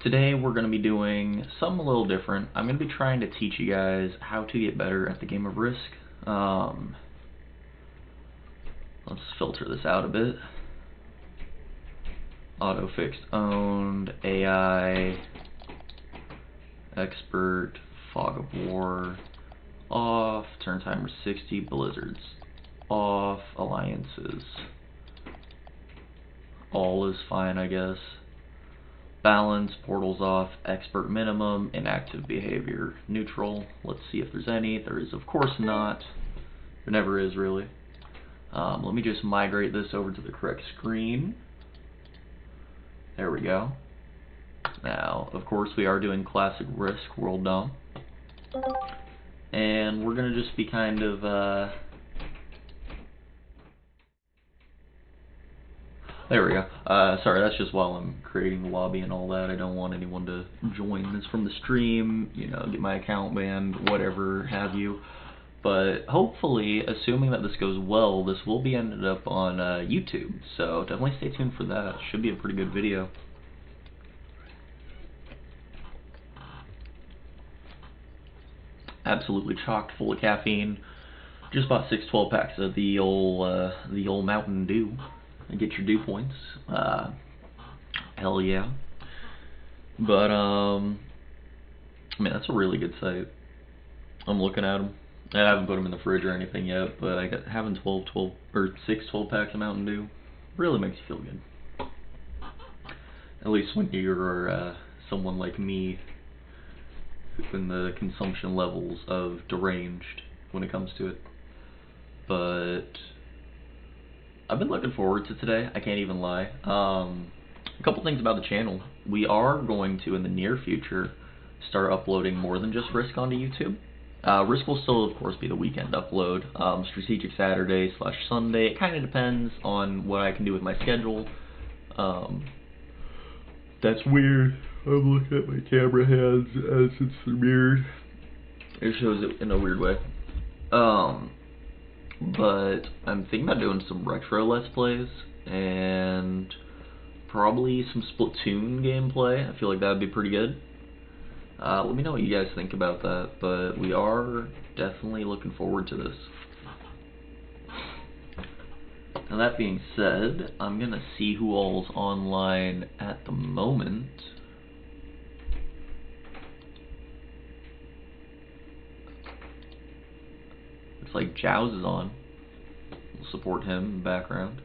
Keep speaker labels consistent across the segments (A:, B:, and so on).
A: Today we're going to be doing something a little different. I'm going to be trying to teach you guys how to get better at the game of Risk. Let's filter this out a bit. Auto fixed owned, AI, expert, fog of war, off, turn timer 60, blizzards, off, alliances, all is fine I guess. Balance, portals off, expert minimum, inactive behavior, neutral. Let's see if there's any. There is of course not. There never is really. Let me just migrate this over to the correct screen. There we go. Now, of course, we are doing classic Risk World Dom. And we're going to just be kind of, there we go. Sorry, that's just while I'm creating the lobby and all that. I don't want anyone to join this from the stream, you know, get my account banned, whatever have you. But hopefully, assuming that this goes well, this will be ended up on YouTube. So definitely stay tuned for that. Should be a pretty good video. Absolutely chocked full of caffeine. Just bought 6 12-packs of the old Mountain Dew. And get your dew points. Hell yeah. But I mean, that's a really good site. I'm looking at them. I haven't put them in the fridge or anything yet, but having 6 12-packs of Mountain Dew really makes you feel good. At least when you're someone like me, in the consumption levels of deranged when it comes to it. But I've been looking forward to today, I can't even lie. A couple things about the channel. We are going to, in the near future, start uploading more than just Risk onto YouTube. Risk will still, of course, be the weekend upload. Strategic Saturday / Sunday. It kind of depends on what I can do with my schedule. That's weird. I'm looking at my camera hands as it's mirrored. It shows it in a weird way. But I'm thinking about doing some retro Let's Plays and probably some Splatoon gameplay. I feel like that would be pretty good. Let me know what you guys think about that, but we are definitely looking forward to this. Now that being said, I'm gonna see who all's online at the moment. Looks like Jows is on. We'll support him in the background.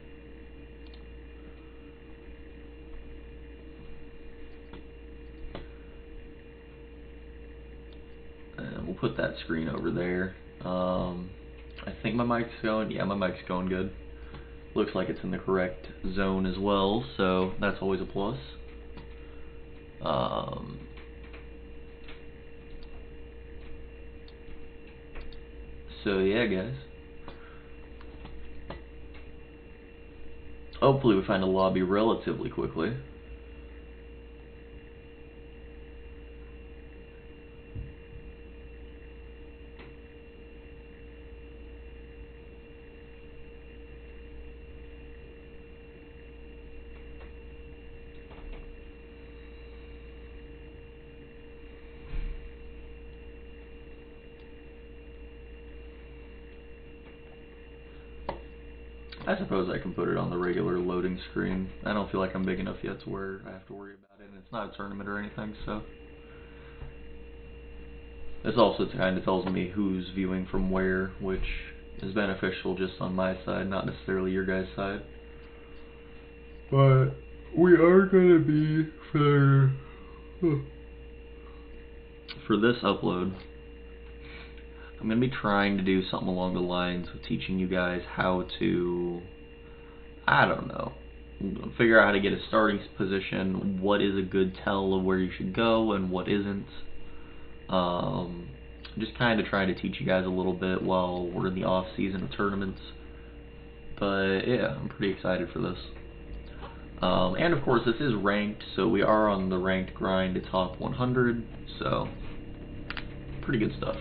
A: And we'll put that screen over there. I think my mic's going. Yeah, my mic's going good. Looks like it's in the correct zone as well, so that's always a plus. So yeah, guys. Hopefully we find a lobby relatively quickly. I suppose I can put it on the regular loading screen. I don't feel like I'm big enough yet to where I have to worry about it, and it's not a tournament or anything, so. This also kind of tells me who's viewing from where, which is beneficial just on my side, not necessarily your guys' side. But we are going to be for this upload, I'm going to be trying to do something along the lines of teaching you guys how to, I don't know, figure out how to get a starting position, what is a good tell of where you should go and what isn't. Just kind of trying to teach you guys a little bit while we're in the off season of tournaments. But yeah, I'm pretty excited for this. And of course this is ranked, so we are on the ranked grind to top 100, so pretty good stuff.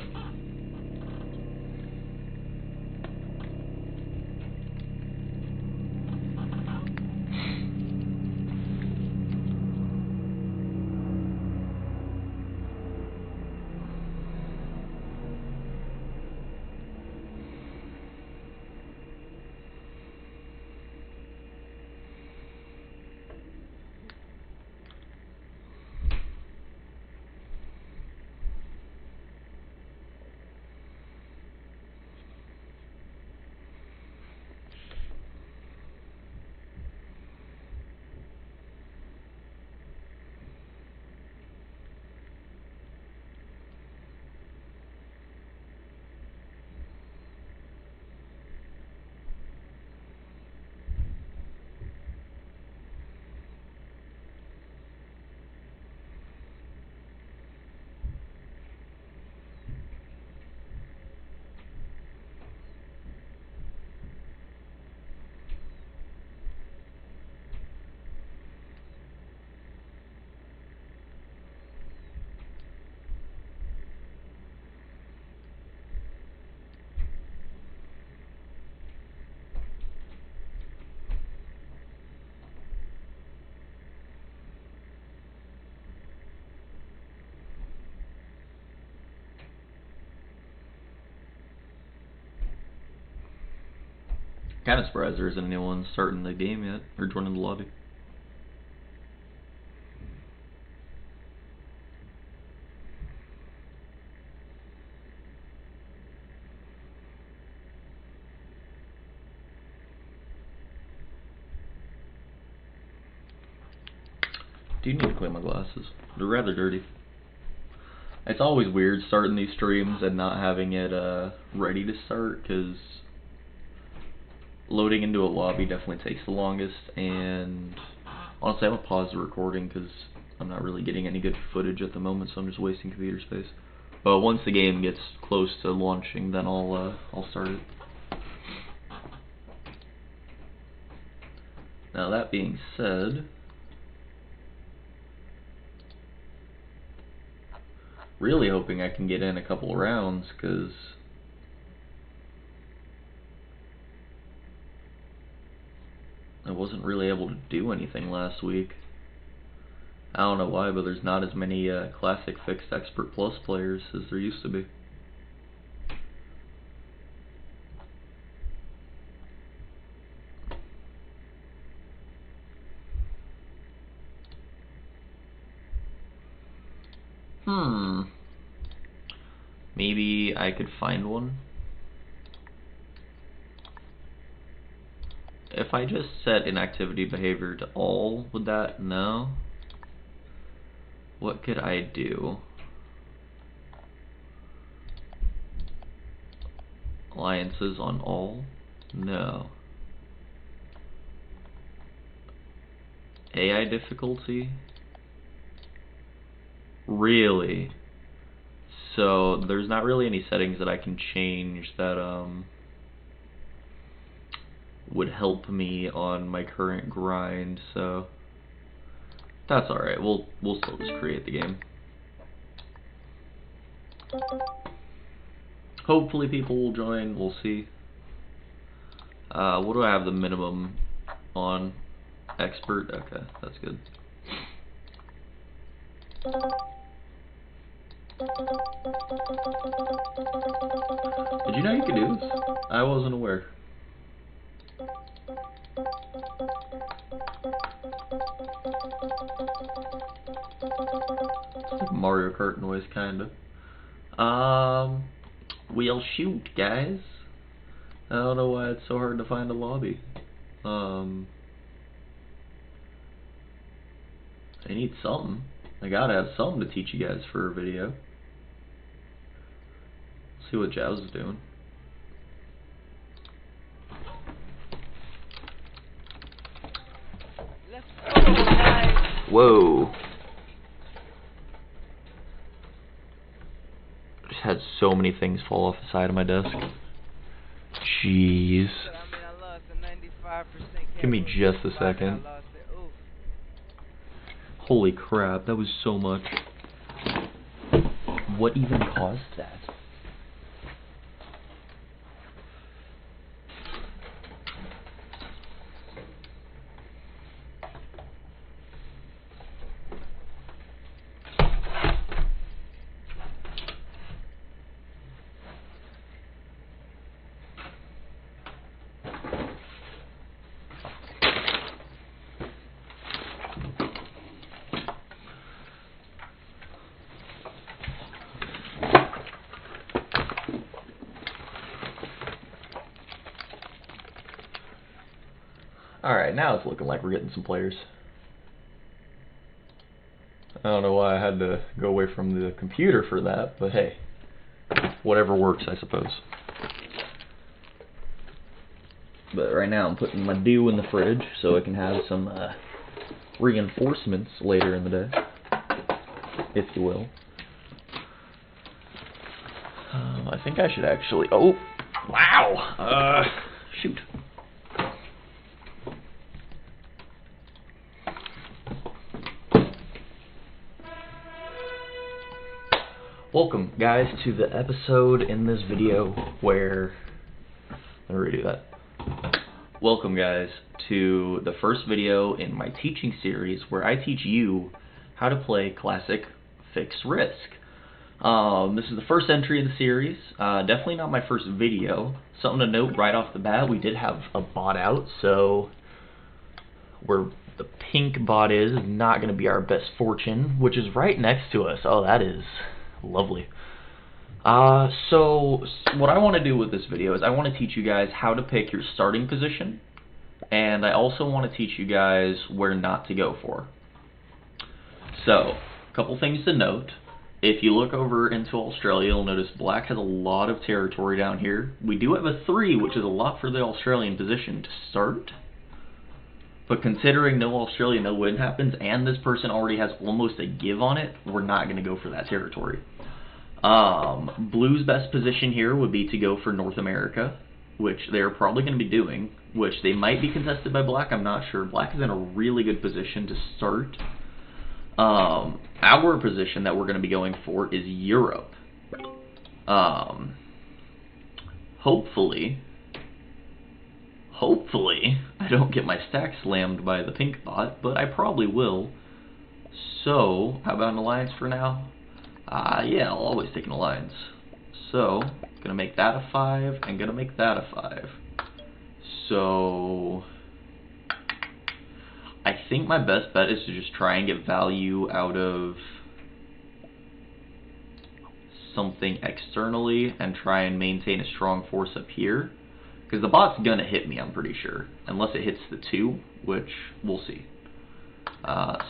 A: kind of surprised there isn't anyone starting the game yet, or joining the lobby. Do need to clean my glasses. They're rather dirty. It's always weird starting these streams and not having it ready to start, because loading into a lobby definitely takes the longest, and honestly I'm gonna pause the recording because I'm not really getting any good footage at the moment, so I'm just wasting computer space. But once the game gets close to launching, then I'll start it. Now that being said, really hoping I can get in a couple rounds, because I wasn't really able to do anything last week. I don't know why, but there's not as many Classic Fixed Expert Plus players as there used to be. Maybe I could find one. If I just set inactivity behavior to all, would that? No. What could I do? Alliances on all? No. AI difficulty? Really? So there's not really any settings that I can change that would help me on my current grind, so that's alright. We'll still just create the game. Hopefully people will join, we'll see. What do I have the minimum on? Expert? Okay, that's good. Did you know you could do this? I wasn't aware. Mario Kart noise, kinda. We'll shoot, guys. I don't know why it's so hard to find a lobby. I need something. I gotta have something to teach you guys for a video. See what Jowz is doing. Whoa. Just had so many things fall off the side of my desk. Jeez. Give me just a second. Holy crap, that was so much. What even caused that? Alright, now it's looking like we're getting some players. I don't know why I had to go away from the computer for that, but hey, whatever works, I suppose. But right now I'm putting my dew in the fridge so I can have some reinforcements later in the day, if you will. I think I should actually... Oh! Wow! Shoot. Welcome, guys, to the episode in this video where... Let me redo that. Welcome, guys, to the first video in my teaching series where I teach you how to play Classic Fixed Risk. This is the first entry in the series. Definitely not my first video. Something to note right off the bat, we did have a bot out, so where the pink bot is not going to be our best fortune, which is right next to us. Oh, that is lovely. So what I want to do with this video is I want to teach you guys how to pick your starting position, and I also want to teach you guys where not to go for. So, a couple things to note. If you look over into Australia, you'll notice black has a lot of territory down here. We do have a 3, which is a lot for the Australian position to start. But considering no Australia, no win happens, and this person already has almost a give on it, we're not going to go for that territory. Blue's best position here would be to go for North America, which they're probably going to be doing, which they might be contested by black, I'm not sure. Black is in a really good position to start. Our position that we're going to be going for is Europe. Hopefully, I don't get my stack slammed by the pink bot, but I probably will. So, how about an alliance for now? Yeah, I'll always take an alliance. So, gonna make that a 5, and gonna make that a 5. So, I think my best bet is to just try and get value out of something externally and try and maintain a strong force up here. Because the bot's gonna hit me, I'm pretty sure. Unless it hits the 2, which we'll see.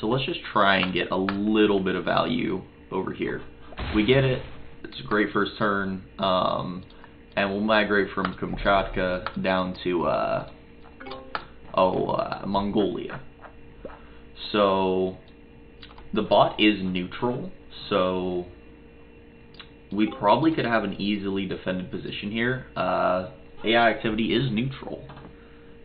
A: So let's just try and get a little bit of value over here. If we get it, it's a great first turn. And we'll migrate from Kamchatka down to Mongolia. So the bot is neutral, so we probably could have an easily defended position here. AI activity is neutral.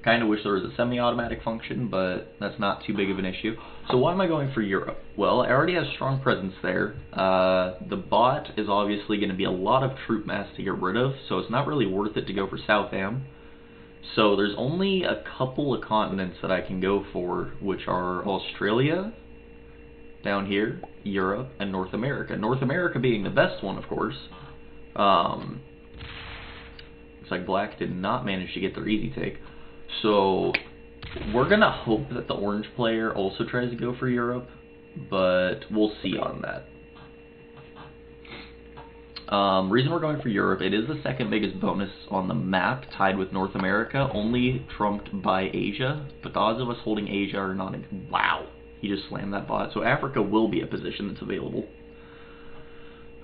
A: Kind of wish there was a semi-automatic function, but that's not too big of an issue. So why am I going for Europe? Well, it already has strong presence there. The bot is obviously going to be a lot of troop mass to get rid of, so it's not really worth it to go for Southam. So there's only a couple of continents that I can go for, which are Australia, down here, Europe, and North America. North America being the best one, of course. Looks like black did not manage to get their easy take. So we're going to hope that the orange player also tries to go for Europe, but we'll see on that. Reason we're going for Europe, it is the second biggest bonus on the map, tied with North America, only trumped by Asia. But the odds of us holding Asia are not... Wow, he just slammed that bot. So Africa will be a position that's available.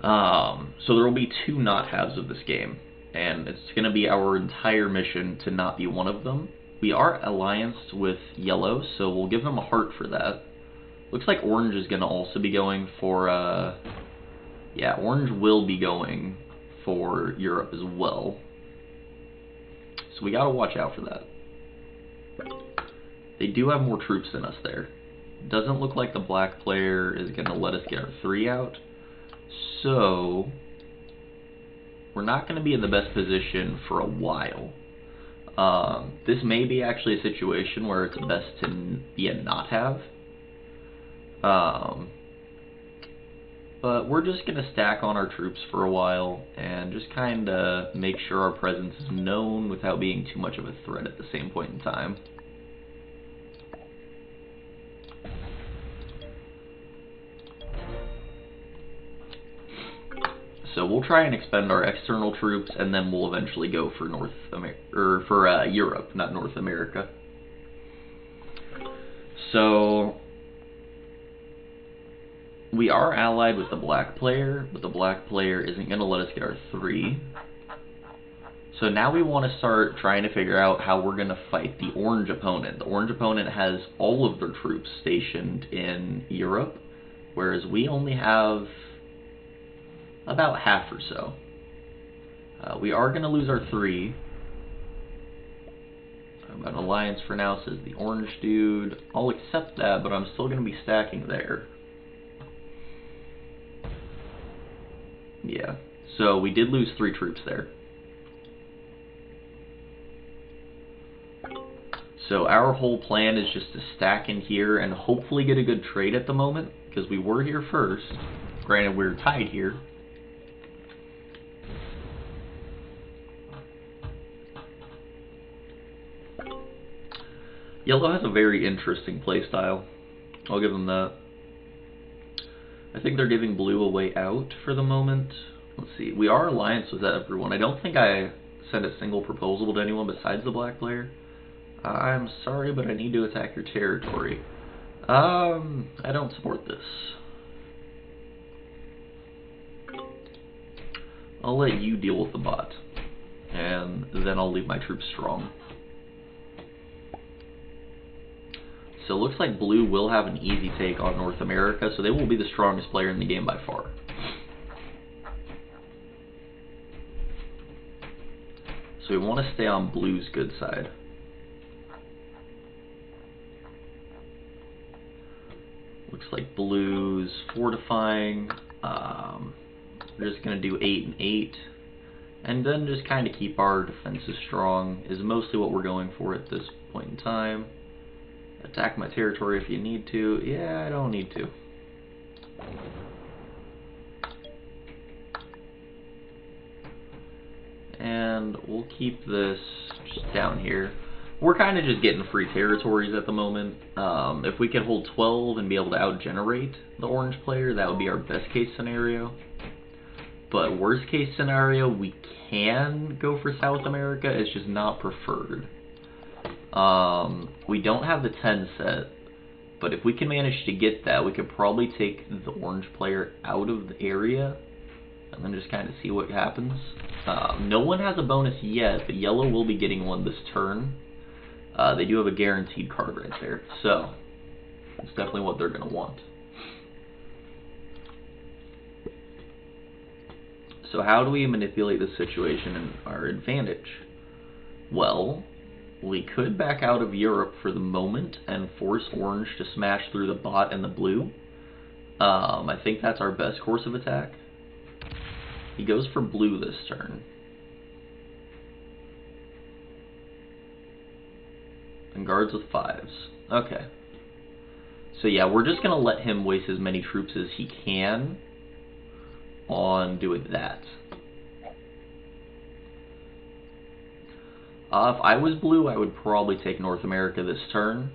A: So there will be 2 not-haves of this game, and it's going to be our entire mission to not be one of them. We are allianced with yellow, so we'll give them a heart for that. Looks like orange is going to also be going for... Yeah, orange will be going for Europe as well. So we gotta watch out for that. They do have more troops than us there. Doesn't look like the black player is gonna let us get our 3 out. So we're not gonna be in the best position for a while. This may be actually a situation where it's best to be a not have. But we're just going to stack on our troops for a while and just kind of make sure our presence is known without being too much of a threat at the same point in time. So we'll try and expend our external troops, and then we'll eventually go for Europe, not North America. So we are allied with the black player, but the black player isn't going to let us get our 3. So now we want to start trying to figure out how we're going to fight the orange opponent. The orange opponent has all of their troops stationed in Europe, whereas we only have about half or so. We are going to lose our 3. An alliance for now, says the orange dude. I'll accept that, but I'm still going to be stacking there. Yeah, so we did lose 3 troops there. So our whole plan is just to stack in here and hopefully get a good trade at the moment, because we were here first. Granted, we're tied here. Yellow has a very interesting playstyle. I'll give them that. I think they're giving blue a way out for the moment. Let's see. We are alliance with everyone. I don't think I sent a single proposal to anyone besides the black player. I'm sorry, but I need to attack your territory. I don't support this. I'll let you deal with the bot, and then I'll leave my troops strong. So it looks like blue will have an easy take on North America, so they will be the strongest player in the game by far. So we want to stay on blue's good side. Looks like blue's fortifying. We're just going to do 8 and 8. And then just kind of keep our defenses strong is mostly what we're going for at this point in time. Attack my territory if you need to. Yeah, I don't need to. And we'll keep this just down here. We're kind of just getting free territories at the moment. If we can hold 12 and be able to out-generate the orange player, that would be our best case scenario. But worst case scenario, we can go for South America, it's just not preferred. We don't have the 10 set, but if we can manage to get that, we could probably take the orange player out of the area and then just kind of see what happens. No one has a bonus yet, but yellow will be getting one this turn. They do have a guaranteed card right there, so it's definitely what they're going to want. So how do we manipulate this situation in our advantage? Well, we could back out of Europe for the moment and force orange to smash through the bot and the blue. I think that's our best course of attack. He goes for blue this turn. And guards with 5s. Okay. So yeah, we're just going to let him waste as many troops as he can on doing that. If I was blue, I would probably take North America this turn.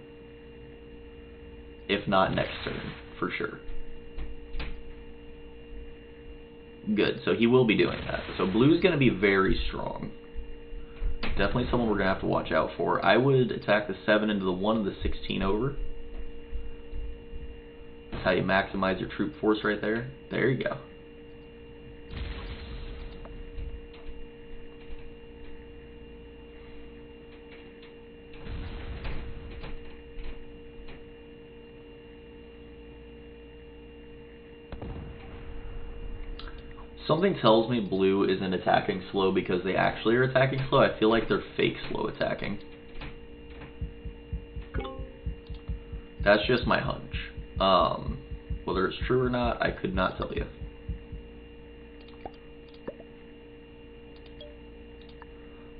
A: If not next turn, for sure. Good, so he will be doing that. So blue's going to be very strong. Definitely someone we're going to have to watch out for. I would attack the 7 into the 1 and the 16 over. That's how you maximize your troop force right there. There you go. Something tells me blue isn't attacking slow because they actually are attacking slow. I feel like they're fake slow attacking. That's just my hunch. Whether it's true or not, I could not tell you.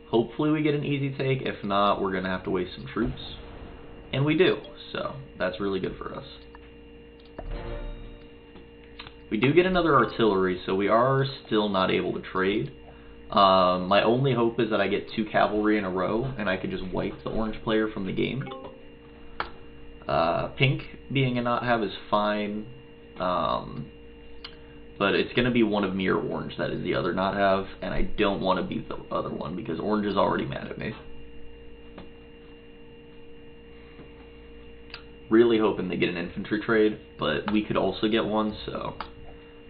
A: Hopefully we get an easy take. If not, we're going to have to waste some troops. And we do, so that's really good for us. We do get another artillery, so we are still not able to trade. My only hope is that I get 2 cavalry in a row, and I can just wipe the orange player from the game. Pink being a not have is fine, but it's going to be one of me or orange that is the other not have, and I don't want to beat the other one because orange is already mad at me. Really hoping they get an infantry trade, but we could also get one, so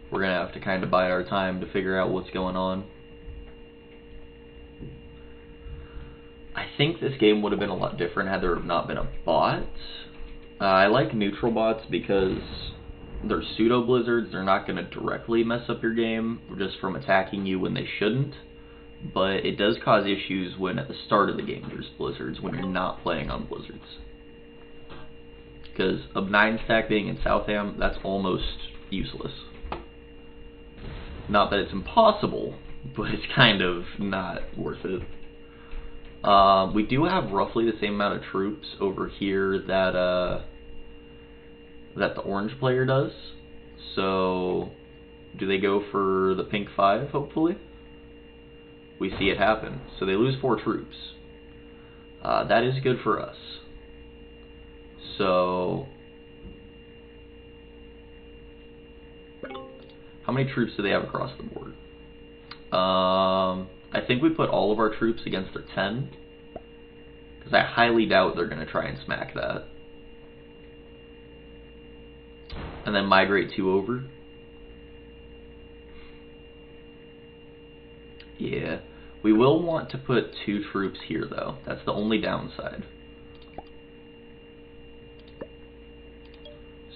A: we're going to have to kind of bide our time to figure out what's going on. I think this game would have been a lot different had there not been a bot. I like neutral bots because they're pseudo-blizzards. They're not going to directly mess up your game just from attacking you when they shouldn't. But it does cause issues when at the start of the game there's blizzards when you're not playing on blizzards. Because a 9-stack being in Southam, that's almost useless. Not that it's impossible, but it's kind of not worth it. We do have roughly the same amount of troops over here that that the orange player does. So, do they go for the pink 5, hopefully? We see it happen. So they lose 4 troops. That is good for us. So, how many troops do they have across the board? I think we put all of our troops against their 10, because I highly doubt they're going to try and smack that. And then migrate 2 over. Yeah. We will want to put 2 troops here, though. That's the only downside.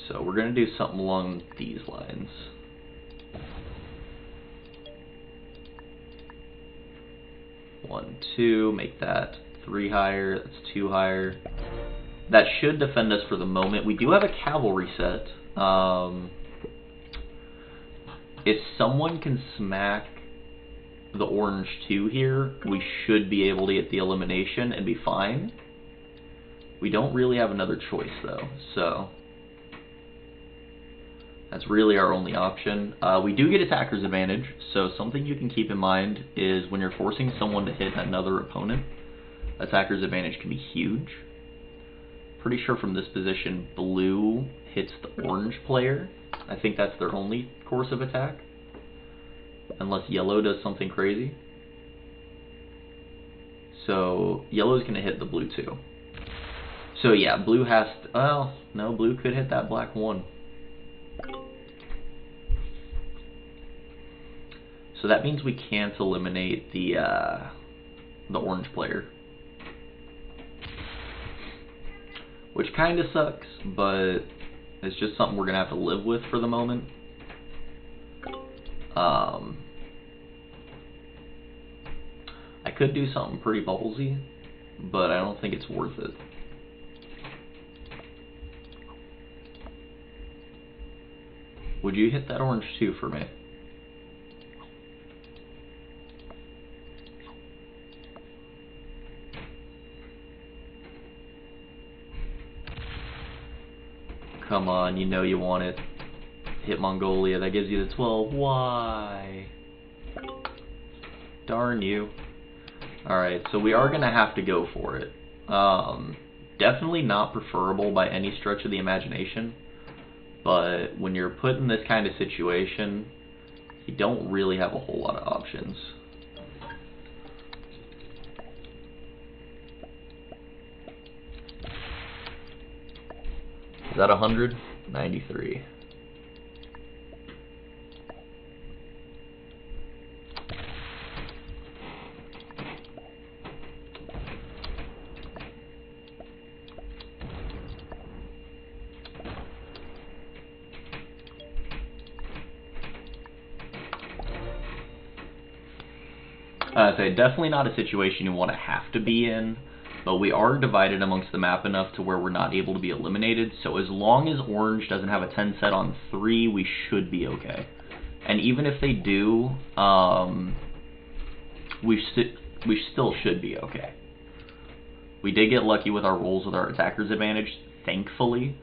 A: So we're going to do something along these lines. One, 2, make that 3 higher, that's 2 higher. That should defend us for the moment. We do have a cavalry set. If someone can smack the orange 2 here, we should be able to get the elimination and be fine. We don't really have another choice though, so that's really our only option. We do get attacker's advantage, so something you can keep in mind is when you're forcing someone to hit another opponent, attacker's advantage can be huge. Pretty sure from this position, blue hits the orange player. I think that's their only course of attack. Unless yellow does something crazy. So yellow's going to hit the blue too. So yeah, blue has to, well, no, blue could hit that black 1. So that means we can't eliminate the orange player. Which kind of sucks, but it's just something we're going to have to live with for the moment. I could do something pretty ballsy, but I don't think it's worth it. Would you hit that orange 2 for me? Come on, you know you want it. Hit Mongolia, that gives you the 12. Why? Darn you. Alright, so we are going to have to go for it. Definitely not preferable by any stretch of the imagination, but when you're put in this kind of situation, you don't really have a whole lot of options. Is that 100? 93. So definitely not a situation you want to have to be in, but we are divided amongst the map enough to where we're not able to be eliminated, so as long as orange doesn't have a 10 set on 3, we should be okay. And even if they do, we still should be okay. We did get lucky with our rolls with our attacker's advantage, thankfully.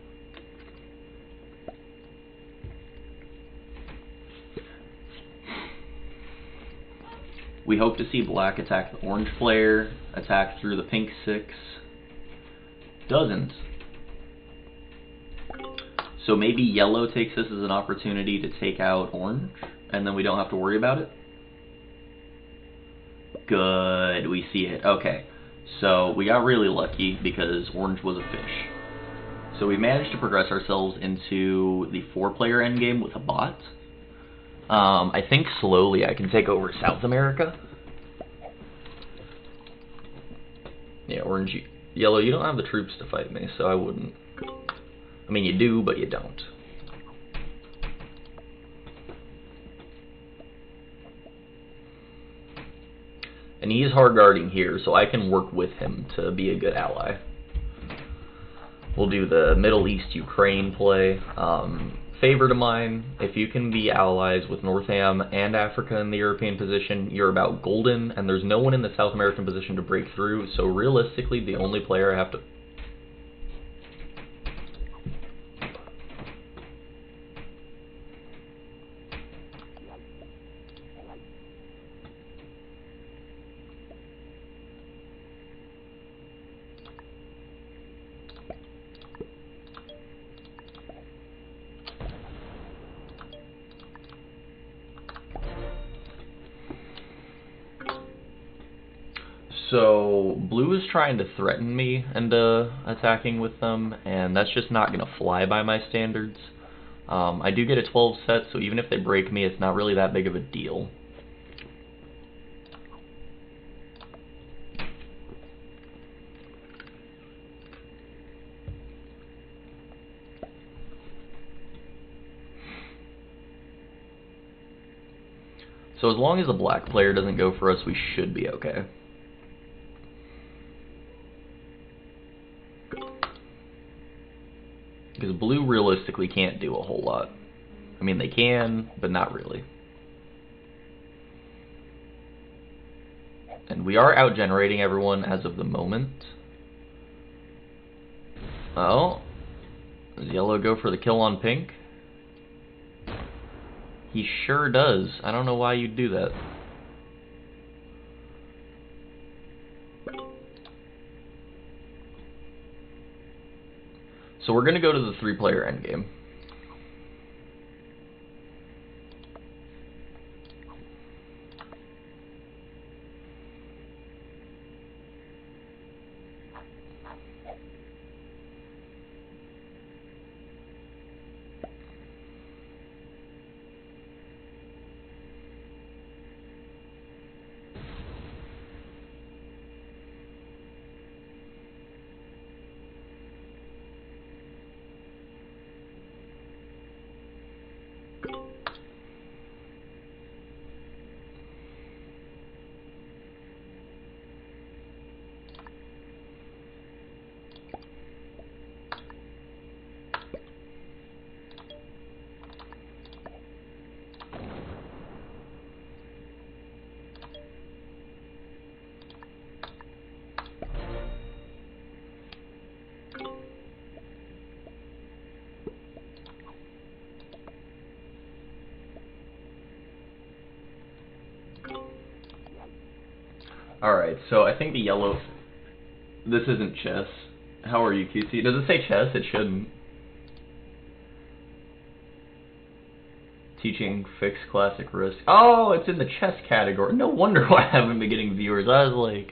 A: We hope to see black attack the orange player, attack through the pink 6. Doesn't. So maybe yellow takes this as an opportunity to take out orange, and then we don't have to worry about it. Good, we see it. Okay, so we got really lucky because orange was a fish. So we managed to progress ourselves into the 4-player endgame with a bot. I think slowly I can take over South America. Yeah, orange, yellow, you don't have the troops to fight me, so I wouldn't. I mean, you do, but you don't. And he's hard guarding here, so I can work with him to be a good ally. We'll do the Middle East Ukraine play. Favor to mine, if you can be allies with Northam and Africa in the European position, you're about golden, and there's no one in the South American position to break through, so realistically the only player I have to... So blue is trying to threaten me into attacking with them, and that's just not going to fly by my standards. I do get a 12 set, so even if they break me, it's not really that big of a deal. So as long as the black player doesn't go for us, we should be okay. Because blue realistically can't do a whole lot. I mean, they can, but not really. And we are out-generating everyone as of the moment. Oh. Does yellow go for the kill on pink? He sure does. I don't know why you'd do that. So we're going to go to the 3-player endgame. Alright, so I think the yellow... This isn't chess. How are you, QC? Does it say chess? It shouldn't. Teaching fixed classic risk. Oh, it's in the chess category. No wonder why I haven't been getting viewers. I was like...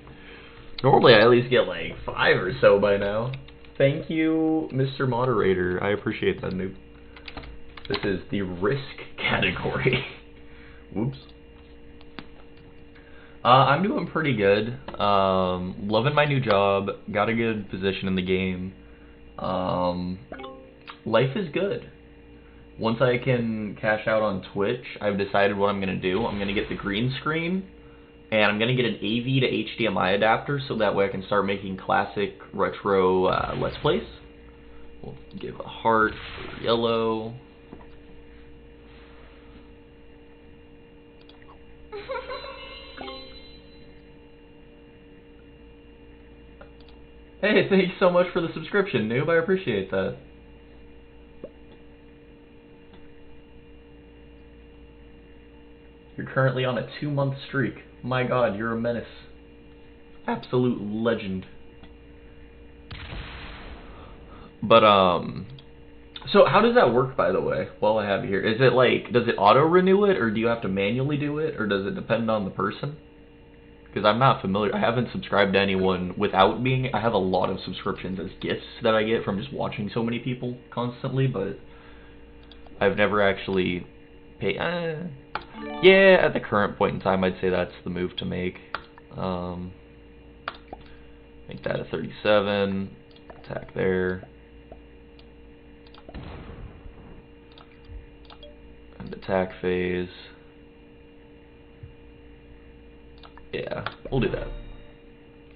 A: Normally I at least get like 5 or so by now. Thank you, Mr. Moderator. I appreciate that, noob. This is the risk category. Whoops. I'm doing pretty good. Loving my new job. Got a good position in the game. Life is good. Once I can cash out on Twitch, I've decided what I'm going to do. I'm going to get the green screen, and I'm going to get an AV to HDMI adapter so that way I can start making classic retro Let's Plays. We'll give a heart for yellow. Hey, thank you so much for the subscription, noob. I appreciate that. You're currently on a 2-month streak. My god, you're a menace. Absolute legend. But, so how does that work, by the way, while I have you here? Is it like, does it auto-renew it, or do you have to manually do it, or does it depend on the person? Because I'm not familiar. I haven't subscribed to anyone without being... I have a lot of subscriptions as gifts that I get from just watching so many people constantly, but I've never actually paid... yeah, at the current point in time, I'd say that's the move to make. Make that a 37. Attack there. And attack phase. Yeah, we'll do that.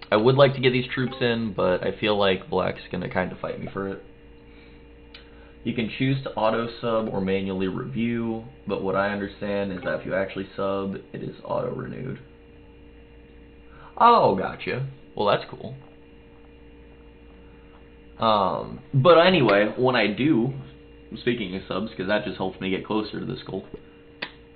A: I would like to get these troops in, but I feel like black's going to kind of fight me for it. You can choose to auto-sub or manually review, but what I understand is that if you actually sub, it is auto-renewed. Oh, gotcha. Well, that's cool. But anyway, when I do, speaking of subs, because that just helps me get closer to this goal,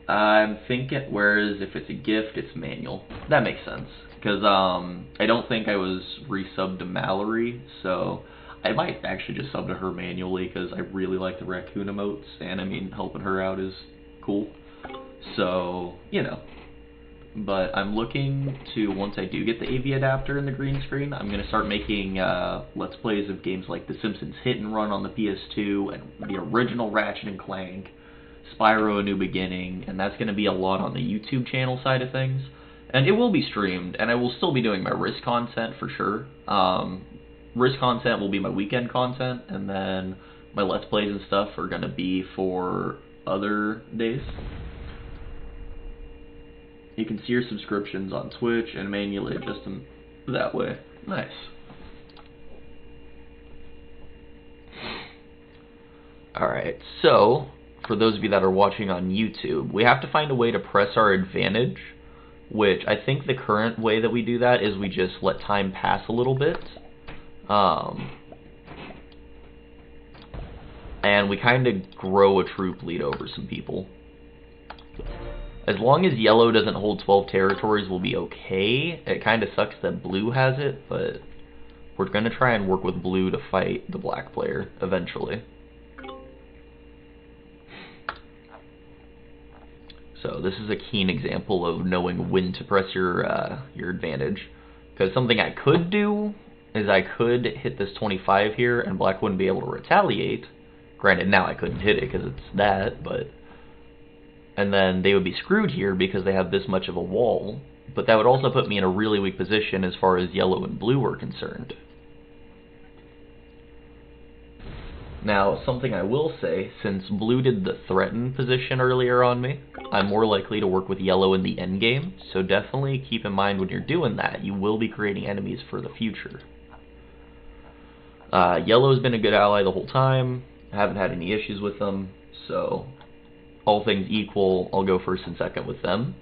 A: I'm thinking, whereas if it's a gift, it's manual. That makes sense. Because I don't think I was resubbed to Mallory, so I might actually just sub to her manually because I really like the raccoon emotes, and I mean, helping her out is cool. So, you know. But I'm looking to, once I do get the AV adapter and the green screen, I'm going to start making Let's Plays of games like The Simpsons Hit and Run on the PS2, and the original Ratchet and Clank, Spyro A New Beginning, and that's going to be a lot on the YouTube channel side of things. And it will be streamed, and I will still be doing my Risk content for sure. Risk content will be my weekend content, and then my Let's Plays and stuff are going to be for other days. You can see your subscriptions on Twitch and manually adjust them that way. Nice. Alright, so, for those of you that are watching on YouTube, we have to find a way to press our advantage, which I think the current way that we do that is we just let time pass a little bit. And we kind of grow a troop lead over some people. As long as yellow doesn't hold 12 territories, we'll be okay. It kind of sucks that blue has it, but we're going to try and work with blue to fight the black player eventually. So this is a keen example of knowing when to press your advantage. Because something I could do is I could hit this 25 here and black wouldn't be able to retaliate. Granted, now I couldn't hit it because it's that, but... And then they would be screwed here because they have this much of a wall, but that would also put me in a really weak position as far as yellow and blue are concerned. Now, something I will say, since blue did the threaten position earlier on me, I'm more likely to work with yellow in the endgame, so definitely keep in mind when you're doing that, you will be creating enemies for the future. Yellow's been a good ally the whole time, I haven't had any issues with them, so... all things equal, I'll go first and second with them.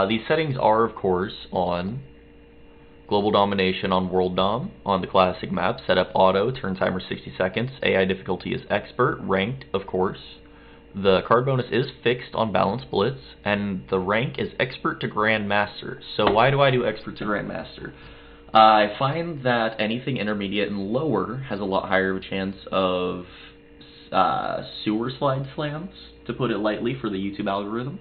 A: These settings are, of course, on Global Domination on World Dom, on the classic map, Setup Auto, turn timer 60 seconds, AI difficulty is Expert, ranked, of course. The card bonus is fixed on Balance Blitz, and the rank is Expert to Grandmaster. So why do I do Expert to Grandmaster? I find that anything intermediate and lower has a lot higher of a chance of sewer slide slams, to put it lightly, for the YouTube algorithm.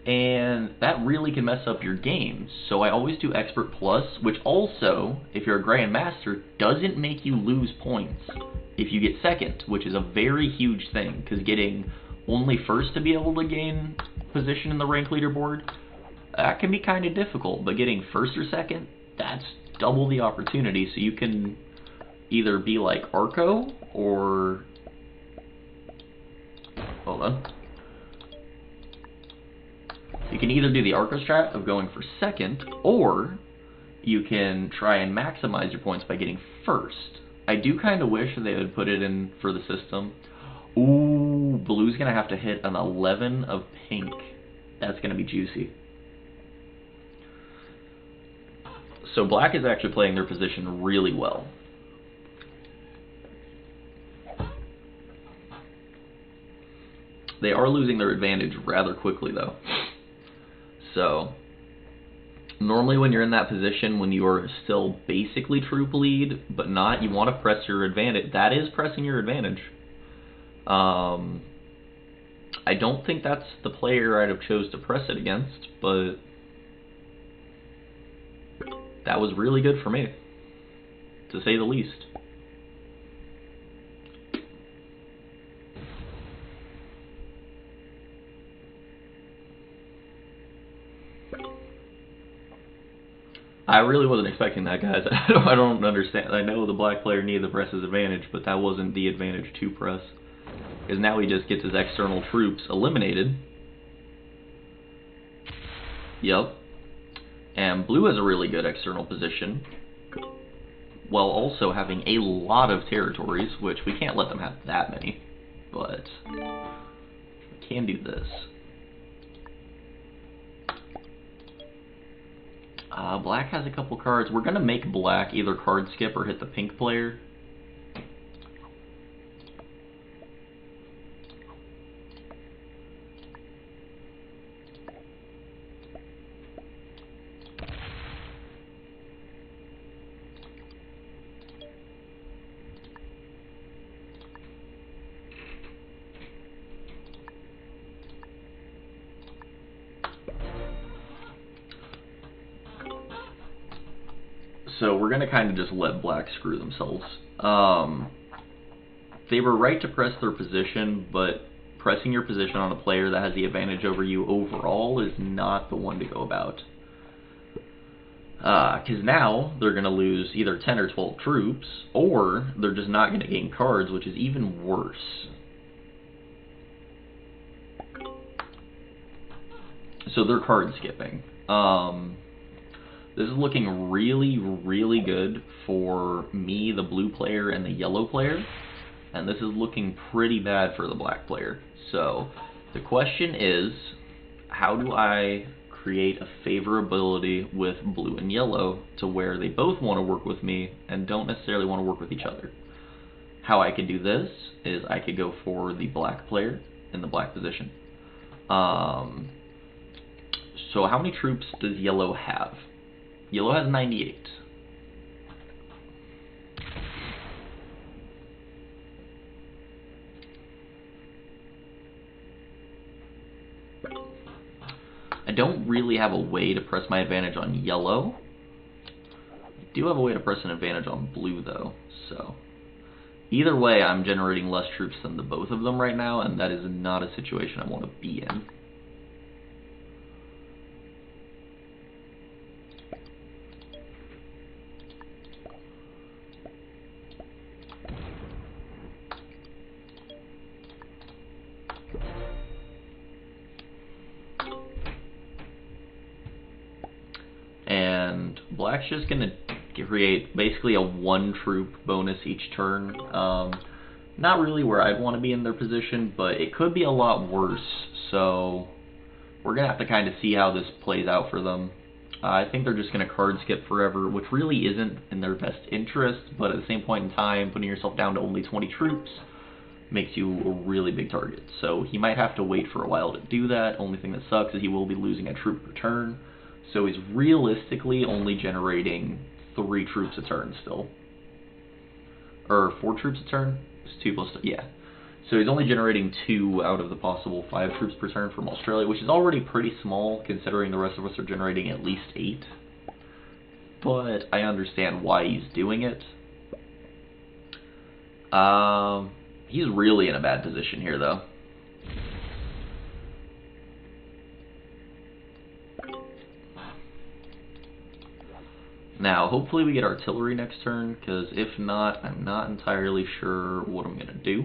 A: And that really can mess up your games. So I always do Expert Plus, which also, if you're a Grandmaster, doesn't make you lose points if you get second, which is a very huge thing, because getting only first to be able to gain position in the rank leaderboard, that can be kind of difficult, but getting first or second, that's double the opportunity, so you can either be like Arco, or... hold on. You can either do the Arco strat of going for second, or you can try and maximize your points by getting first. I do kind of wish they would put it in for the system. Ooh, blue's going to have to hit an 11 of pink. That's going to be juicy. So black is actually playing their position really well. They are losing their advantage rather quickly, though. So, normally when you're in that position, when you are still basically troop lead, but not, you want to press your advantage. That is pressing your advantage. I don't think that's the player I'd have chose to press it against, but that was really good for me, to say the least. I really wasn't expecting that, guys. I don't understand. I know the black player needed to press his advantage, but that wasn't the advantage to press. Because now he just gets his external troops eliminated. Yep. And blue has a really good external position, while also having a lot of territories, which we can't let them have that many, but we can do this. Black has a couple cards. We're going to make black either card skip or hit the pink player. So we're going to kind of just let black screw themselves. They were right to press their position, but pressing your position on a player that has the advantage over you overall is not the one to go about. Because now they're going to lose either 10 or 12 troops, or they're just not going to gain cards, which is even worse. So they're card skipping. This is looking really, really good for me, the blue player, and the yellow player. And this is looking pretty bad for the black player. So the question is, how do I create a favorability with blue and yellow to where they both want to work with me and don't necessarily want to work with each other? How I could do this is I could go for the black player in the black position. So how many troops does yellow have? Yellow has 98. I don't really have a way to press my advantage on yellow. I do have a way to press an advantage on blue though, so either way I'm generating less troops than the both of them right now, and that is not a situation I want to be in. And black's just going to create basically a 1 troop bonus each turn. Not really where I'd want to be in their position, but it could be a lot worse, so we're going to have to kind of see how this plays out for them. I think they're just going to card skip forever, which really isn't in their best interest, but at the same point in time, putting yourself down to only 20 troops makes you a really big target. So he might have to wait for a while to do that. Only thing that sucks is he will be losing a troop per turn. So he's realistically only generating 3 troops a turn still. Or 4 troops a turn? It's 2 plus, yeah. So he's only generating 2 out of the possible 5 troops per turn from Australia, which is already pretty small considering the rest of us are generating at least 8. But I understand why he's doing it. He's really in a bad position here though. Now, hopefully we get artillery next turn, because if not, I'm not entirely sure what I'm going to do.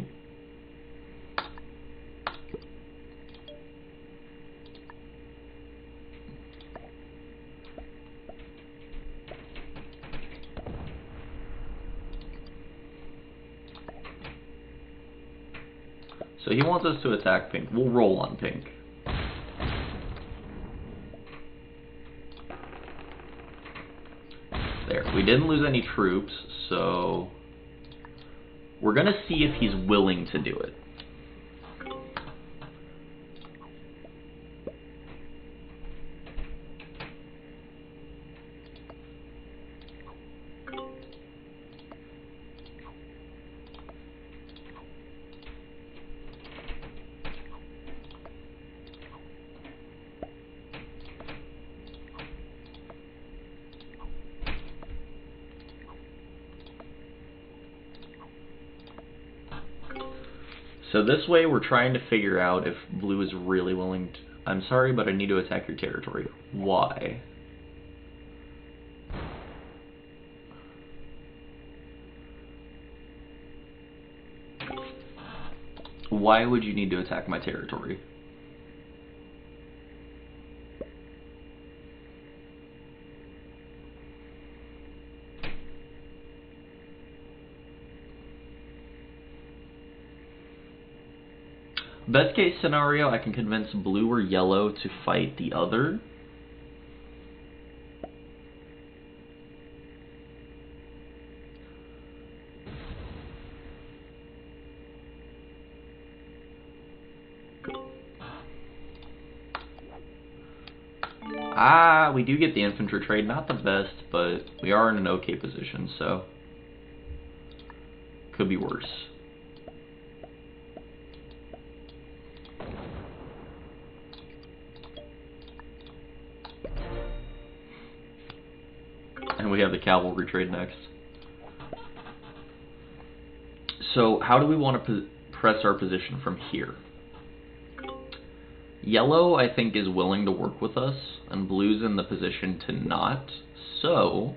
A: So he wants us to attack pink. We'll roll on pink. There, we didn't lose any troops, so we're going to see if he's willing to do it. So this way we're trying to figure out if blue is really willing to... I'm sorry, but I need to attack your territory. Why? Why would you need to attack my territory? Best case scenario, I can convince blue or yellow to fight the other. We do get the infantry trade. Not the best, but we are in an okay position, so could be worse. And we have the cavalry trade next. So how do we want to press our position from here? Yellow, I think, is willing to work with us, and blue's in the position to not. So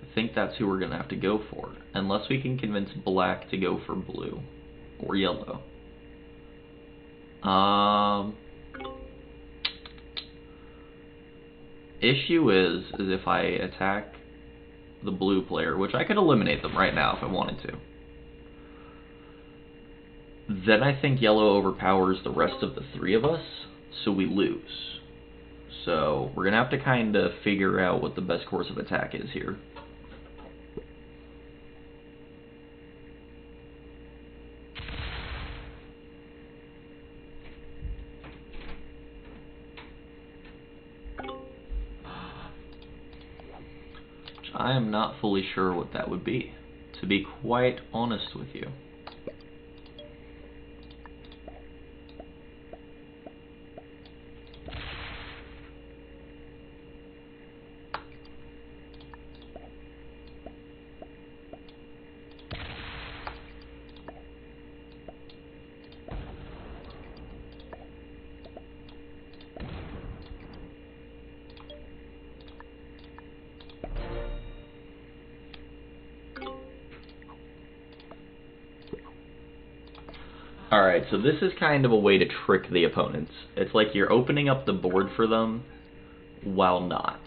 A: I think that's who we're going to have to go for, unless we can convince black to go for blue or yellow. Issue is if I attack the blue player, which I could eliminate them right now if I wanted to, then I think yellow overpowers the rest of the three of us, so we lose. So we're going to have to kind of figure out what the best course of attack is here. I am not fully sure what that would be, to be quite honest with you. Alright, so this is kind of a way to trick the opponents. It's like you're opening up the board for them while not.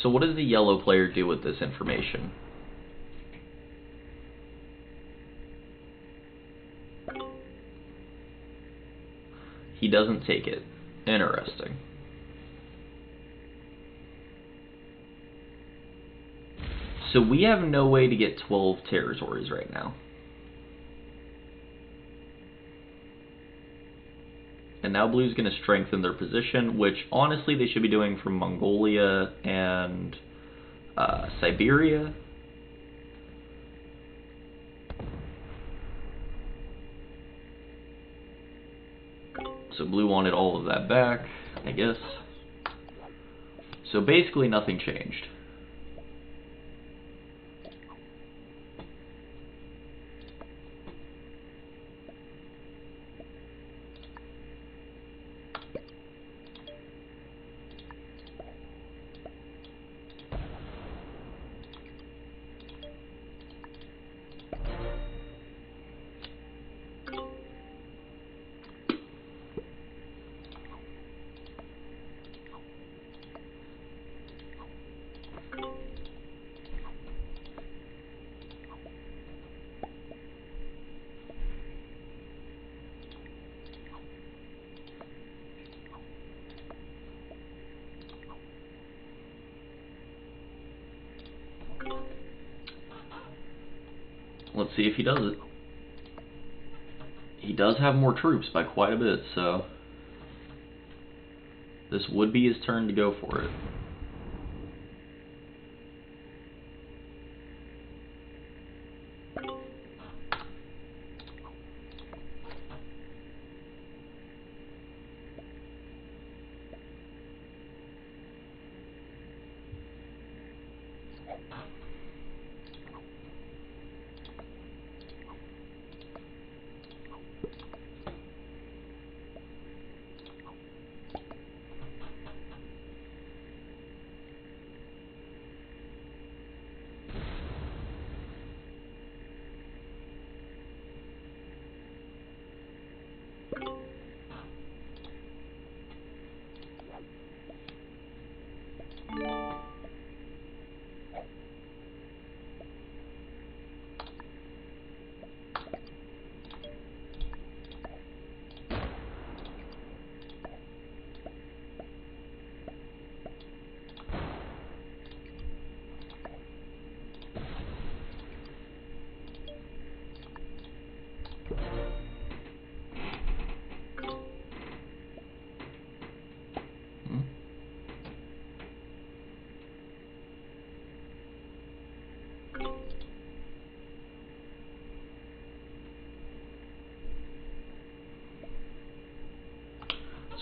A: So what does the yellow player do with this information? He doesn't take it. Interesting. So we have no way to get 12 territories right now. And now blue's going to strengthen their position, which honestly they should be doing from Mongolia and Siberia. So blue wanted all of that back, I guess. So basically nothing changed. Let's see if he does it. He does have more troops by quite a bit, so this would be his turn to go for it.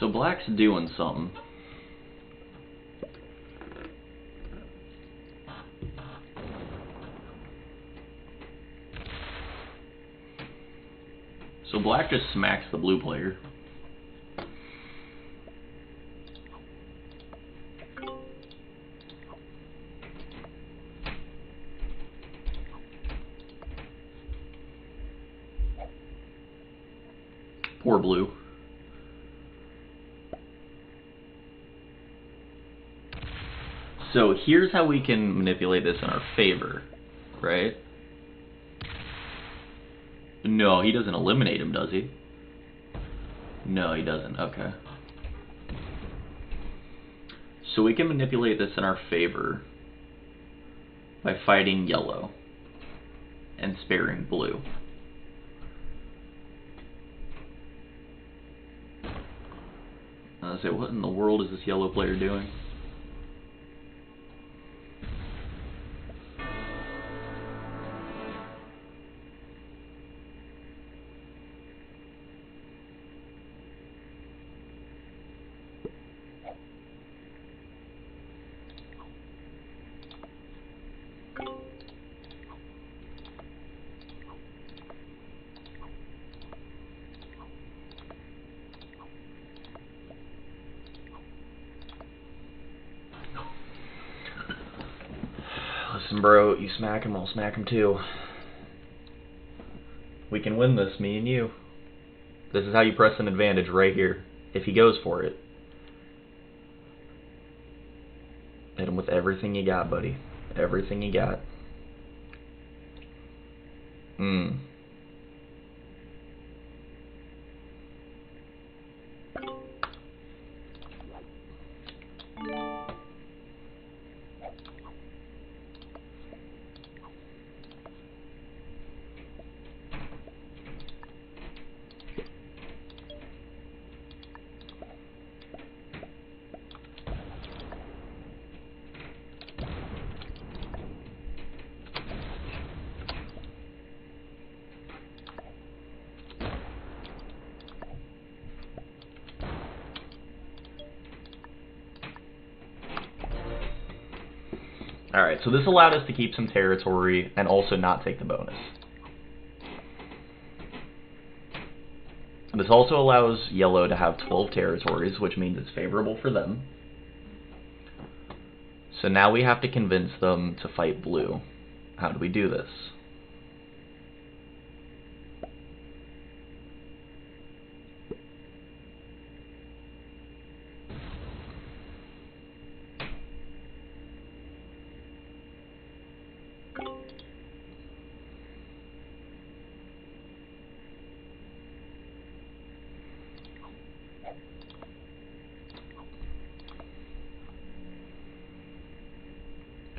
A: So black's doing something. So black just smacks the blue player. Poor blue. So here's how we can manipulate this in our favor, right? No, he doesn't eliminate him, does he? No, he doesn't. Okay. So we can manipulate this in our favor by fighting yellow and sparing blue. I was say, what in the world is this yellow player doing? Listen, bro, you smack him, I'll smack him too. We can win this, me and you. This is how you press an advantage right here. If he goes for it. Hit him with everything you got, buddy. Everything you got. Alright, so this allowed us to keep some territory and also not take the bonus. This also allows yellow to have 12 territories, which means it's favorable for them. So now we have to convince them to fight blue. How do we do this?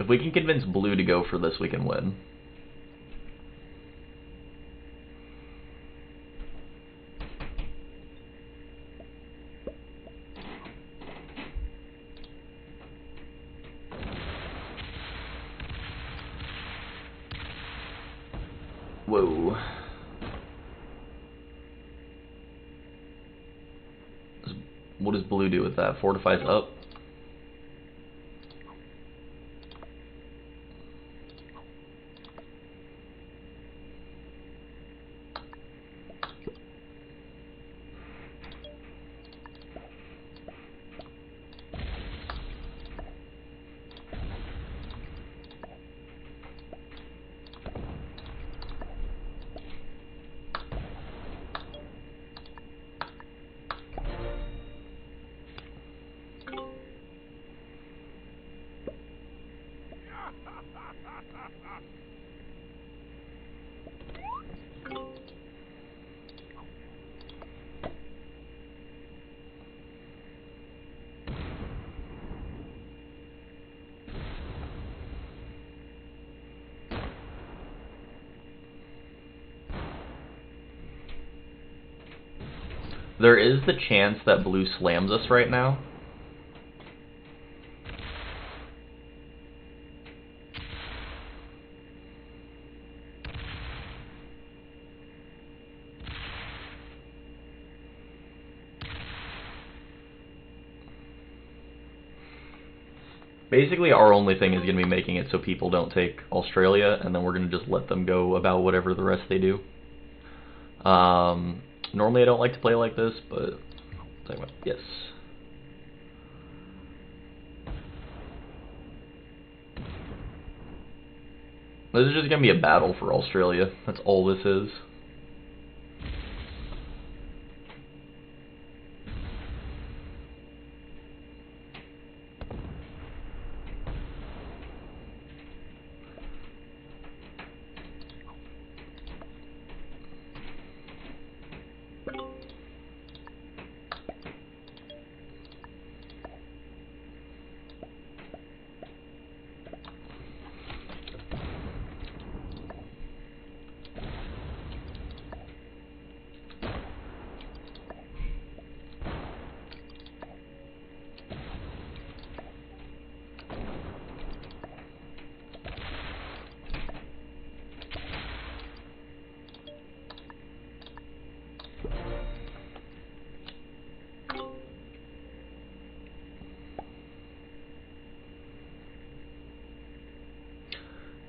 A: If we can convince blue to go for this, we can win. Whoa. What does blue do with that? Fortifies up? There is the chance that blue slams us right now. Basically, our only thing is going to be making it so people don't take Australia, and then we're going to just let them go about whatever the rest they do. Normally I don't like to play like this, but tell you what, yes. This is just going to be a battle for Australia. That's all this is.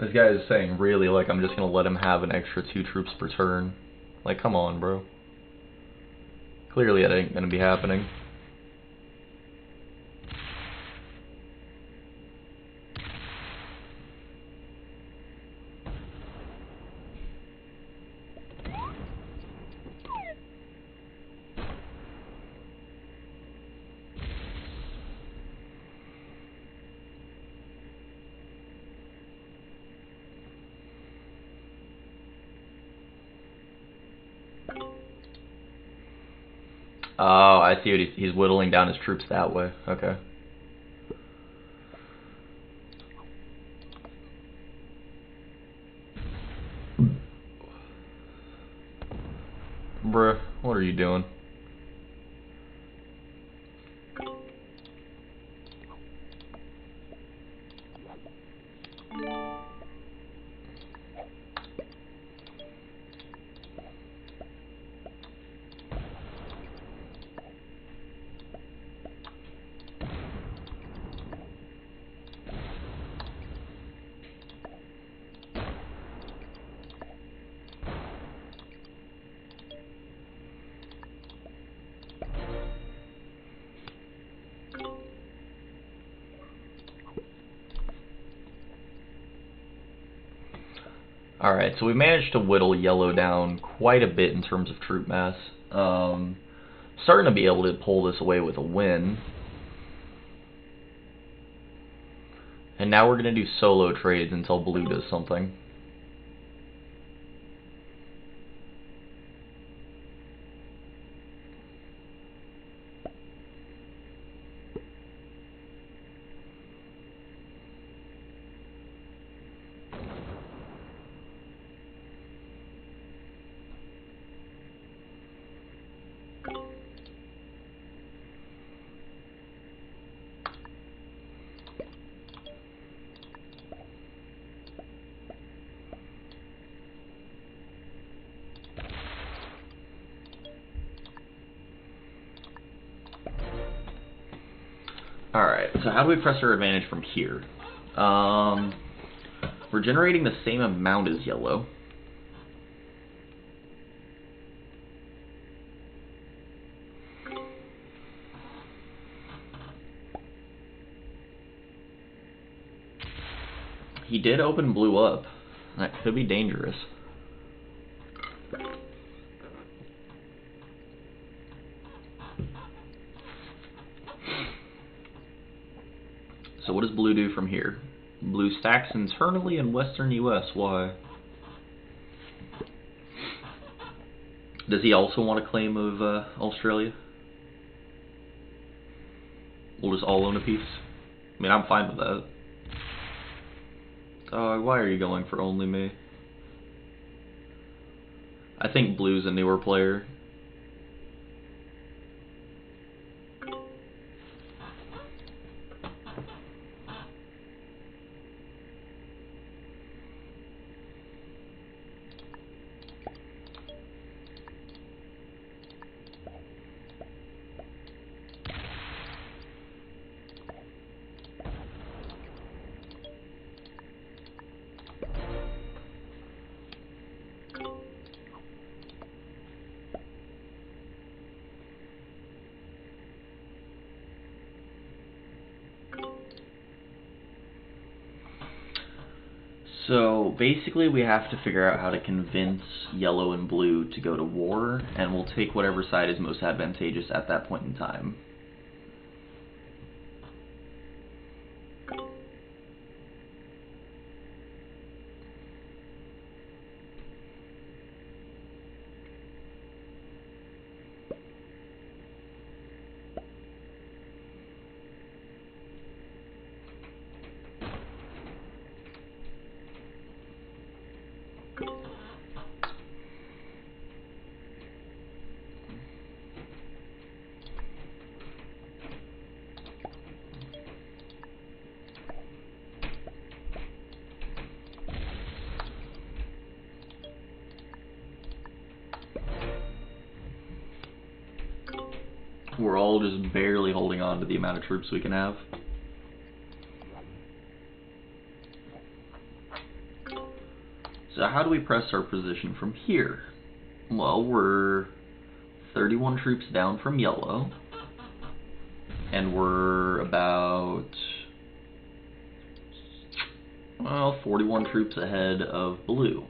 A: This guy is saying really like I'm just going to let him have an extra 2 troops per turn. Like, come on, bro. Clearly that ain't going to be happening. Oh, I see what he's whittling down his troops that way. Okay. Bruh, what are you doing? Alright, so we managed to whittle yellow down quite a bit in terms of troop mass. Starting to be able to pull this away with a win. And now we're going to do solo trades until blue does something. Alright, so how do we press our advantage from here? We're generating the same amount as yellow. He did open blue up. That could be dangerous. So what does blue do from here? Blue stacks internally in western US. Why? Does he also want a claim of Australia? We'll just all own a piece. I mean, I'm fine with that. Why are you going for only me? I think blue's a newer player. So basically we have to figure out how to convince yellow and blue to go to war, and we'll take whatever side is most advantageous at that point in time. We're all just barely holding on to the amount of troops we can have. So how do we press our position from here? Well, we're 31 troops down from yellow, and we're about, well, 41 troops ahead of blue.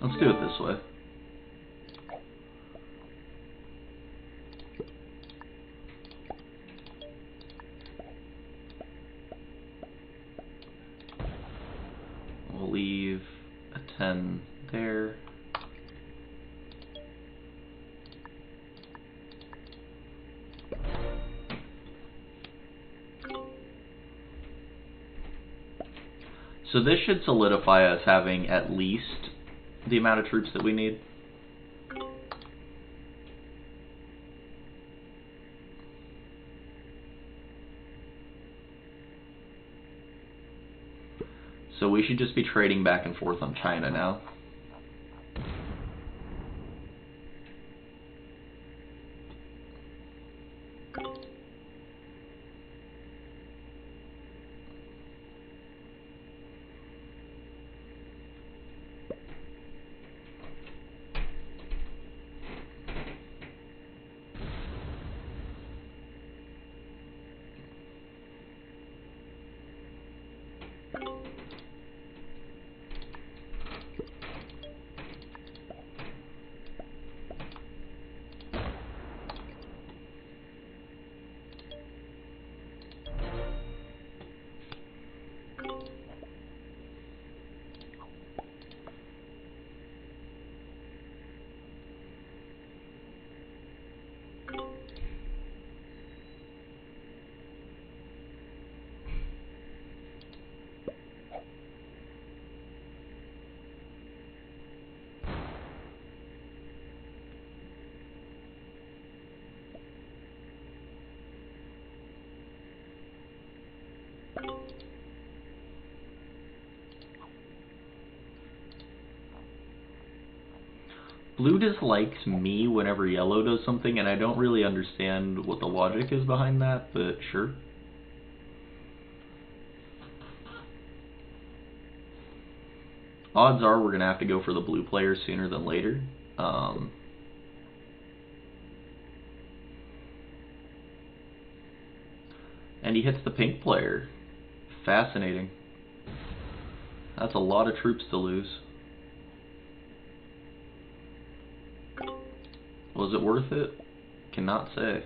A: Let's do it this way. We'll leave a 10 there. So this should solidify us having at least the amount of troops that we need. So we should just be trading back and forth on China now. Blue dislikes me whenever yellow does something, and I don't really understand what the logic is behind that, but sure. Odds are we're going to have to go for the blue player sooner than later. And he hits the pink player. Fascinating. That's a lot of troops to lose. Was it worth it? Cannot say.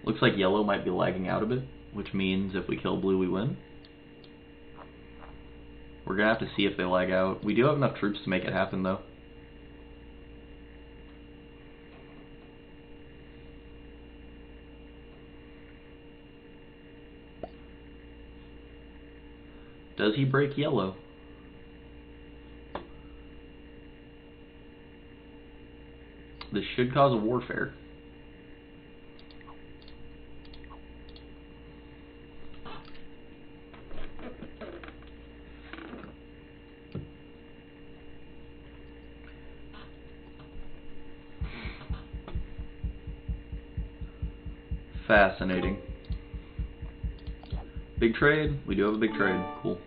A: Looks like yellow might be lagging out a bit, which means if we kill blue, we win. We're gonna have to see if they lag out. We do have enough troops to make it happen, though. Does he break yellow? This should cause a warfare. Fascinating. Big trade? We do have a big trade. Cool.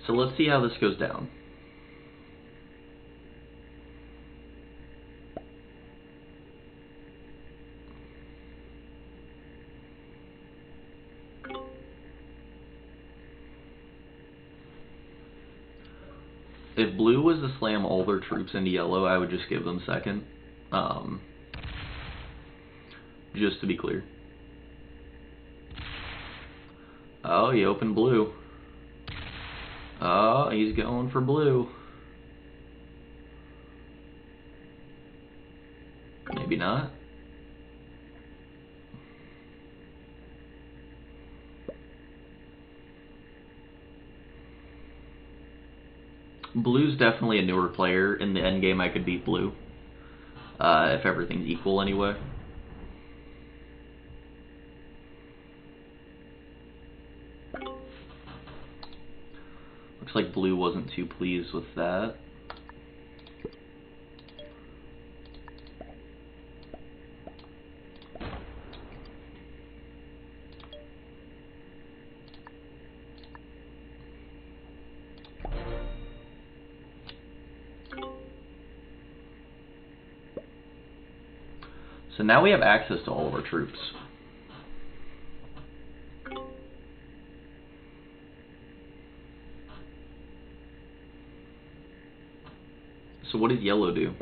A: So let's see how this goes down. If blue was to slam all their troops into yellow, I would just give them second. Just to be clear. Oh, he opened blue. Oh, he's going for blue. Maybe not. Blue's definitely a newer player. In the end game, I could beat blue. If everything's equal anyway. Looks like blue wasn't too pleased with that. So now we have access to all of our troops. So what does yellow do?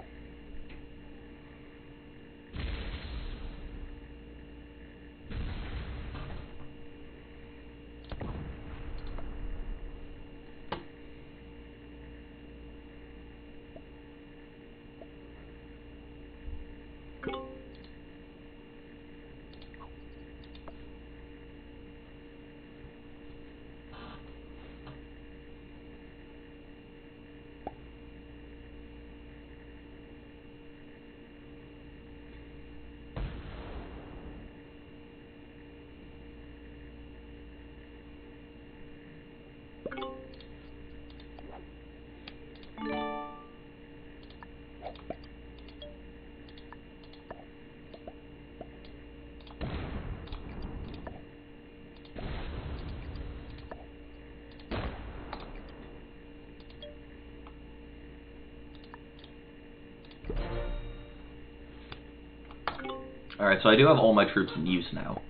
A: Alright, so I do have all my troops in use now.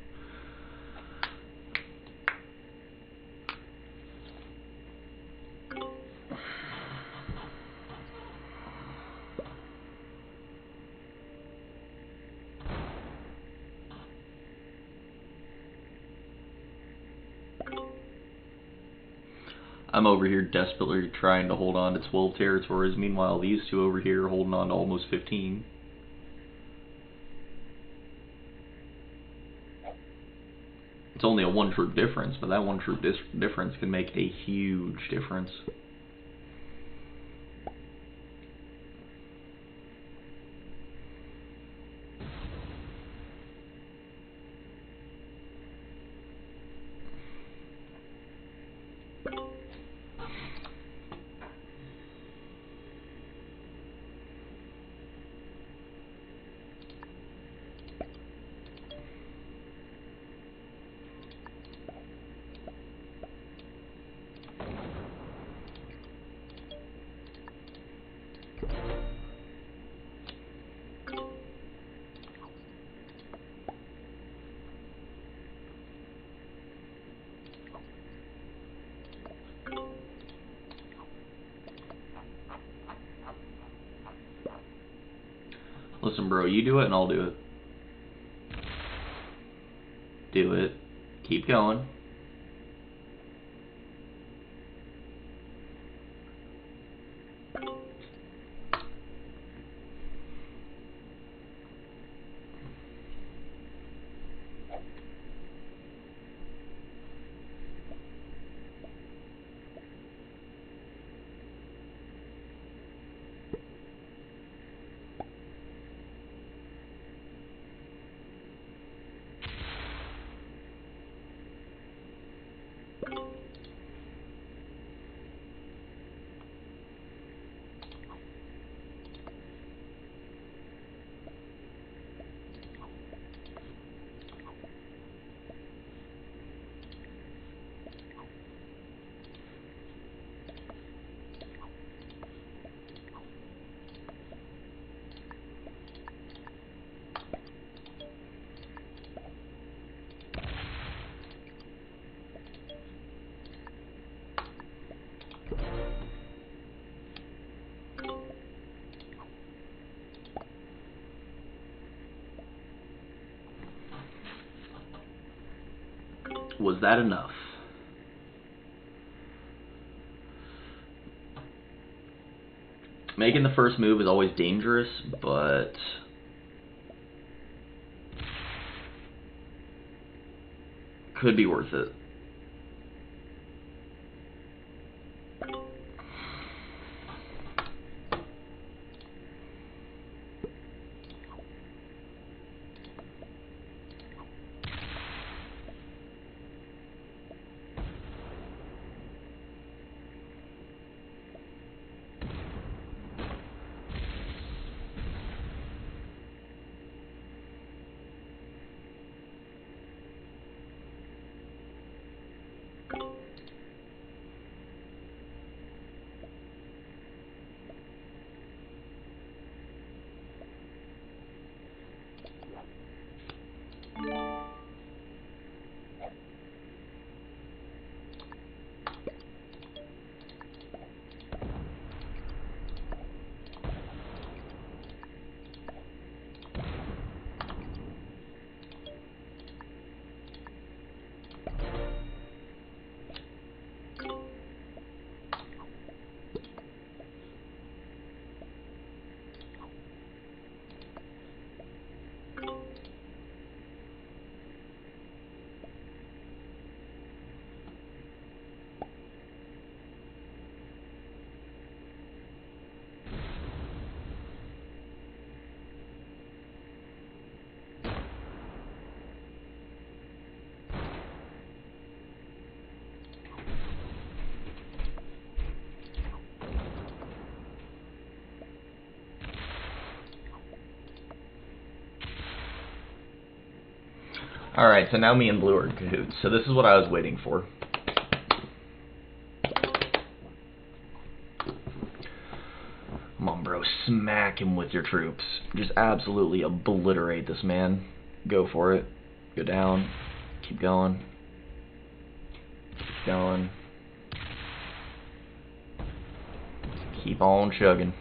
A: I'm over here desperately trying to hold on to 12 territories. Meanwhile, these two over here are holding on to almost 15. It's only a 1 troop difference, but that 1 troop difference can make a huge difference. Listen, bro, you do it and I'll do it. Do it. Keep going. Was that enough? Making the first move is always dangerous, but could be worth it. Alright, so now me and Blue are in cahoots. So this is what I was waiting for. Come on, bro. Smack him with your troops. Just absolutely obliterate this man. Go for it. Go down. Keep going. Keep going. Keep on chugging.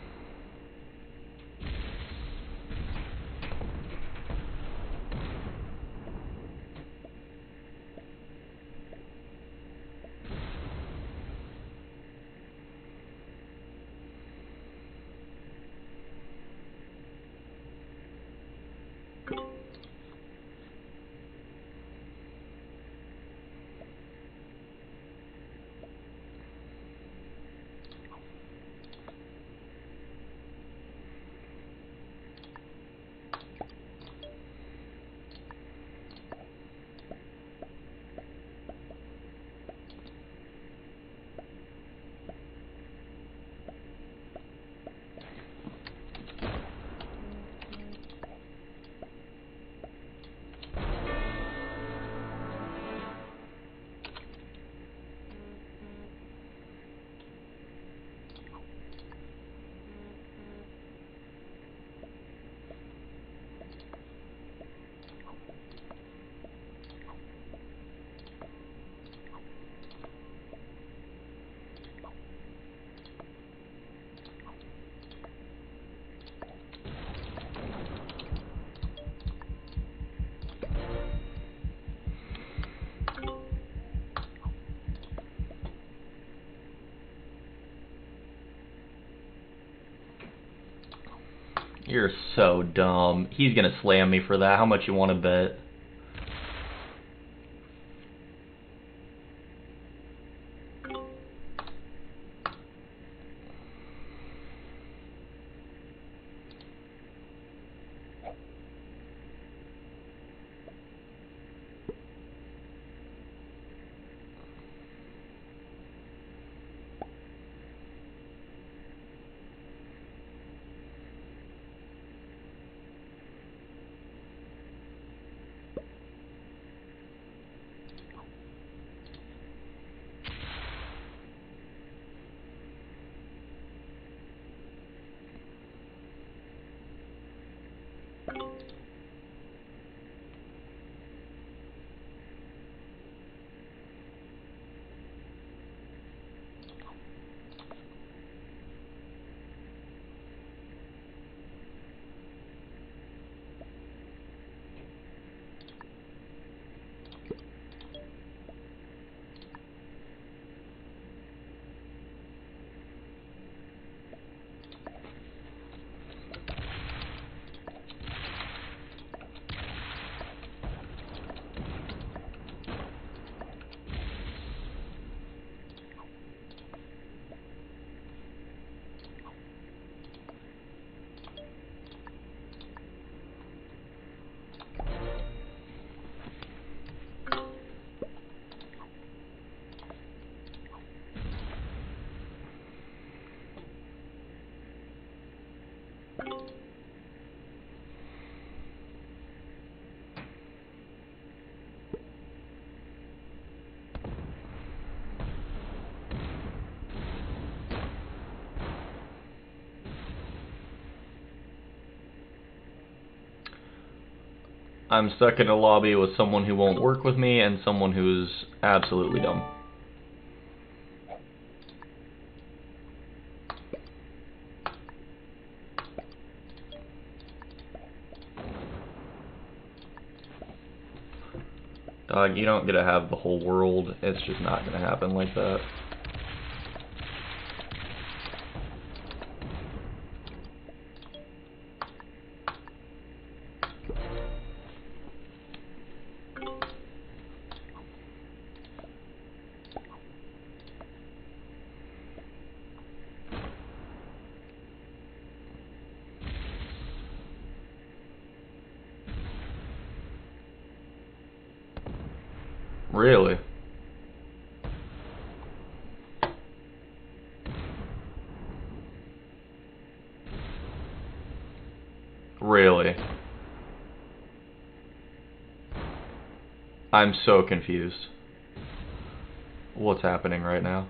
A: You're so dumb. He's gonna slam me for that. How much you want to bet? I'm stuck in a lobby with someone who won't work with me and someone who's absolutely dumb. Dog, you don't get to have the whole world. It's just not going to happen like that. Really? Really? I'm so confused. What's happening right now?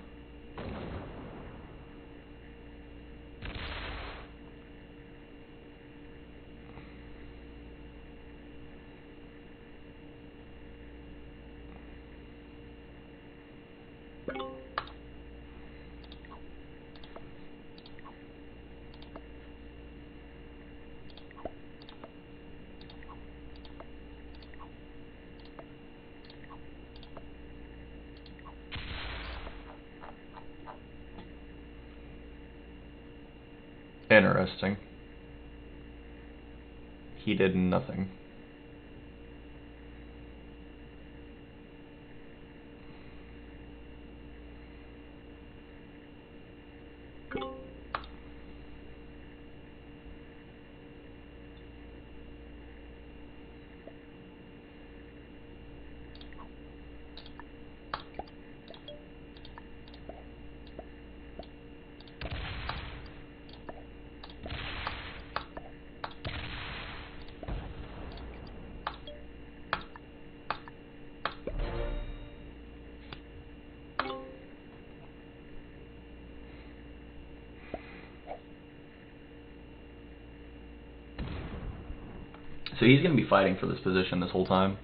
A: Interesting. He did nothing. So he's going to be fighting for this position this whole time.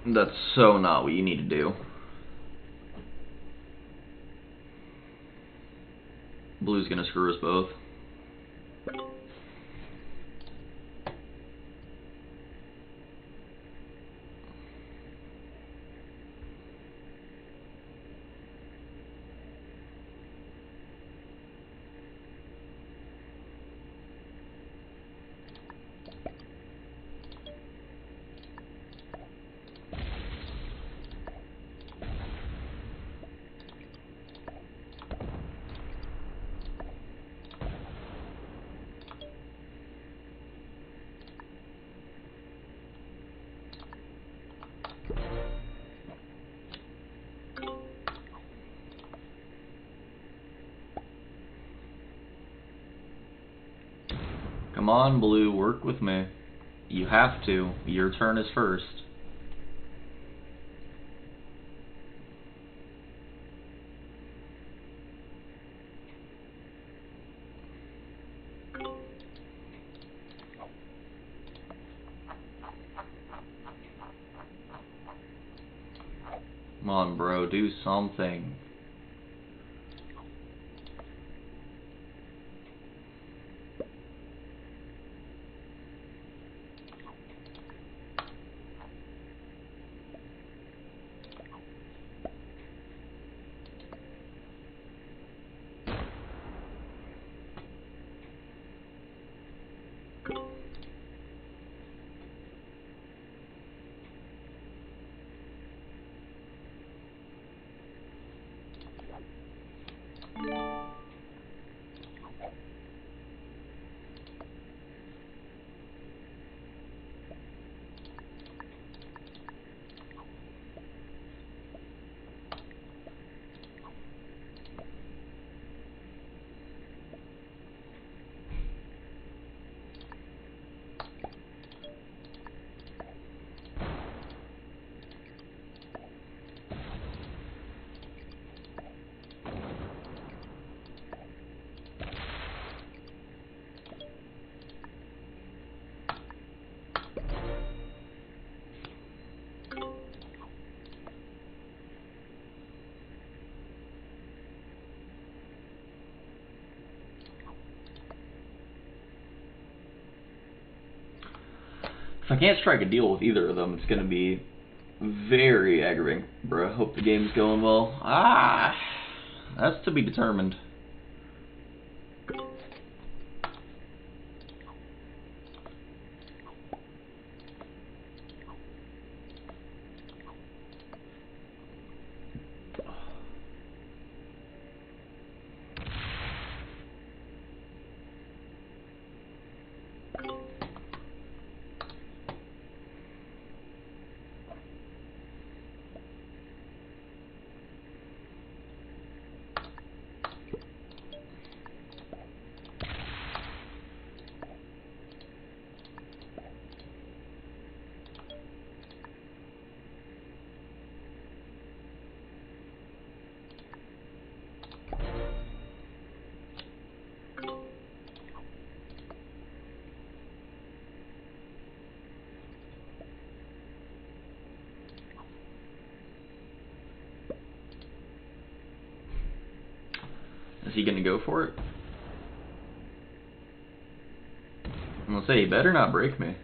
A: That's so not what you need to do. Blue's gonna screw us both. Come on, Blue, work with me. You have to. Your turn is first. Come on, bro, do something. If I can't strike a deal with either of them, it's going to be very aggravating. Bruh, hope the game's going well. Ah, that's to be determined. Is he gonna go for it? I'm gonna say, he better not break me.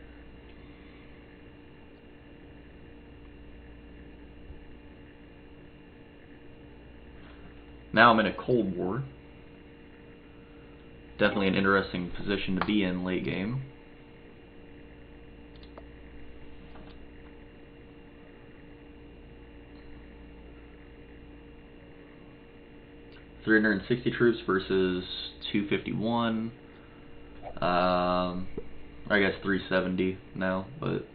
A: Now I'm in a Cold War. Definitely an interesting position to be in late game. $360 troops versus 251. I guess 370 now, but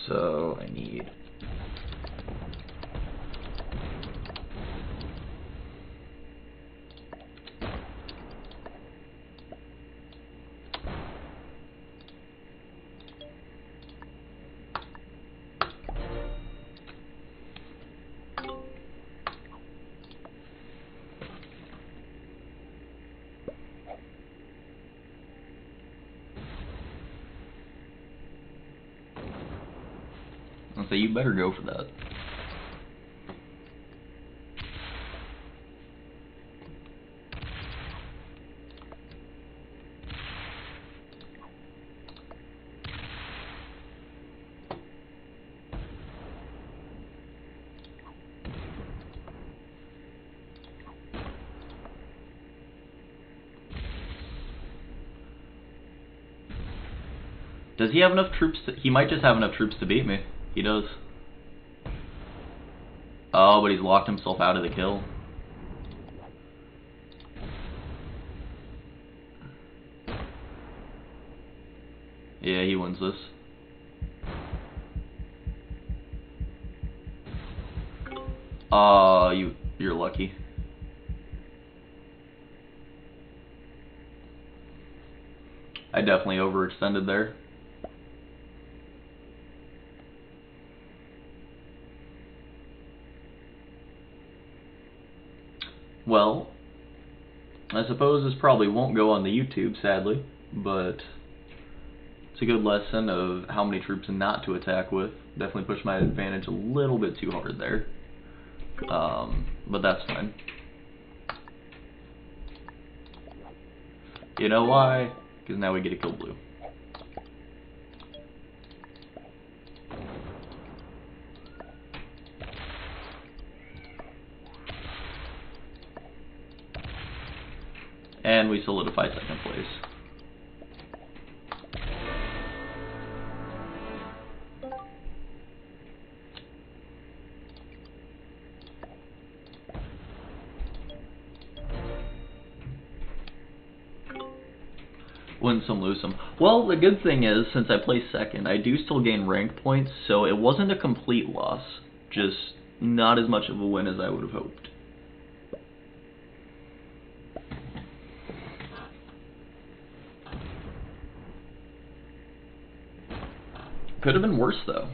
A: so I need I'll say you better go for that. Does he have enough troops to... He might just have enough troops to beat me. He does. Oh, but he's locked himself out of the kill. Yeah, he wins this. You're lucky. I definitely overextended there. Well, I suppose this probably won't go on the YouTube, sadly, but it's a good lesson of how many troops not to attack with. Definitely pushed my advantage a little bit too hard there, but that's fine. You know why? Because now we get to kill blue. And we solidify second place. Win some, lose some. Well, the good thing is, since I placed second, I do still gain rank points, so it wasn't a complete loss. Just not as much of a win as I would have hoped. Could have been worse, though.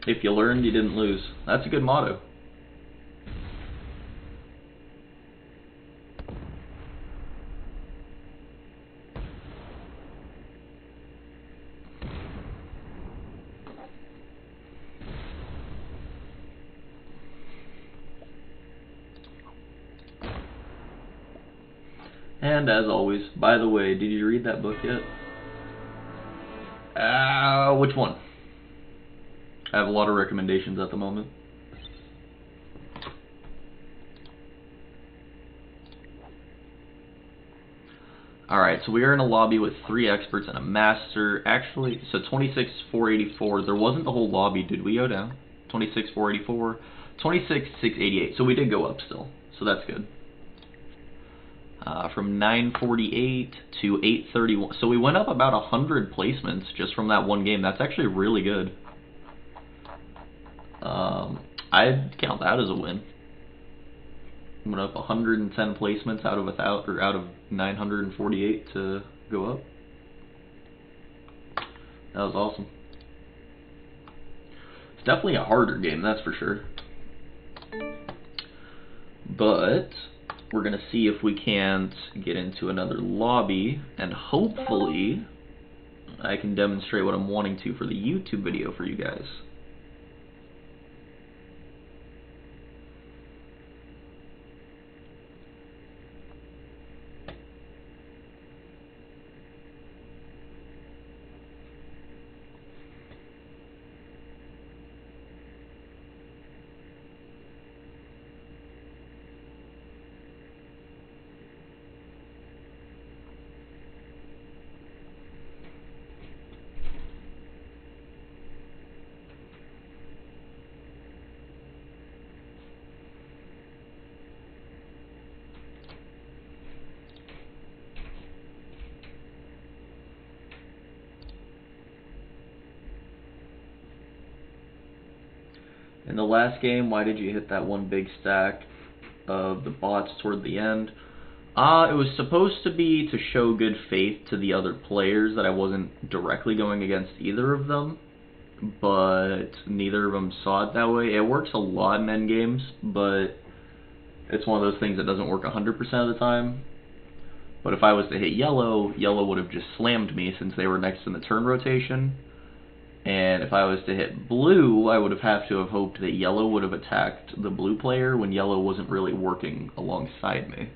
A: If you learned, you didn't lose. That's a good motto. And as always, by the way, did you read that book yet? Which one? I have a lot of recommendations at the moment. Alright, so we are in a lobby with 3 experts and a master. Actually, so 26,484. There wasn't the whole lobby. Did we go down? 26,484. 26,688. So we did go up still. So that's good. From 948 to 831. So we went up about 100 placements just from that one game. That's actually really good. I'd count that as a win. Went up 110 placements out of 948 to go up. That was awesome. It's definitely a harder game, that's for sure. But we're going to see if we can't get into another lobby, and hopefully I can demonstrate what I'm wanting to for the YouTube video for you guys. In the last game, why did you hit that one big stack of the bots toward the end? It was supposed to be to show good faith to the other players that I wasn't directly going against either of them, but neither of them saw it that way. It works a lot in endgames, but it's one of those things that doesn't work 100% of the time. But if I was to hit yellow, yellow would have just slammed me since they were next in the turn rotation. And if I was to hit blue, I would have to have hoped that yellow would have attacked the blue player when yellow wasn't really working alongside me.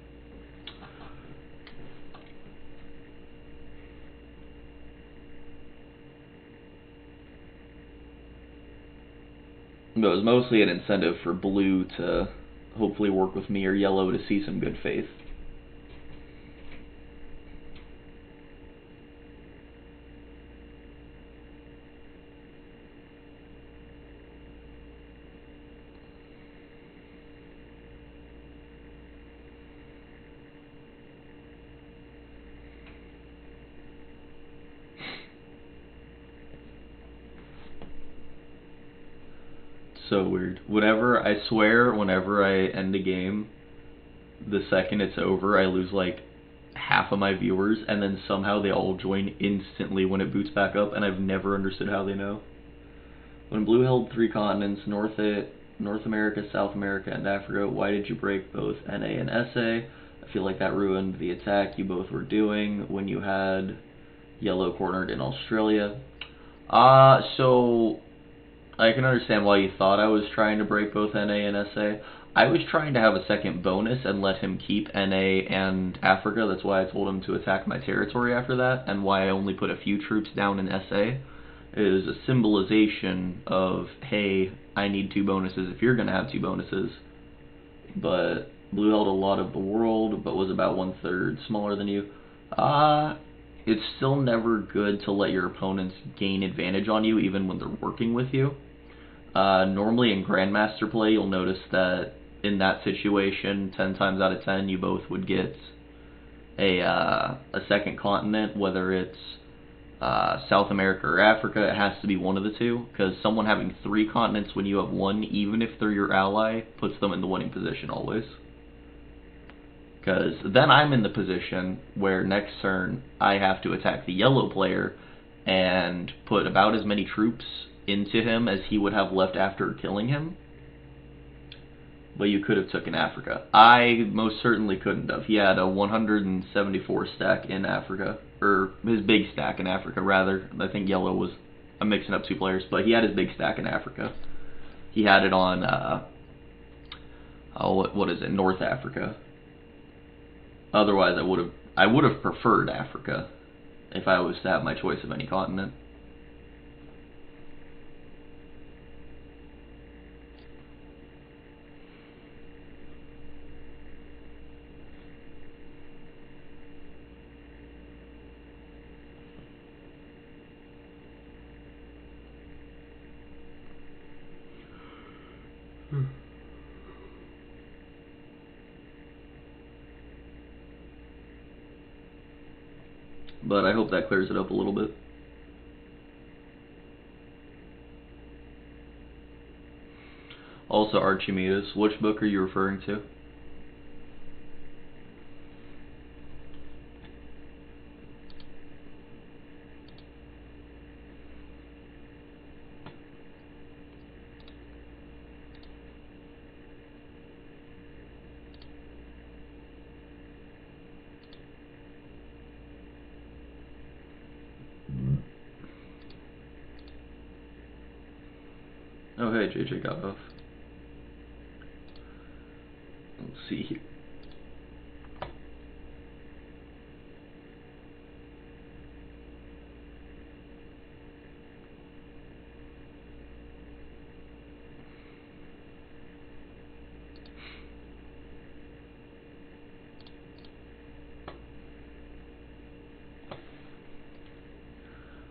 A: But it was mostly an incentive for blue to hopefully work with me or yellow to see some good faith. So weird. I swear, whenever I end a game, the second it's over, I lose like half of my viewers, and then somehow they all join instantly when it boots back up, and I've never understood how they know. When blue held 3 continents, North America, South America, and Africa, why did you break both NA and SA? I feel like that ruined the attack you both were doing when you had yellow cornered in Australia. So I can understand why you thought I was trying to break both NA and SA. I was trying to have a second bonus and let him keep NA and Africa. That's why I told him to attack my territory after that, and why I only put a few troops down in SA. Is a symbolization of, hey, I need 2 bonuses if you're going to have 2 bonuses. But blue held a lot of the world, but was about 1/3 smaller than you. It's still never good to let your opponents gain advantage on you, even when they're working with you. Normally in Grandmaster play, you'll notice that in that situation, 10 times out of 10, you both would get a second continent, whether it's South America or Africa. It has to be one of the two, because someone having 3 continents when you have 1, even if they're your ally, puts them in the winning position always. Because then I'm in the position where next turn I have to attack the yellow player and put about as many troops into him as he would have left after killing him. But you could have taken Africa. I most certainly couldn't have. He had a 174 stack in Africa, or his big stack in Africa, rather. I think yellow was, I'm mixing up 2 players, but he had his big stack in Africa. He had it on, what is it, North Africa. Otherwise, I would have preferred Africa if I was to have my choice of any continent. But I hope that clears it up a little bit. Also, Archimedes, which book are you referring to? Oh hey, JJ got off. Let's see here.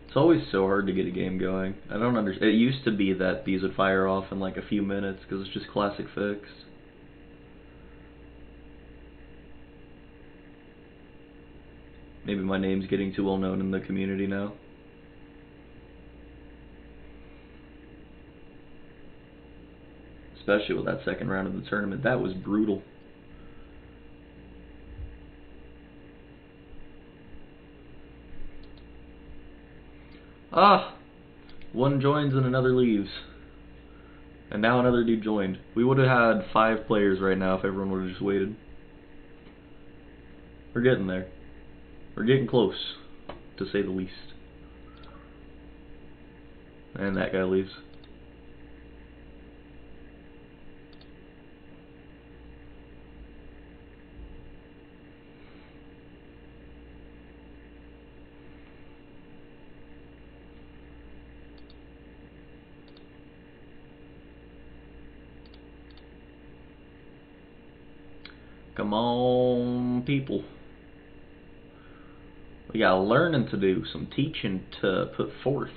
A: It's always so hard to get a game going. I don't understand. It used to be that these would fire off in like a few minutes because it's just classic fix. Maybe my name's getting too well known in the community now. Especially with that second round of the tournament. That was brutal. One joins and another leaves. And now another dude joined. We would have had 5 players right now if everyone would have just waited. We're getting there. We're getting close, to say the least. And that guy leaves. Come on, people. We got learning to do, some teaching to put forth.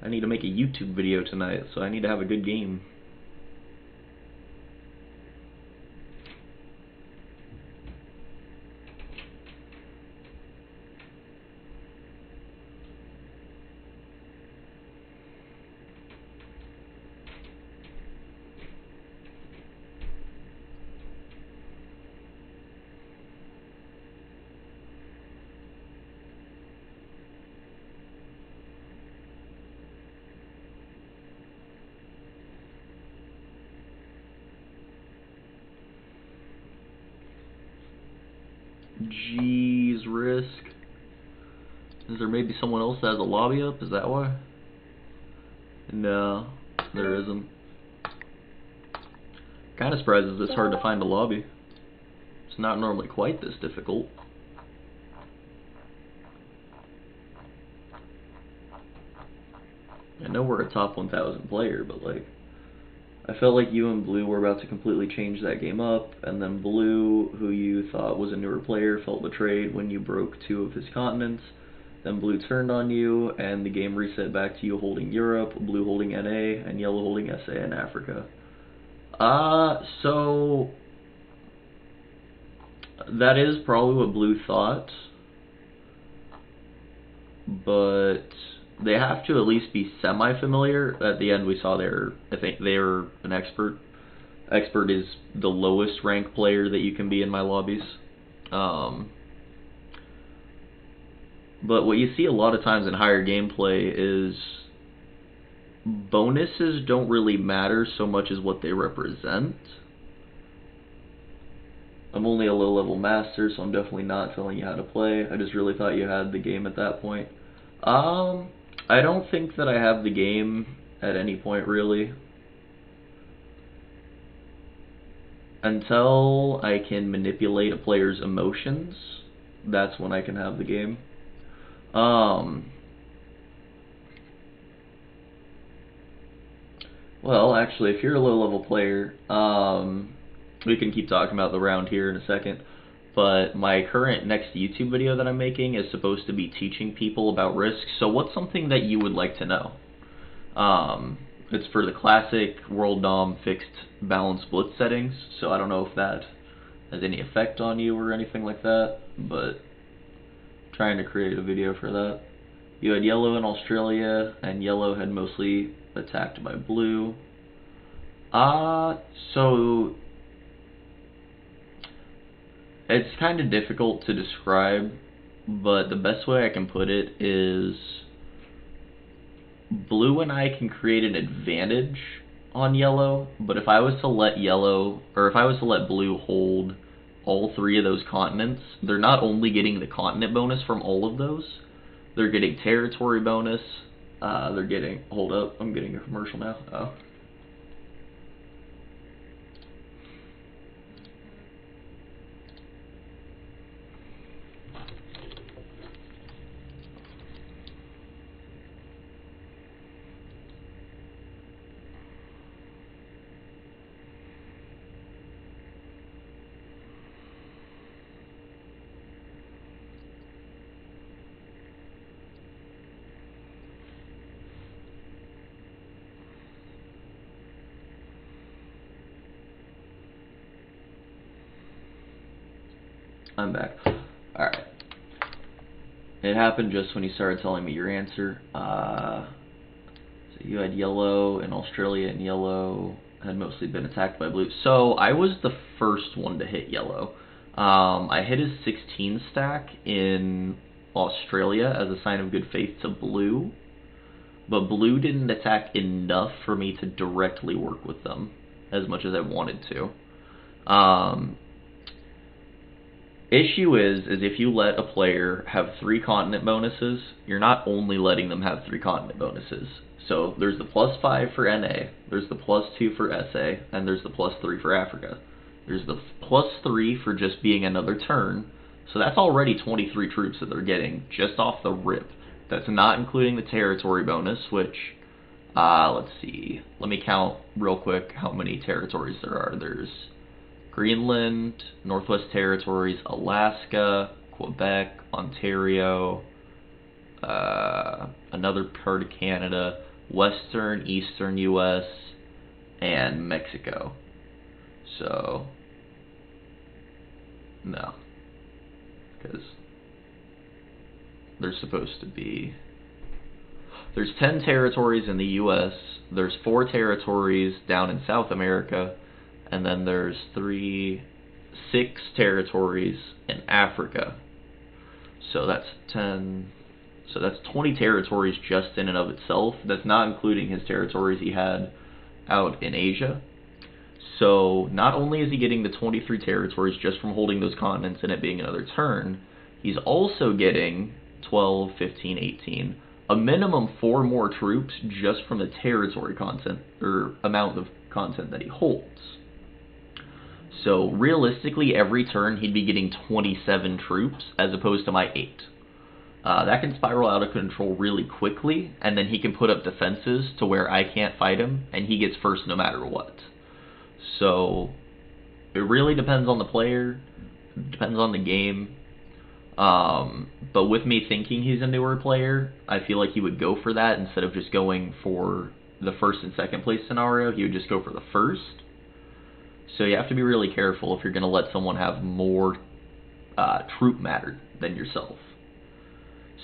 A: I need to make a YouTube video tonight, so I need to have a good game. Jeez, Risk. Is there maybe someone else that has a lobby up? Is that why? No, there isn't. Kinda surprised it's this hard to find a lobby. It's not normally quite this difficult. I know we're a top 1,000 player, but like, I felt like you and Blue were about to completely change that game up, and then Blue, who you thought was a newer player, felt betrayed when you broke 2 of his continents. Then Blue turned on you, and the game reset back to you holding Europe, Blue holding NA, and Yellow holding SA and Africa. So that is probably what Blue thought, but they have to at least be semi-familiar. At the end we saw I think they're an expert. Expert is the lowest rank player that you can be in my lobbies. But what you see a lot of times in higher gameplay is bonuses don't really matter so much as what they represent. I'm only a low-level master, so I'm definitely not telling you how to play. I just really thought you had the game at that point. I don't think that I have the game at any point, really. Until I can manipulate a player's emotions, that's when I can have the game. Well, actually, if you're a low-level player, we can keep talking about the round here in a second, but my current next YouTube video that I'm making is supposed to be teaching people about Risk. So what's something that you would like to know? It's for the classic World Dom fixed balance blitz settings, so I don't know if that has any effect on you or anything like that, but I'm trying to create a video for that. You had Yellow in Australia, and Yellow had mostly attacked by Blue. So it's kind of difficult to describe, but the best way I can put it is Blue and I can create an advantage on Yellow, but if I was to let Blue hold all 3 of those continents, they're not only getting the continent bonus from all of those, they're getting territory bonus, they're getting, hold up, I'm getting a commercial now, oh. I'm back. Alright. It happened just when you started telling me your answer. So you had Yellow in Australia, and Yellow had mostly been attacked by Blue. So I was the first one to hit Yellow. I hit his 16 stack in Australia as a sign of good faith to Blue, but Blue didn't attack enough for me to directly work with them as much as I wanted to. issue is if you let a player have 3 continent bonuses, you're not only letting them have 3 continent bonuses. So there's the +5 for NA, there's the +2 for SA, and there's the +3 for Africa. There's the +3 for just being another turn, so that's already 23 troops that they're getting just off the rip. That's not including the territory bonus, which, let's see, let me count real quick how many territories there are. There's Greenland, Northwest Territories, Alaska, Quebec, Ontario, another part of Canada, Western, Eastern US, and Mexico. So, no, because there's supposed to be, there's 10 territories in the US, there's 4 territories down in South America, and then there's 6 territories in Africa. So that's 10, so that's 20 territories just in and of itself. That's not including his territories he had out in Asia. So not only is he getting the 23 territories just from holding those continents and it being another turn, he's also getting 12, 15, 18, a minimum 4 more troops just from the territory content, or amount of content that he holds. So realistically, every turn he'd be getting 27 troops as opposed to my 8. That can spiral out of control really quickly, and then he can put up defenses to where I can't fight him, and he gets first no matter what. So it really depends on the player, depends on the game. But with me thinking he's a newer player, I feel like he would go for that instead of just going for the first and second place scenario. He would just go for the first. So you have to be really careful if you're going to let someone have more troop matter than yourself.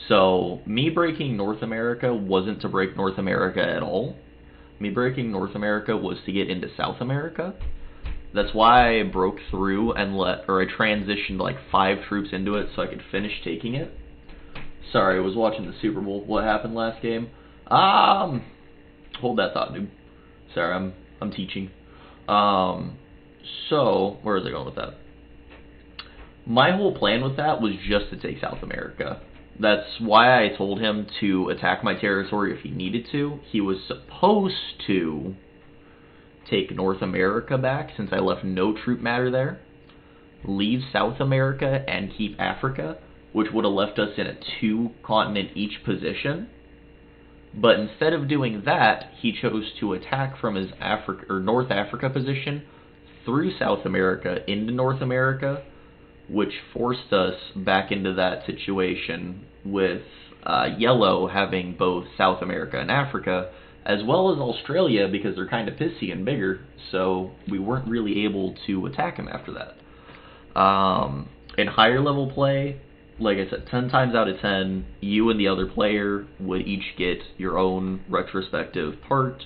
A: So me breaking North America wasn't to break North America at all. Me breaking North America was to get into South America. That's why I broke through and I transitioned like 5 troops into it so I could finish taking it. Sorry, I was watching the Super Bowl. What happened last game? Hold that thought, dude. Sorry, I'm teaching. So where was I going with that? My whole plan with that was just to take South America. That's why I told him to attack my territory if he needed to. He was supposed to take North America back since I left no troop matter there, leave South America and keep Africa, which would have left us in a 2-continent each position. But instead of doing that, he chose to attack from his North Africa position through South America into North America, which forced us back into that situation with Yellow having both South America and Africa, as well as Australia, because they're kind of pissy and bigger, so we weren't really able to attack him after that. In higher level play, like I said, 10 times out of 10, you and the other player would each get your own retrospective part,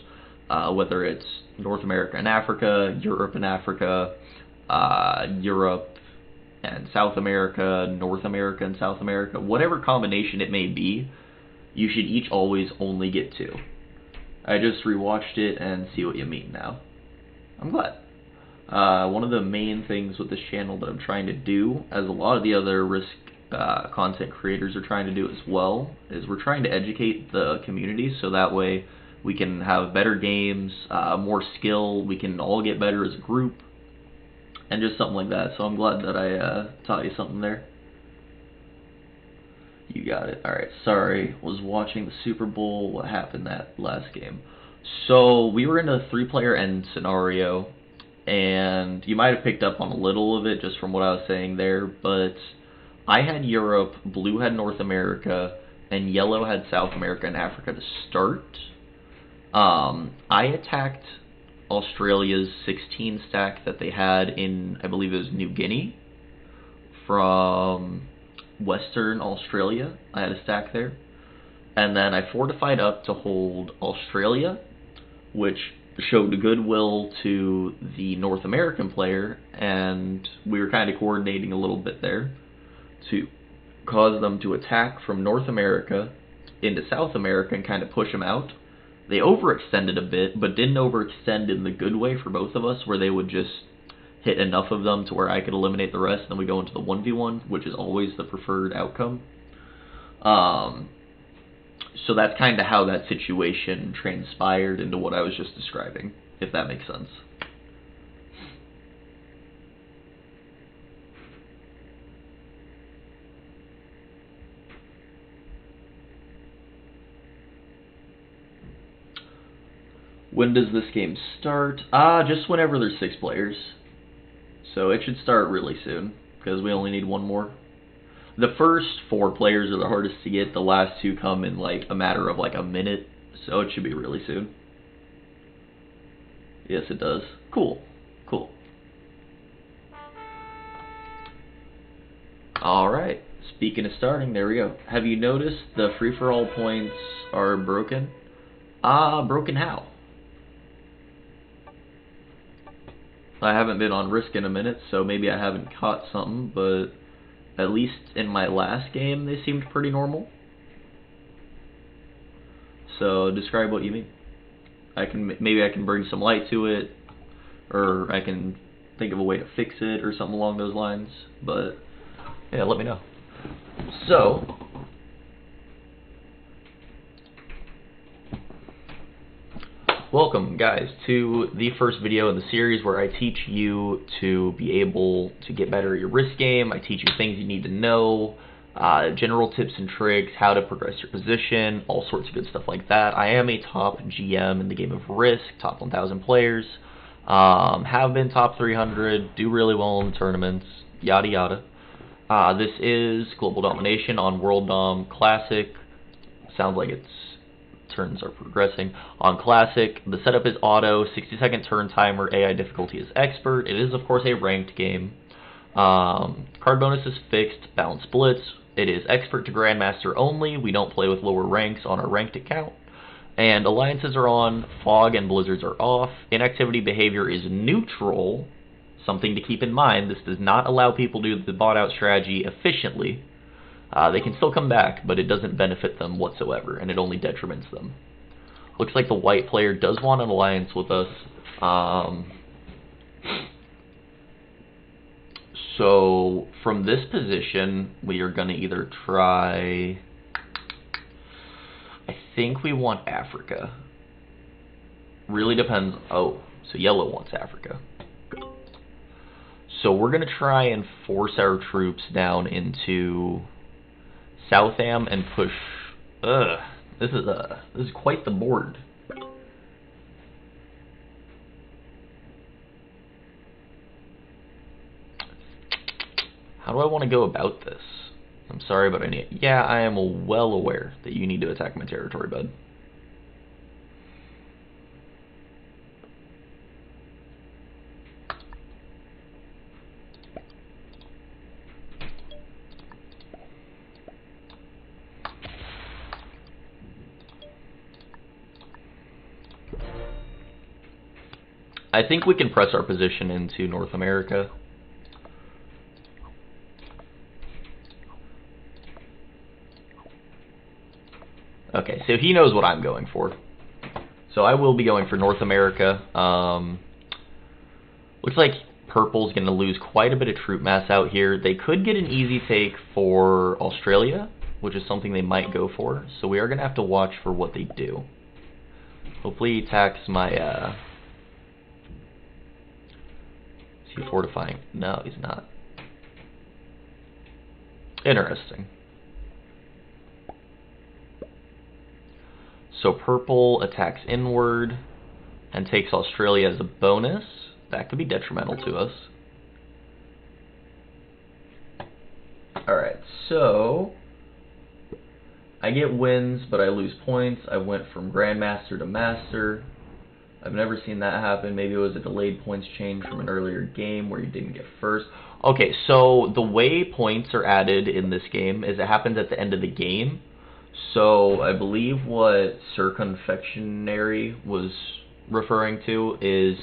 A: whether it's North America and Africa, Europe and Africa, Europe and South America, North America and South America, whatever combination it may be, you should each always only get 2. I just rewatched it and see what you mean now. I'm glad. One of the main things with this channel that I'm trying to do, as a lot of the other Risk content creators are trying to do as well, is we're trying to educate the community so that way we can have better games, more skill, we can all get better as a group, and just something like that. So I'm glad that I taught you something there. You got it. Alright, sorry. Was watching the Super Bowl. What happened that last game? So we were in a 3-player end scenario, and you might have picked up on a little of it just from what I was saying there, but I had Europe, Blue had North America, and Yellow had South America and Africa to start. I attacked Australia's 16 stack that they had in, I believe it was New Guinea, from Western Australia. I had a stack there. And then I fortified up to hold Australia, which showed goodwill to the North American player, and we were kind of coordinating a little bit there to cause them to attack from North America into South America and kind of push them out. They overextended a bit, but didn't overextend in the good way for both of us, where they would just hit enough of them to where I could eliminate the rest, and then we go into the 1v1, which is always the preferred outcome. So that's kind of how that situation transpired into what I was just describing, if that makes sense. When does this game start? Just whenever there's 6 players. So it should start really soon, because we only need 1 more. The first 4 players are the hardest to get. The last 2 come in like a matter of like a minute, so it should be really soon. Yes, it does. Cool. Cool. Alright, speaking of starting, there we go. Have you noticed the free-for-all points are broken? Broken how? I haven't been on Risk in a minute, so maybe I haven't caught something, but at least in my last game, they seemed pretty normal. So describe what you mean. Maybe I can bring some light to it, or I can think of a way to fix it, or something along those lines. But yeah, let me know. So welcome, guys, to the first video in the series where I teach you to be able to get better at your Risk game. I teach you things you need to know, general tips and tricks, how to progress your position, all sorts of good stuff like that. I am a top GM in the game of Risk, top 1,000 players, have been top 300, do really well in the tournaments, yada yada. This is Global Domination on World Dom Classic. Sounds like it's turns are progressing. On Classic, the setup is auto, 60-second turn timer, AI difficulty is expert. It is, of course, a ranked game. Card bonus is fixed, balance blitz. It is expert to Grandmaster only. We don't play with lower ranks on our ranked account. And alliances are on, fog and blizzards are off. Inactivity behavior is neutral. Something to keep in mind, this does not allow people to do the bot out strategy efficiently. They can still come back, but it doesn't benefit them whatsoever, and it only detriments them. Looks like the white player does want an alliance with us. So from this position, we are going to either try... I think we want Africa. Really depends... Oh, so yellow wants Africa. So we're going to try and force our troops down into Southam and push. This is quite the board. How do I want to go about this? I'm sorry, but I need. Yeah, I am well aware that you need to attack my territory, bud. I think we can press our position into North America. Okay, so he knows what I'm going for. So I will be going for North America. Looks like purple's going to lose quite a bit of troop mass out here. They could get an easy take for Australia, which is something they might go for. So we are going to have to watch for what they do. Hopefully he attacks my... Is he fortifying? No, he's not. Interesting. So purple attacks inward and takes Australia as a bonus. That could be detrimental to us. Alright, so I get wins, but I lose points. I went from Grandmaster to Master. I've never seen that happen. Maybe it was a delayed points change from an earlier game where you didn't get first. Okay, so the way points are added in this game is it happens at the end of the game. So I believe what Circumfectionary was referring to is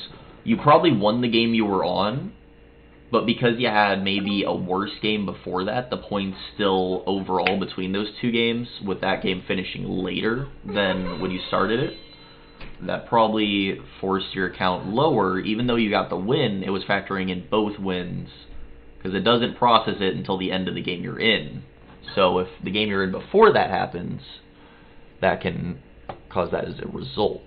A: you probably won the game you were on, but because you had maybe a worse game before that, the points still overall between those two games, with that game finishing later than when you started it. that probably forced your account lower. Even though you got the win, it was factoring in both wins, because it doesn't process it until the end of the game you're in. So if the game you're in before that happens, that can cause that as a result.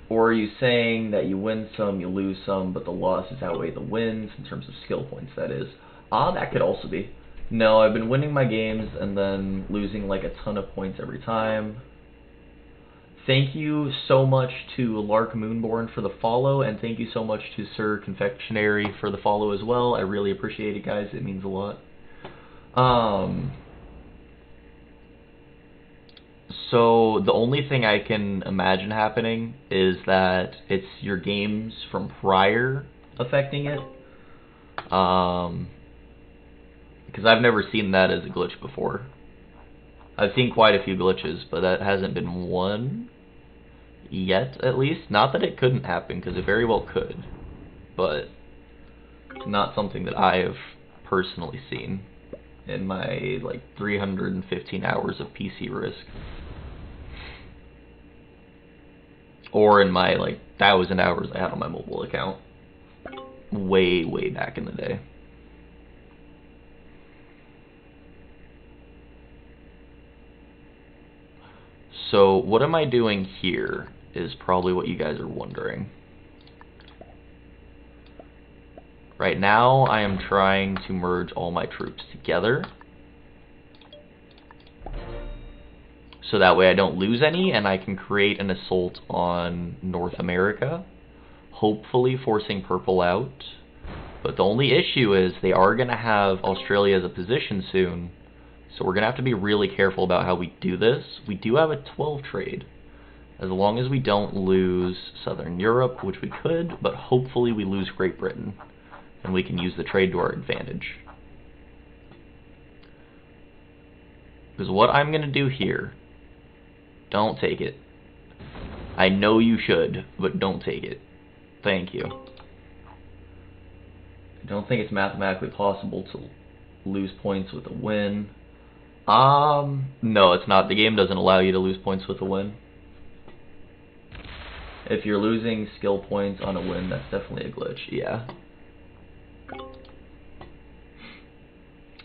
A: Or are you saying that you win some, you lose some, but the losses outweigh the wins in terms of skill points, that is? That could also be. No, I've been winning my games and then losing like a ton of points every time. Thank you so much to Lark Moonborn for the follow, and thank you so much to Sir Confectionary for the follow as well. I really appreciate it, guys. It means a lot. So the only thing I can imagine happening is that it's your games from prior affecting it. Because I've never seen that as a glitch before. I've seen quite a few glitches, but that hasn't been one yet, at least. Not that it couldn't happen, because it very well could. But it's not something that I have personally seen in my, like, 315 hours of PC Risk. Or in my, like, 1,000 hours I had on my mobile account. Way, way back in the day. So, what am I doing here is probably what you guys are wondering. Right now, I am trying to merge all my troops together, so that way I don't lose any, and I can create an assault on North America, hopefully forcing purple out. But the only issue is they are going to have Australia as a position soon, so we're going to have to be really careful about how we do this. We do have a 12 trade, as long as we don't lose Southern Europe, which we could, but hopefully we lose Great Britain, and we can use the trade to our advantage. Because what I'm going to do here, don't take it. I know you should, but don't take it. Thank you. I don't think it's mathematically possible to lose points with a win. No, it's not. The game doesn't allow you to lose points with a win. If you're losing skill points on a win, that's definitely a glitch, yeah.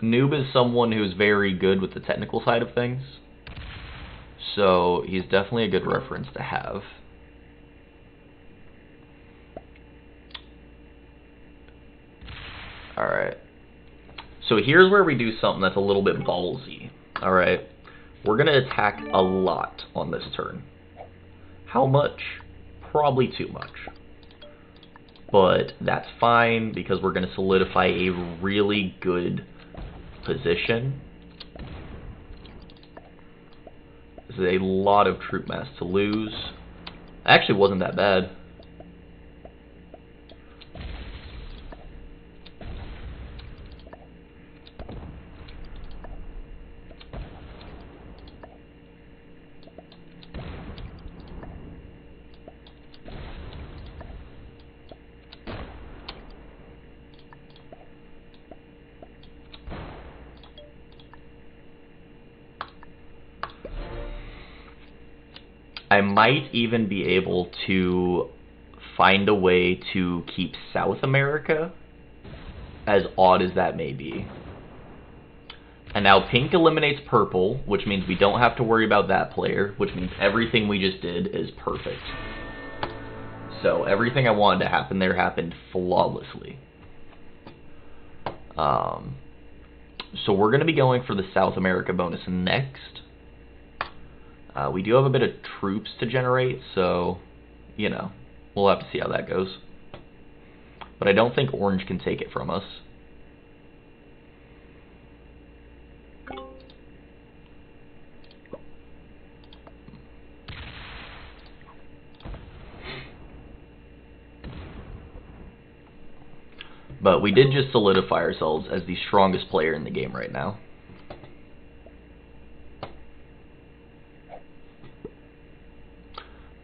A: Noob is someone who's very good with the technical side of things, so he's definitely a good reference to have. Alright. So here's where we do something that's a little bit ballsy. Alright. We're going to attack a lot on this turn. How much? Probably too much. But that's fine, because we're going to solidify a really good position. This is a lot of troop mass to lose. Actually wasn't that bad. I might even be able to find a way to keep South America, as odd as that may be. And now pink eliminates purple, which means we don't have to worry about that player, which means everything we just did is perfect. So everything I wanted to happen there happened flawlessly. So we're going to be going for the South America bonus next. We do have a bit of troops to generate, so, you know, we'll have to see how that goes. But I don't think orange can take it from us. But we did just solidify ourselves as the strongest player in the game right now.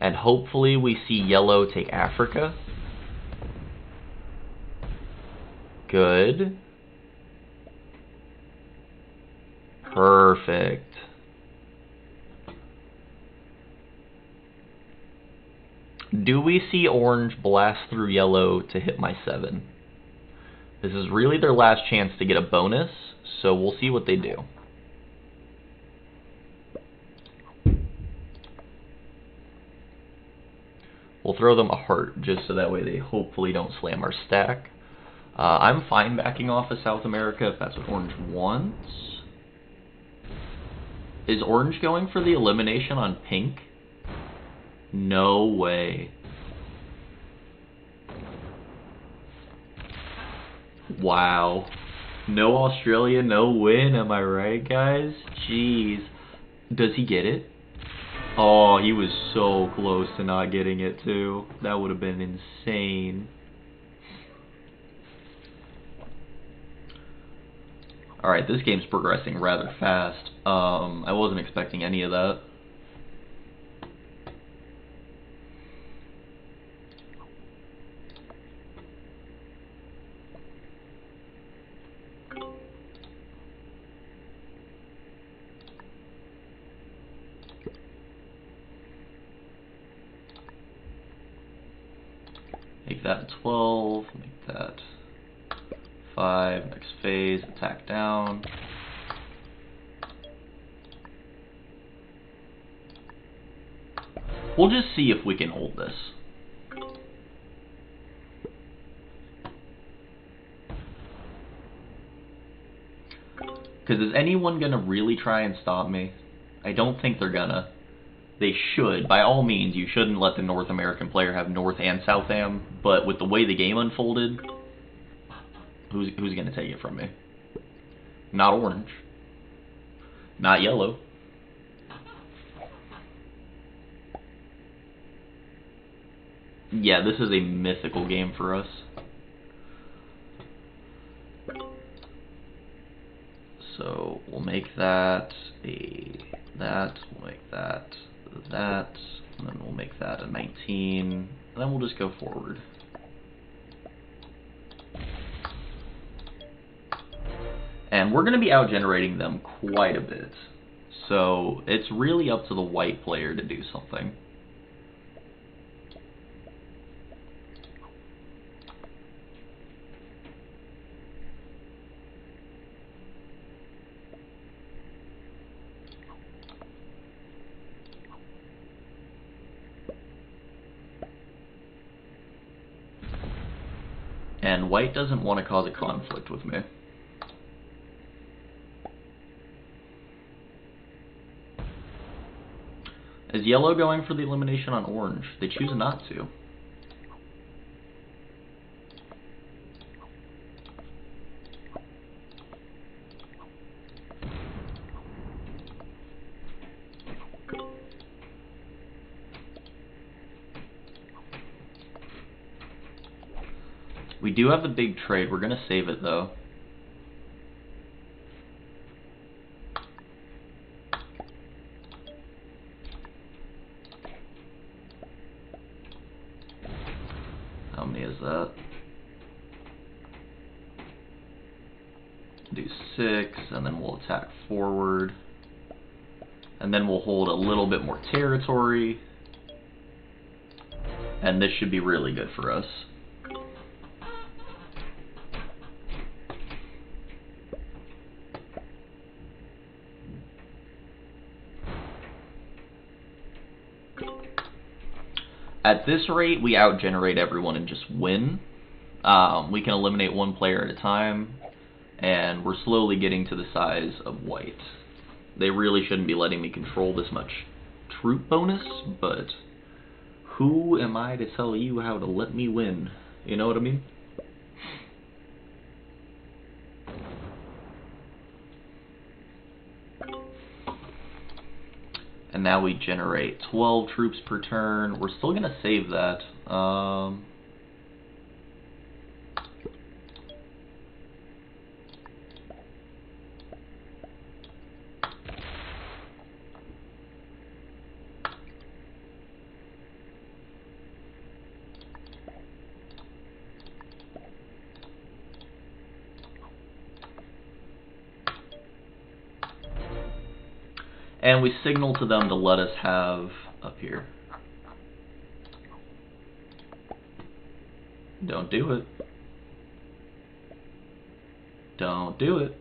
A: And hopefully we see yellow take Africa. Good. Perfect. Do we see orange blast through yellow to hit my 7? This is really their last chance to get a bonus, so we'll see what they do. We'll throw them a heart, just so that way they hopefully don't slam our stack. I'm fine backing off of South America if that's what orange wants. Is orange going for the elimination on pink? No way. Wow. No Australia, no win, am I right, guys? Jeez. Does he get it? Oh, he was so close to not getting it, too. That would have been insane. Alright, this game's progressing rather fast. I wasn't expecting any of that. Make that 12, make that 5, next phase, attack down. We'll just see if we can hold this. Because is anyone going to really try and stop me? I don't think they're gonna. They should. By all means, you shouldn't let the North American player have North and South Am, but with the way the game unfolded, who's going to take it from me? Not orange. Not yellow. Yeah, this is a mythical game for us. So we'll make that that, we'll make that, and then we'll make that a 19, and then we'll just go forward. And we're going to be out-generating them quite a bit, so it's really up to the white player to do something. And white doesn't want to cause a conflict with me. Is yellow going for the elimination on orange? They choose not to. We do have the big trade. We're going to save it, though. How many is that? Do 6, and then we'll attack forward. And then we'll hold a little bit more territory. And this should be really good for us. At this rate, we out-generate everyone and just win. We can eliminate one player at a time, and we're slowly getting to the size of white. They really shouldn't be letting me control this much troop bonus, but who am I to tell you how to let me win? You know what I mean? And now we generate 12 troops per turn. We're still going to save that. And we signal to them to let us have up here. Don't do it. Don't do it.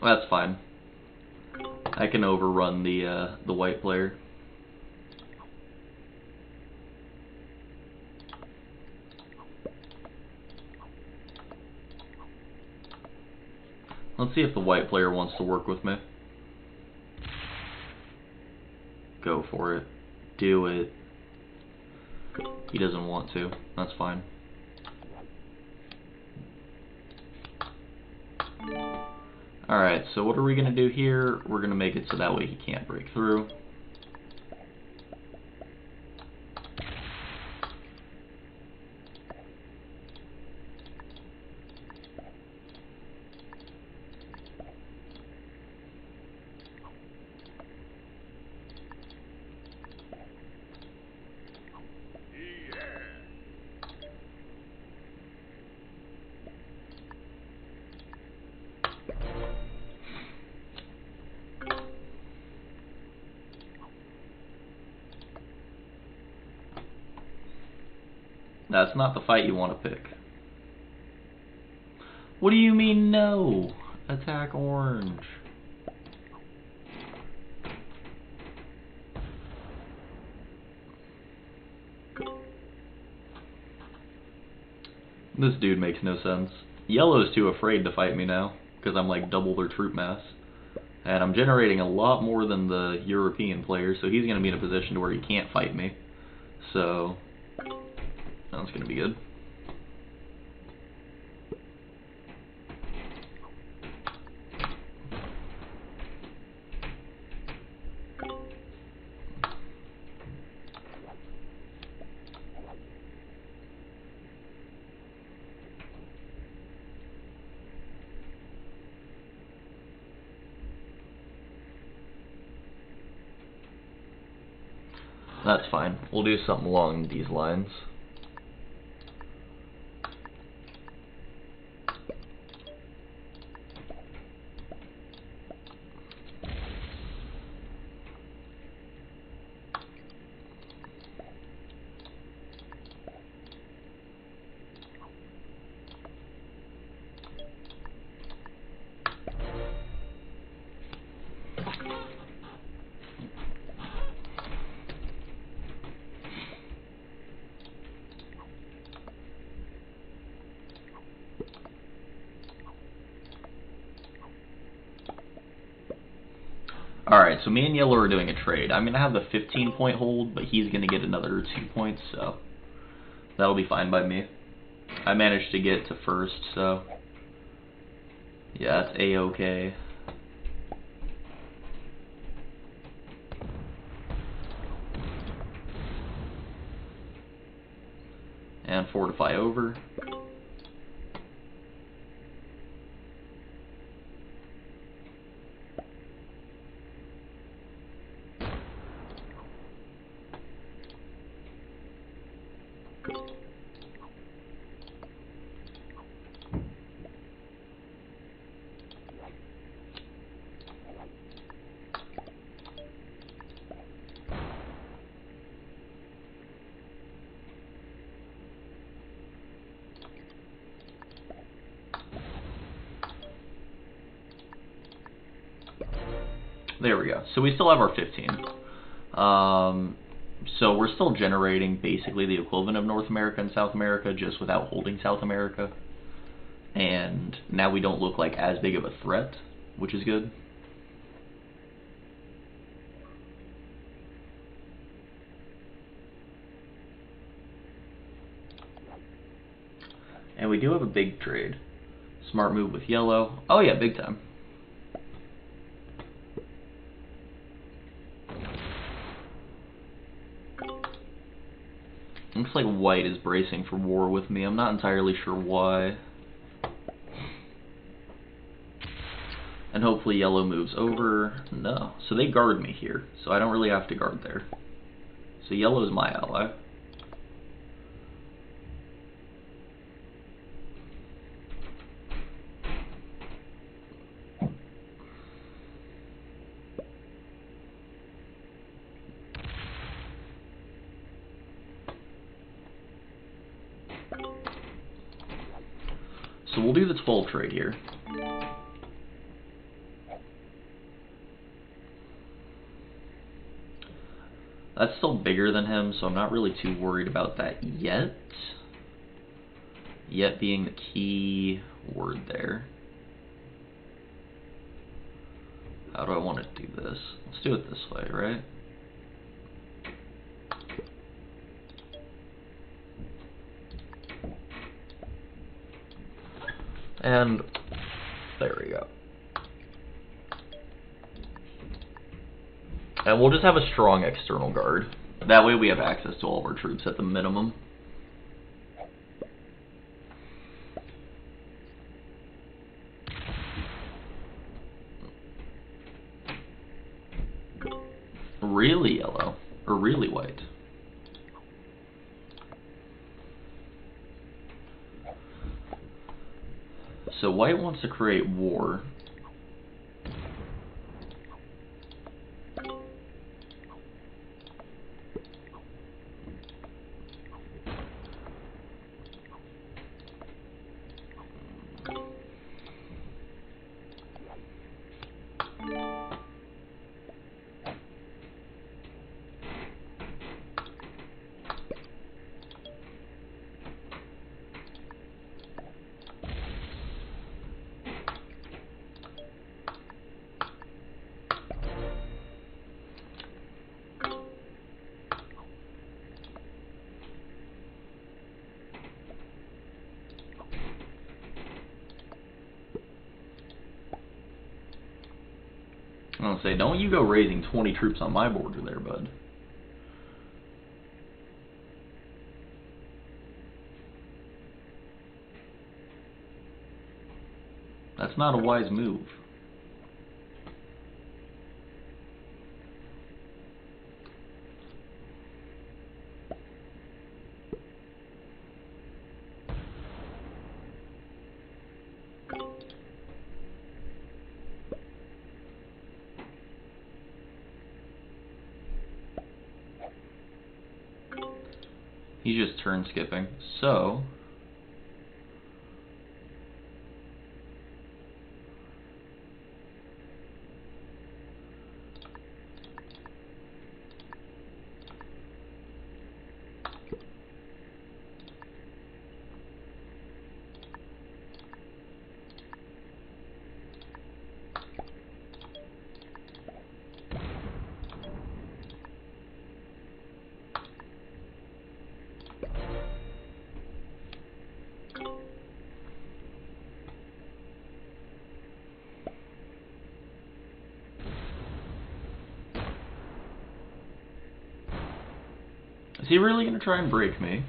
A: That's fine. I can overrun the white player. Let's see if the white player wants to work with me. Go for it. Do it. He doesn't want to. That's fine. Alright, so what are we going to do here? We're going to make it so that way he can't break through. That's not the fight you want to pick. What do you mean no? Attack orange. This dude makes no sense. Yellow's too afraid to fight me now, because I'm like double their troop mass. And I'm generating a lot more than the European player, so he's going to be in a position to where he can't fight me. So that's going to be good. That's fine. We'll do something along these lines. Alright, so me and Yellow are doing a trade. I'm going to have the 15-point hold, but he's going to get another 2 points, so that'll be fine by me. I managed to get to first, so yeah, that's A-okay. And fortify over. There we go. So we still have our 15. So we're still generating basically the equivalent of North America and South America, just without holding South America. And now we don't look like as big of a threat, which is good. And we do have a big trade. Smart move with Yellow. Oh yeah, big time. Looks like White is bracing for war with me. I'm not entirely sure why. And hopefully yellow moves over. No. So they guard me here. So I don't really have to guard there. So yellow's my ally. So we'll do the 12 trade here. That's still bigger than him, so I'm not really too worried about that yet. Yet being the key word there. How do I want to do this? Let's do it this way, right? And there we go. And we'll just have a strong external guard. That way we have access to all of our troops at the minimum. Really yellow, or really white. So white wants to create war. I'm gonna say, don't you go raising 20 troops on my border there, bud. That's not a wise move. He's just turn skipping. So is he really gonna try and break me?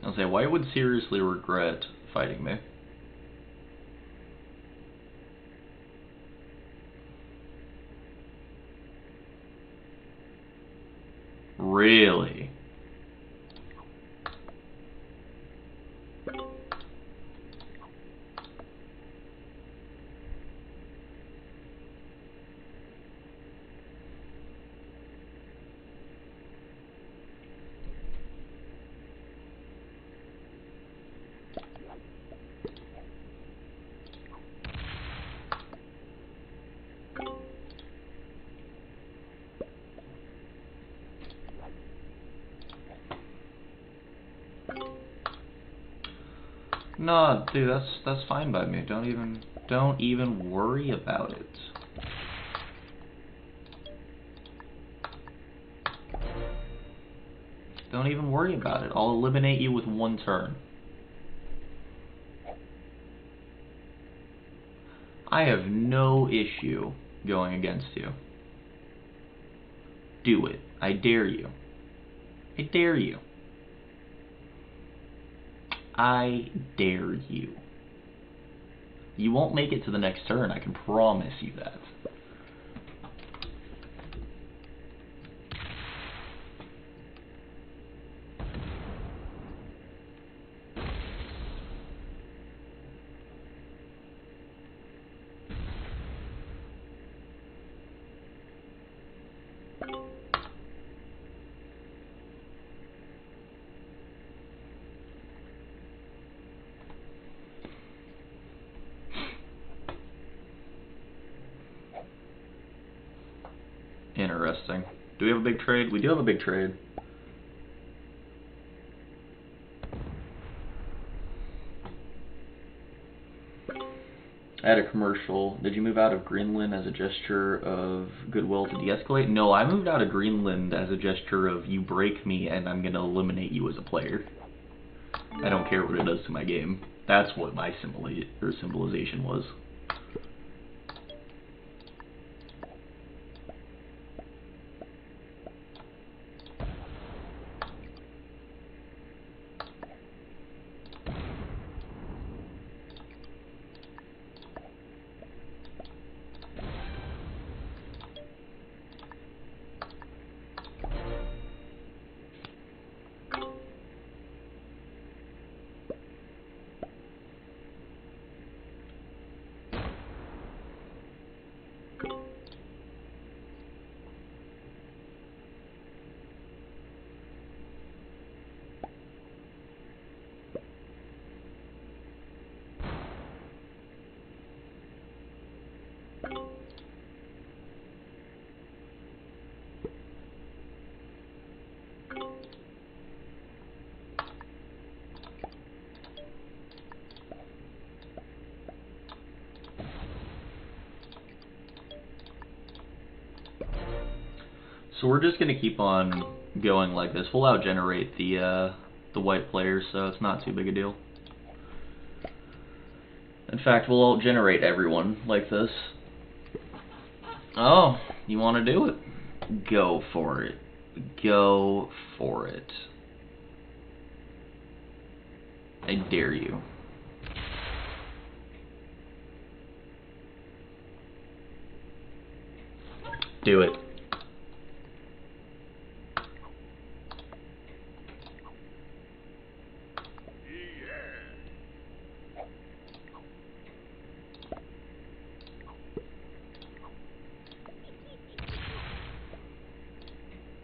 A: I'll say, white would seriously regret fighting me. Really? No, dude, that's fine by me. Don't even worry about it. Don't even worry about it. I'll eliminate you with one turn. I have no issue going against you. Do it. I dare you. I dare you. I dare you. You won't make it to the next turn, I can promise you that. Interesting. Do we have a big trade? We do have a big trade. Add a commercial. Did you move out of Greenland as a gesture of goodwill to de-escalate? No, I moved out of Greenland as a gesture of you break me and I'm going to eliminate you as a player. I don't care what it does to my game. That's what my symbolization was. So we're just gonna keep on going like this. We'll out-generate the white players, so it's not too big a deal. In fact, we'll out-generate everyone like this. Oh, you want to do it? Go for it. Go for it. I dare you. Do it.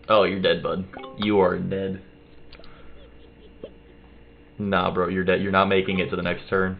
A: Oh, you're dead, bud. You are dead. Nah, bro, you're dead. You're not making it to the next turn.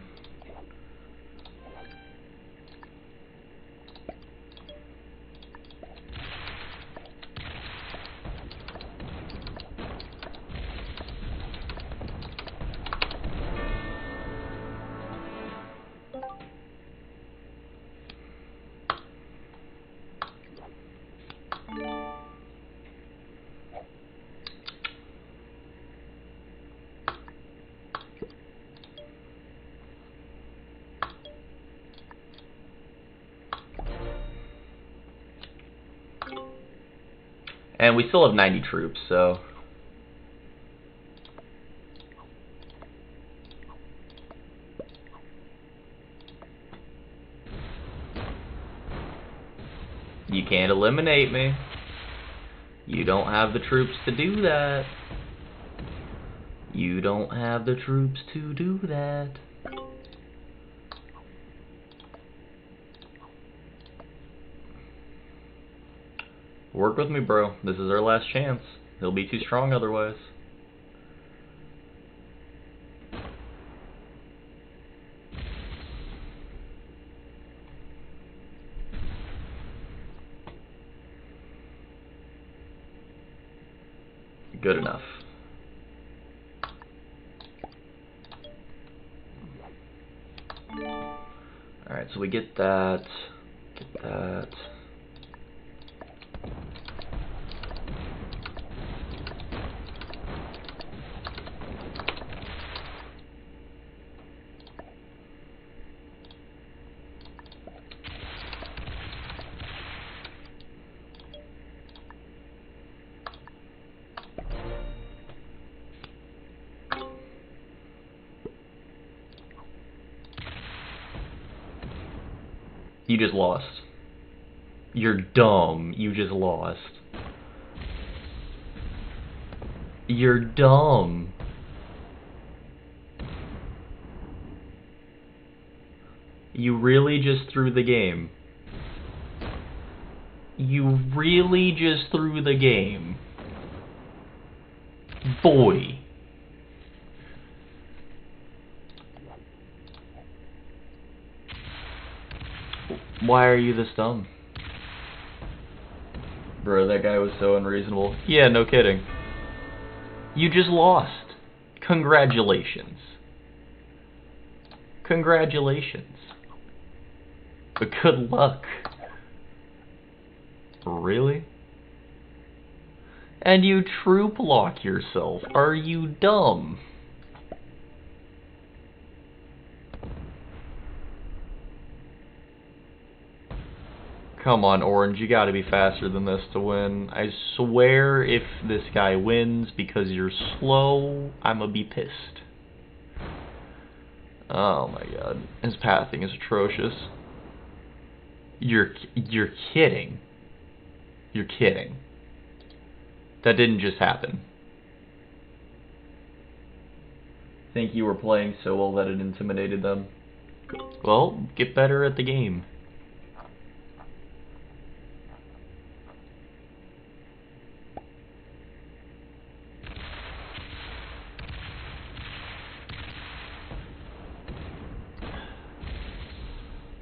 A: And we still have 90 troops, so... You can't eliminate me. You don't have the troops to do that. You don't have the troops to do that. Work with me, bro. This is our last chance. He'll be too strong otherwise. Good enough. Alright, so we get that. Get that. You just lost. You're dumb. You just lost. You're dumb. You really just threw the game. You really just threw the game. Boy. Why are you this dumb? Bro, that guy was so unreasonable. Yeah, no kidding. You just lost. Congratulations. Congratulations. But good luck. Really? And you troop lock yourself. Are you dumb? Come on, Orange, you gotta be faster than this to win. I swear if this guy wins because you're slow, I'ma be pissed. Oh my god. His pathing is atrocious. You're kidding. You're kidding. That didn't just happen. Think you were playing so well that it intimidated them. Well, get better at the game.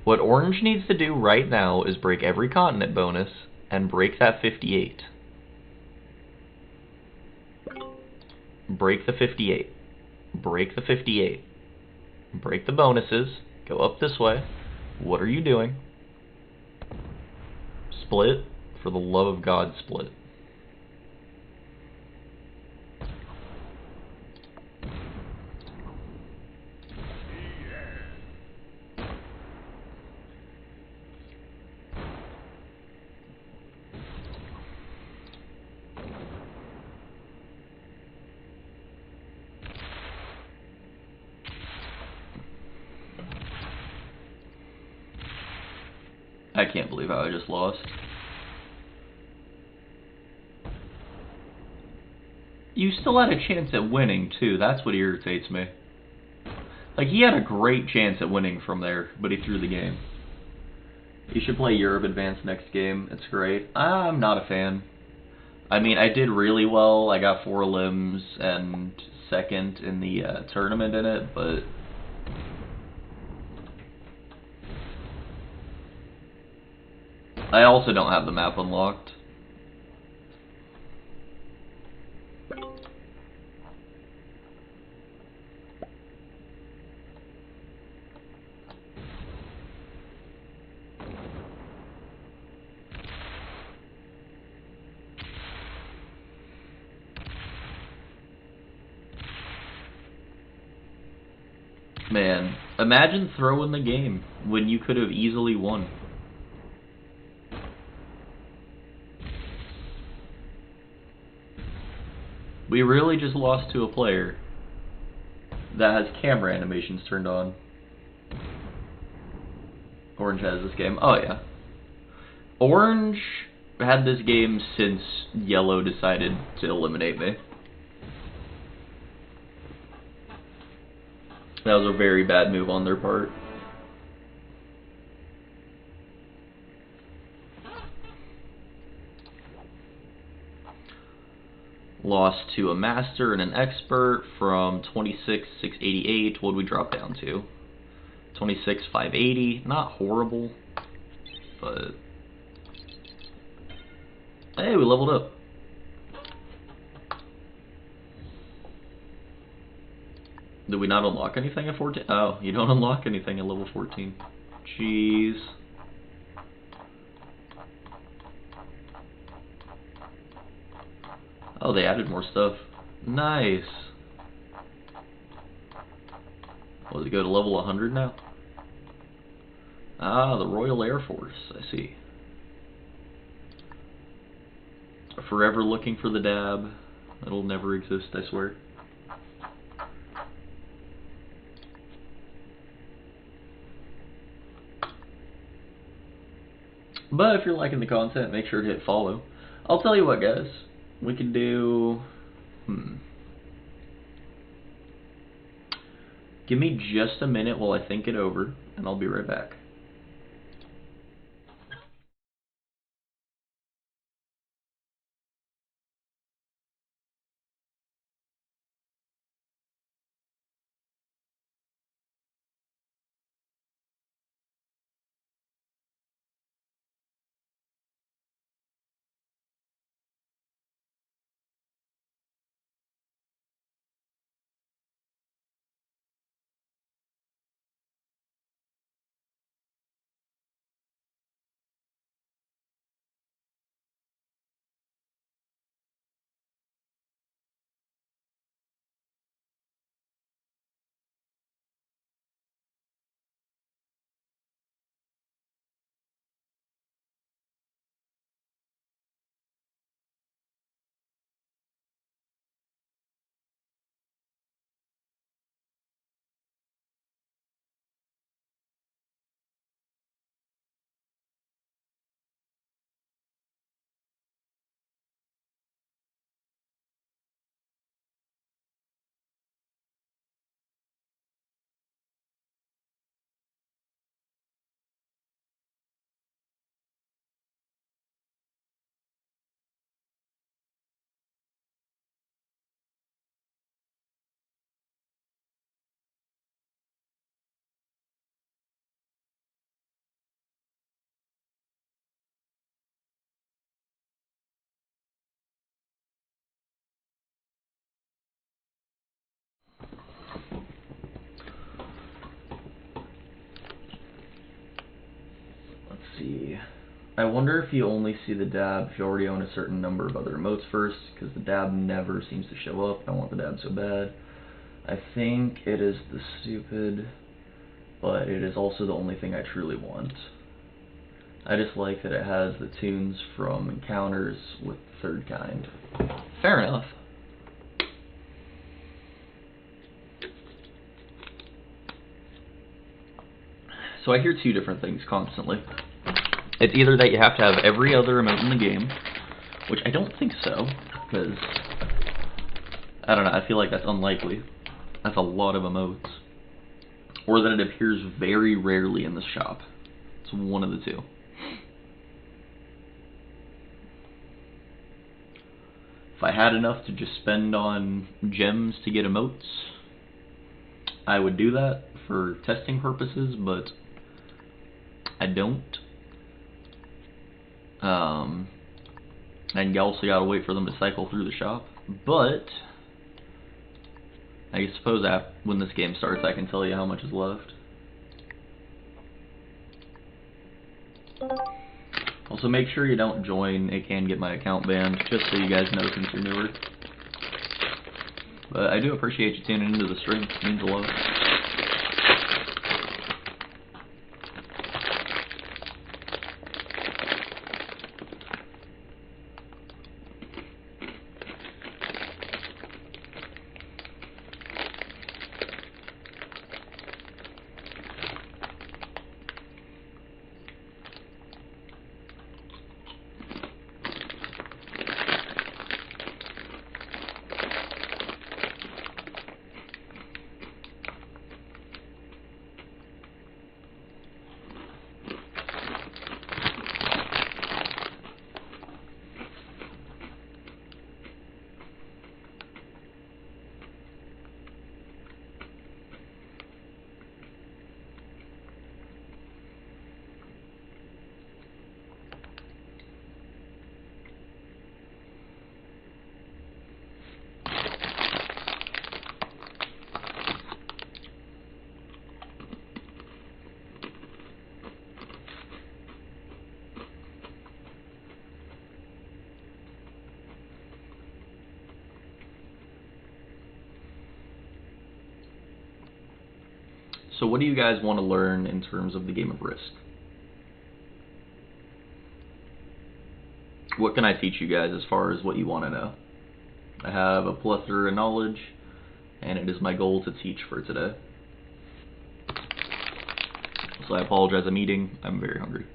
A: What Orange needs to do right now is break every continent bonus and break that 58. Break the 58. Break the 58. Break the bonuses. Go up this way. What are you doing? Split. For the love of God, split. I can't believe how I just lost. You still had a chance at winning, too. That's what irritates me. Like, he had a great chance at winning from there, but he threw the game. You should play Europe Advanced next game. It's great. I'm not a fan. I mean, I did really well. I got 4 limbs and second in the tournament in it, but... I also don't have the map unlocked. Man, imagine throwing the game when you could have easily won. We really just lost to a player that has camera animations turned on. Orange has this game. Oh yeah. Orange had this game since yellow decided to eliminate me. That was a very bad move on their part. Lost to a master and an expert from 26,688. What did we drop down to? 26,580. Not horrible, but hey, we leveled up. Did we not unlock anything at 14? Oh, you don't unlock anything at level 14. Jeez. Oh, they added more stuff. Nice. Well, does it go to level 100 now? Ah, the Royal Air Force. I see. Forever looking for the dab. It'll never exist, I swear. But if you're liking the content, make sure to hit follow. I'll tell you what, guys. We could do... Give me just a minute while I think it over, and I'll be right back. See. I wonder if you only see the dab if you already own a certain number of other emotes first, because the dab never seems to show up. I want the dab so bad. I think it is the stupid, but it is also the only thing I truly want. I just like that it has the tunes from encounters with the third kind. Fair enough. So I hear two different things constantly. It's either that you have to have every other emote in the game, which I don't think so, because, I don't know, I feel like that's unlikely. That's a lot of emotes. Or that it appears very rarely in the shop. It's one of the two. If I had enough to just spend on gems to get emotes, I would do that for testing purposes, but I don't. And you also gotta wait for them to cycle through the shop. But I suppose when this game starts, I can tell you how much is left. Also, make sure you don't join. It can get my account banned, just so you guys know since you're newer. But I do appreciate you tuning into the stream. It means a lot. So what do you guys want to learn in terms of the game of Risk? What can I teach you guys as far as what you want to know? I have a plethora of knowledge, and it is my goal to teach for today. So I apologize, I'm eating. I'm very hungry.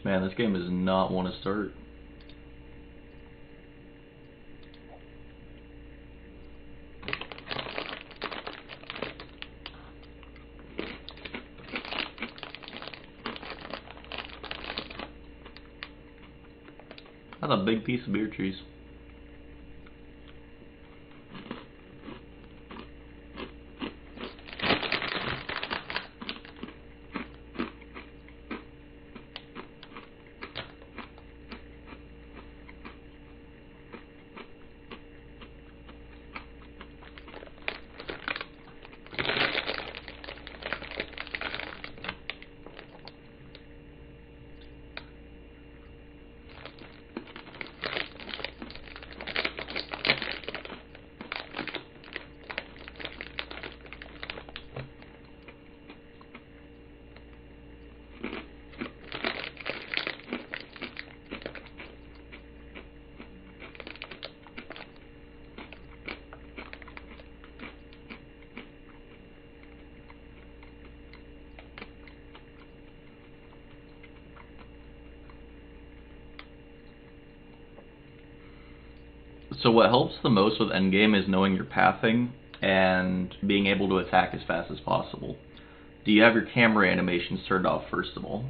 A: Man, this game does not want to start. That's a big piece of beer cheese. So what helps the most with endgame is knowing your pathing and being able to attack as fast as possible. Do you have your camera animations turned off first of all?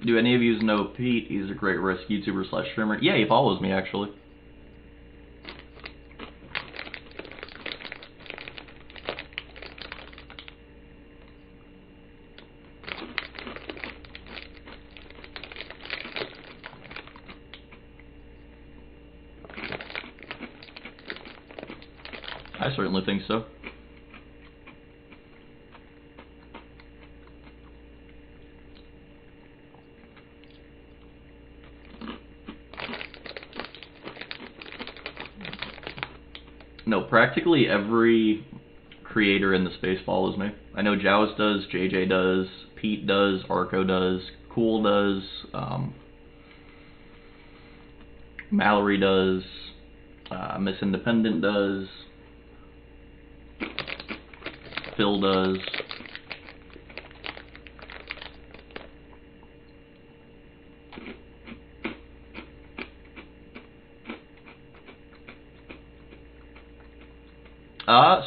A: Do any of you know Pete? He's a great risk YouTuber / streamer. Yeah, he follows me actually. I certainly think so. No, practically every creator in the space follows me. I know Joust does, JJ does, Pete does, Arco does, Cool does, Mallory does, Miss Independent does, Phil does.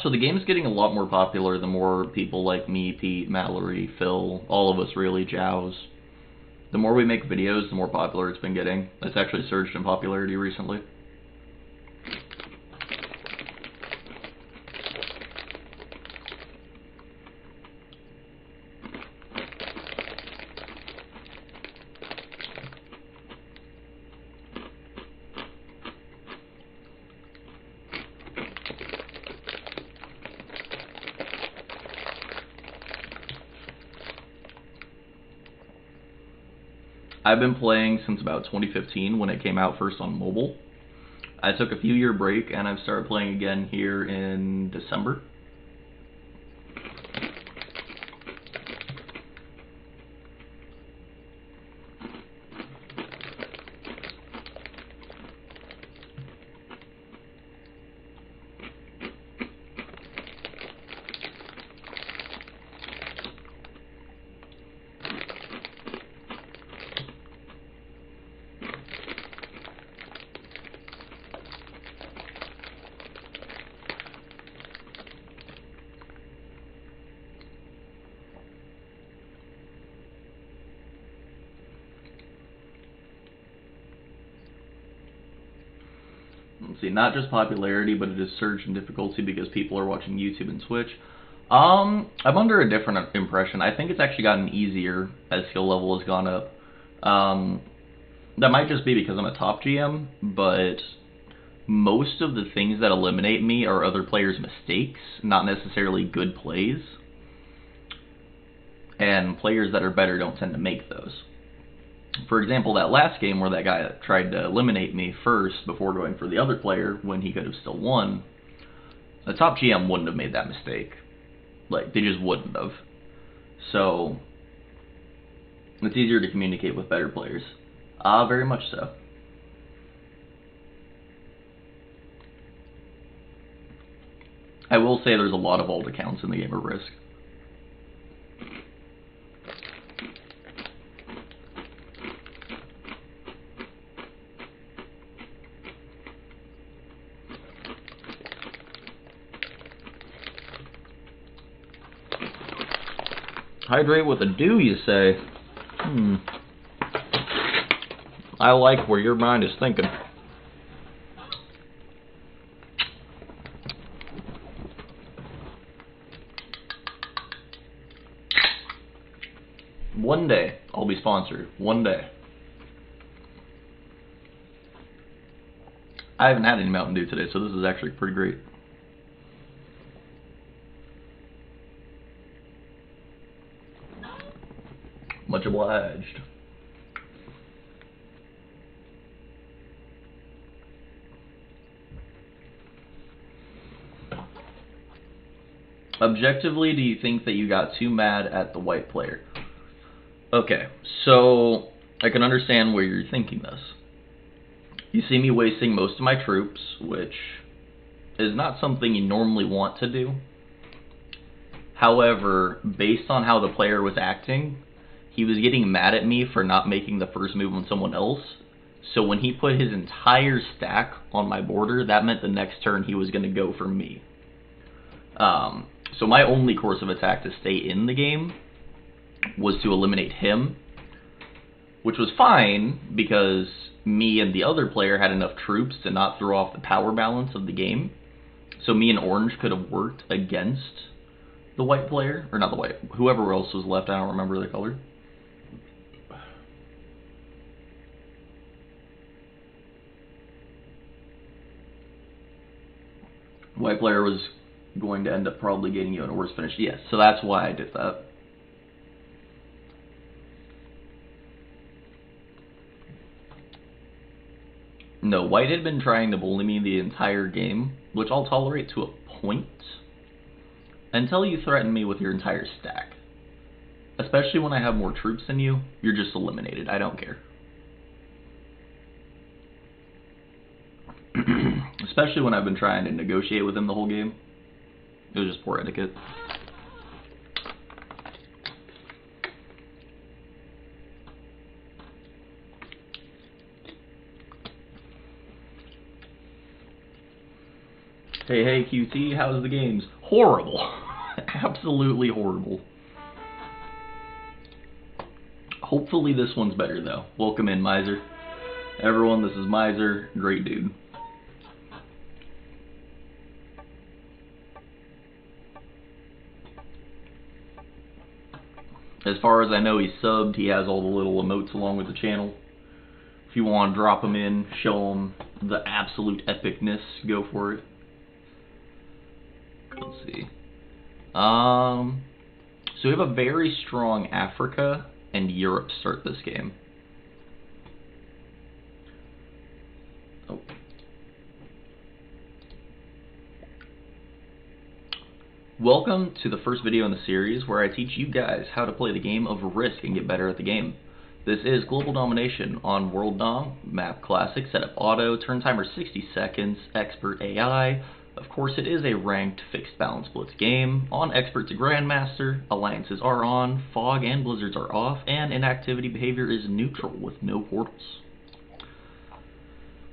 A: So the game's getting a lot more popular the more people like me, Pete, Mallory, Phil, all of us really, Jows. The more we make videos, the more popular it's been getting. It's actually surged in popularity recently. I've been playing since about 2015 when it came out first on mobile. I took a few-year break and I've started playing again here in December. Let's see, not just popularity, but it has surged in difficulty because people are watching YouTube and Twitch. I'm under a different impression. I think it's actually gotten easier as skill level has gone up. That might just be because I'm a top GM, but most of the things that eliminate me are other players' mistakes, not necessarily good plays. And players that are better don't tend to make those. For example, that last game where that guy tried to eliminate me first before going for the other player when he could have still won, the top GM wouldn't have made that mistake. Like, they just wouldn't have. So, it's easier to communicate with better players. Very much so. I will say there's a lot of alt accounts in the game of Risk. Hydrate with a do, you say? I like where your mind is thinking. One day, I'll be sponsored. One day. I haven't had any Mountain Dew today, so this is actually pretty great. Much obliged. Objectively, do you think that you got too mad at the white player? Okay, so I can understand where you're thinking this. You see me wasting most of my troops, which is not something you normally want to do. However, based on how the player was acting, he was getting mad at me for not making the first move on someone else. So when he put his entire stack on my border, that meant the next turn he was going to go for me. So my only course of attack to stay in the game was to eliminate him. which was fine because me and the other player had enough troops to not throw off the power balance of the game. So me and orange could have worked against the white player, or not the white, whoever else was left, I don't remember the color. White player was going to end up probably getting you in a worse finish. Yes, so that's why I did that. No, white had been trying to bully me the entire game, which I'll tolerate to a point, until you threaten me with your entire stack. Especially when I have more troops than you, you're just eliminated. I don't care. Especially when I've been trying to negotiate with him the whole game. It was just poor etiquette. Hey QT, how's the games? Horrible. Absolutely horrible. Hopefully this one's better though. Welcome in, Miser. Everyone, this is Miser. Great dude. As far as I know, he's subbed. He has all the little emotes along with the channel. If you want to drop him in, show him the absolute epicness, go for it. Let's see. So we have a very strong Africa and Europe start this game. Oh. Welcome to the first video in the series where I teach you guys how to play the game of Risk and get better at the game. This is Global Domination on World Dom, Map Classic, Setup Auto, Turn Timer 60 seconds, Expert AI. Of course it is a ranked fixed balance blitz game. On Expert to Grandmaster, alliances are on, fog and blizzards are off, and inactivity behavior is neutral with no portals.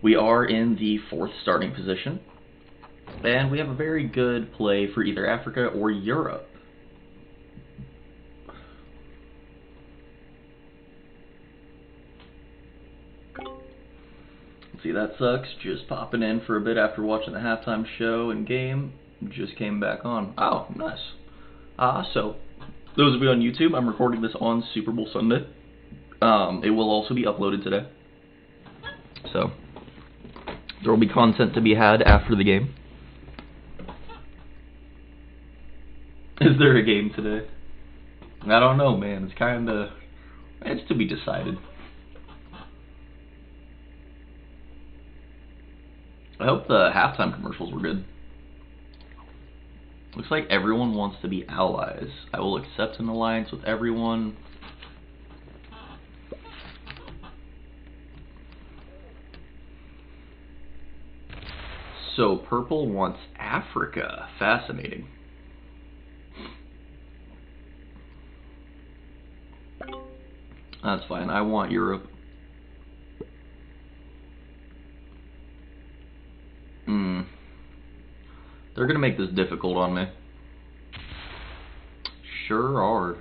A: We are in the 4th starting position. And we have a very good play for either Africa or Europe. See, that sucks. Just popping in for a bit after watching the halftime show and game. Just came back on. Oh, nice. So, those of you on YouTube, I'm recording this on Super Bowl Sunday. It will also be uploaded today. So, there will be content to be had after the game. Is there a game today? I don't know, man. It's to be decided. I hope the halftime commercials were good. Looks like everyone wants to be allies. I will accept an alliance with everyone. So purple wants Africa. Fascinating. That's fine. I want Europe. They're gonna make this difficult on me. Sure are.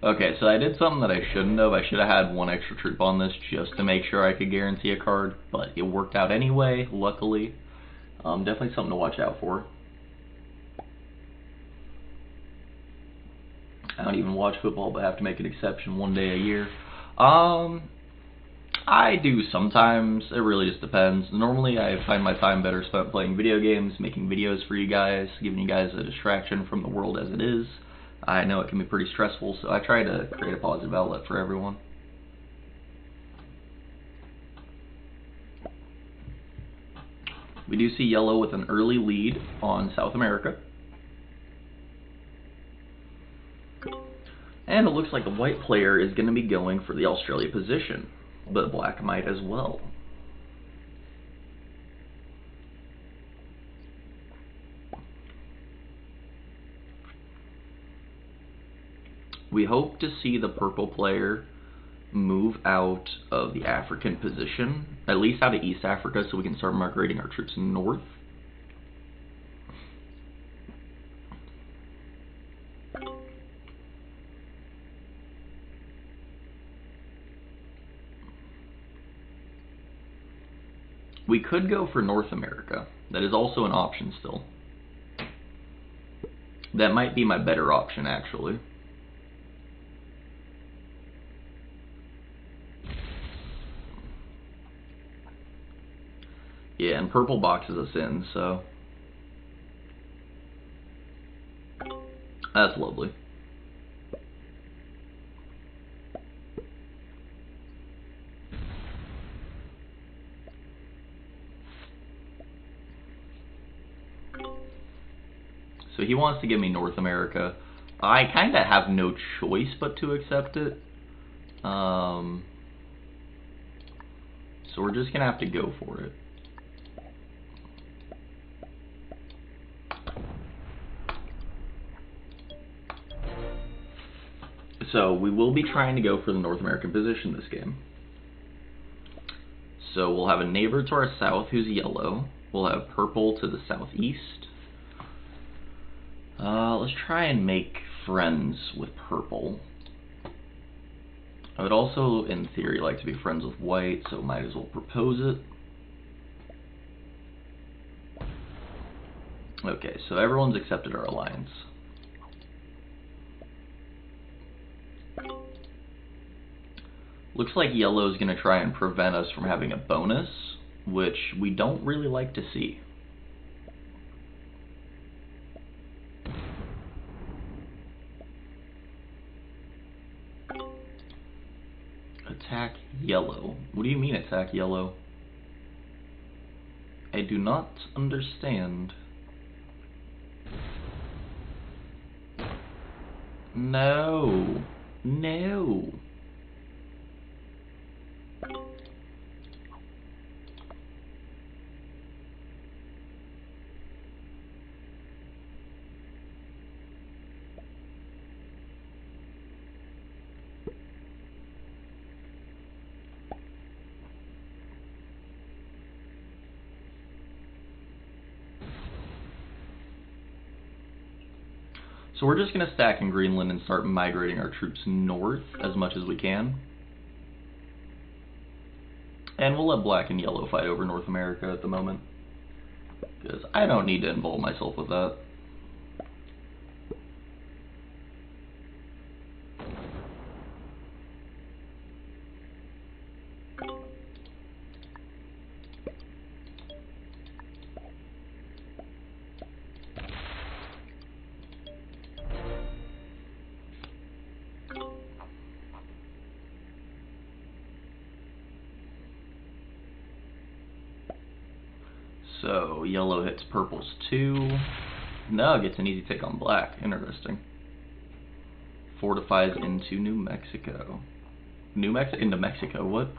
A: Okay, so I did something that I shouldn't have. I should have had one extra troop on this just to make sure I could guarantee a card, but it worked out anyway, luckily. Definitely something to watch out for. I don't even watch football, but have to make an exception one day a year. I do sometimes. It really just depends. Normally, I find my time better spent playing video games, making videos for you guys, giving you guys a distraction from the world as it is. I know it can be pretty stressful, so I try to create a positive outlet for everyone. We do see yellow with an early lead on South America. And it looks like the white player is going to be going for the Australia position, but black might as well. We hope to see the purple player move out of the African position, at least out of East Africa, so we can start migrating our troops north. We could go for North America. That is also an option still. That might be my better option, actually. Yeah, and purple boxes us in, so that's lovely. So he wants to give me North America. I kind of have no choice but to accept it. So we're just going to have to go for it. So we will be trying to go for the North American position this game. So we'll have a neighbor to our south who's yellow. We'll have purple to the southeast. Let's try and make friends with purple. I would also, in theory, like to be friends with white, so might as well propose it. Okay, so everyone's accepted our alliance. Looks like yellow is going to try and prevent us from having a bonus, which we don't really like to see. Attack yellow. What do you mean attack yellow? I do not understand. No. No. So we're just going to stack in Greenland and start migrating our troops north as much as we can. And we'll let black and yellow fight over North America at the moment, because I don't need to involve myself with that. So yellow hits purple's 2. No, gets an easy take on black. Interesting. Fortifies into New Mexico. Into Mexico, what?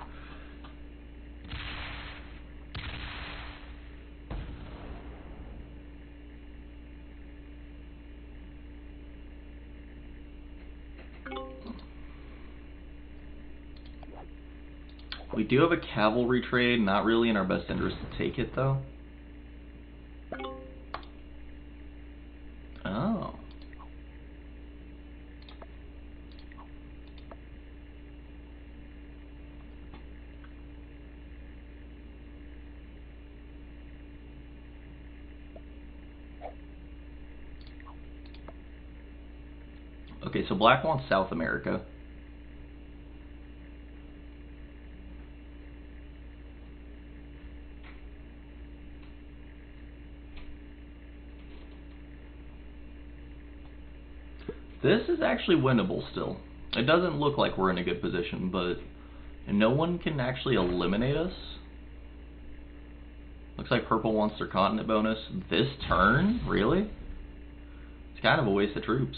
A: We do have a cavalry trade, not really in our best interest to take it though. Oh. Okay, so black wants South America. This is actually winnable still. It doesn't look like we're in a good position, but no one can actually eliminate us. Looks like purple wants their continent bonus this turn? Really? It's kind of a waste of troops.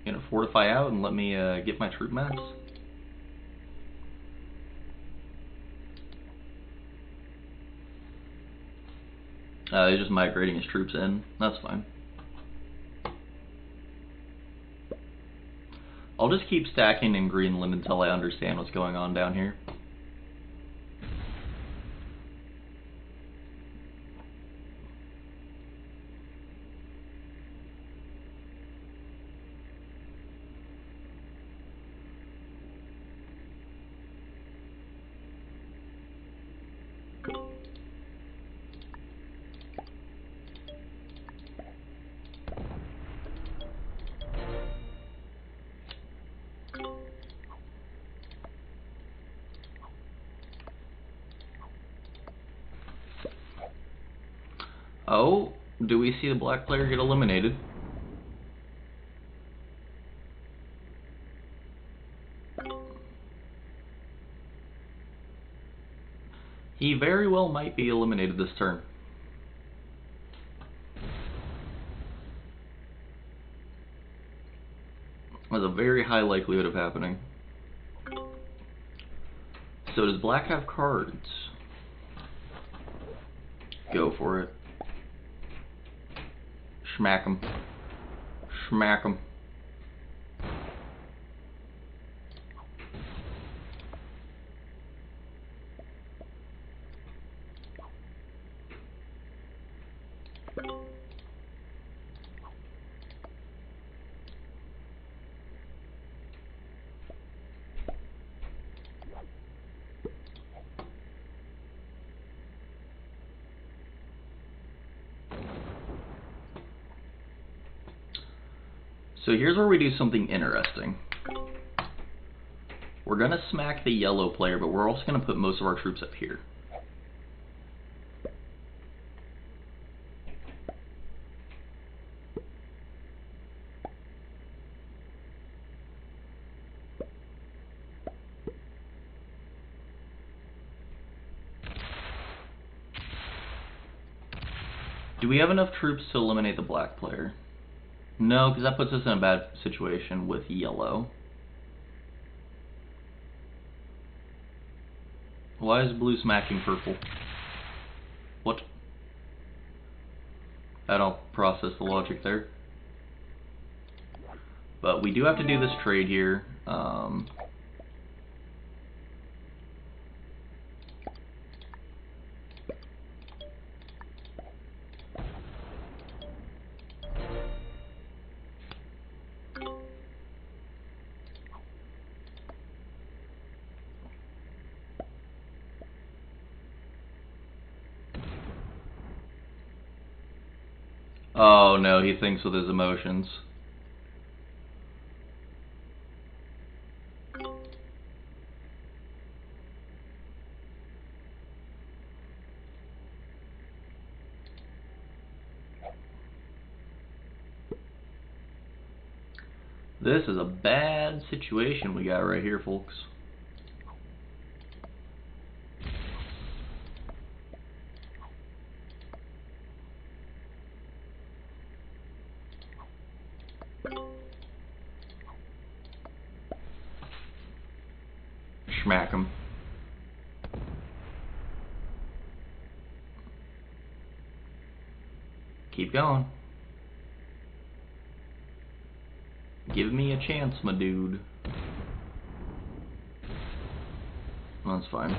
A: You gonna fortify out and let me get my troop mass? He's just migrating his troops in. That's fine. I'll just keep stacking in Greenland until I understand what's going on down here. Oh, do we see the black player get eliminated? He very well might be eliminated this turn. There's a very high likelihood of happening. So does black have cards? Go for it. Schmack 'em. Schmack 'em. So here's where we do something interesting. We're going to smack the yellow player, but we're also going to put most of our troops up here. Do we have enough troops to eliminate the black player? No, because that puts us in a bad situation with yellow. Why is blue smacking purple? What? I don't process the logic there. But we do have to do this trade here. Oh no, he thinks with his emotions. This is a bad situation we got right here, folks. Schmack 'em. Keep going. Give me a chance, my dude. That's fine.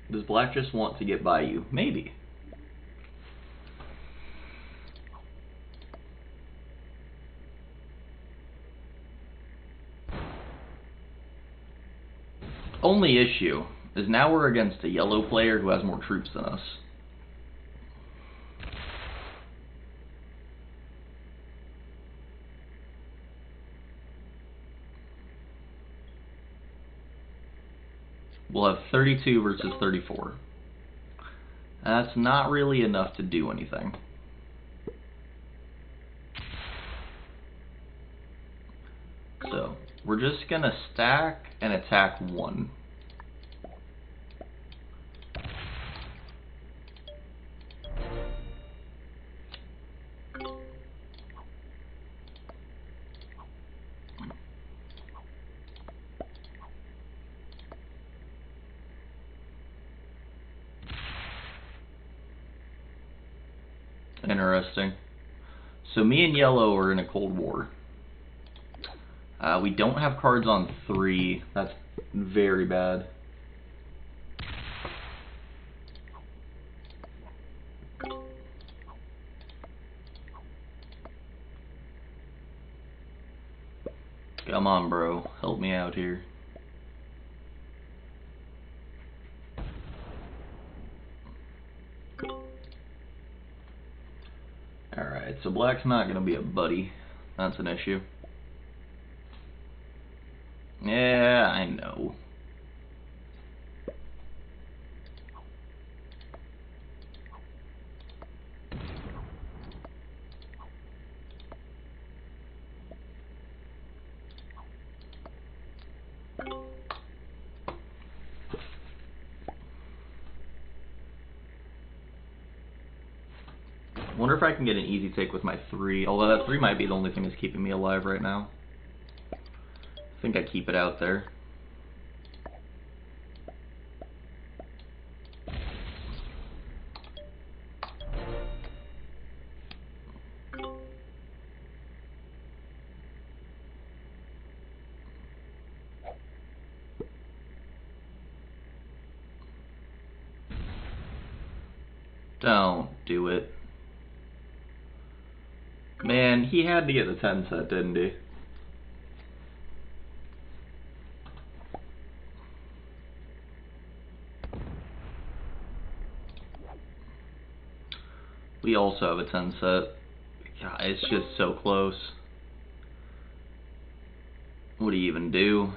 A: Does black just want to get by you? Maybe. Only issue is now we're against a yellow player who has more troops than us. We'll have 32 versus 34. That's not really enough to do anything. So, we're just going to stack and attack one. interesting. So me and yellow are in a Cold War. We don't have cards on 3. That's very bad. Come on, bro. Help me out here. Alright, so black's not going to be a buddy. That's an issue. Yeah, I know. Wonder if I can get an easy take with my 3, although that 3 might be the only thing that's keeping me alive right now. I think I keep it out there. Don't do it. Man, he had to get the 10 set, didn't he? We also have a 10 set. God, it's just so close. What do you even do?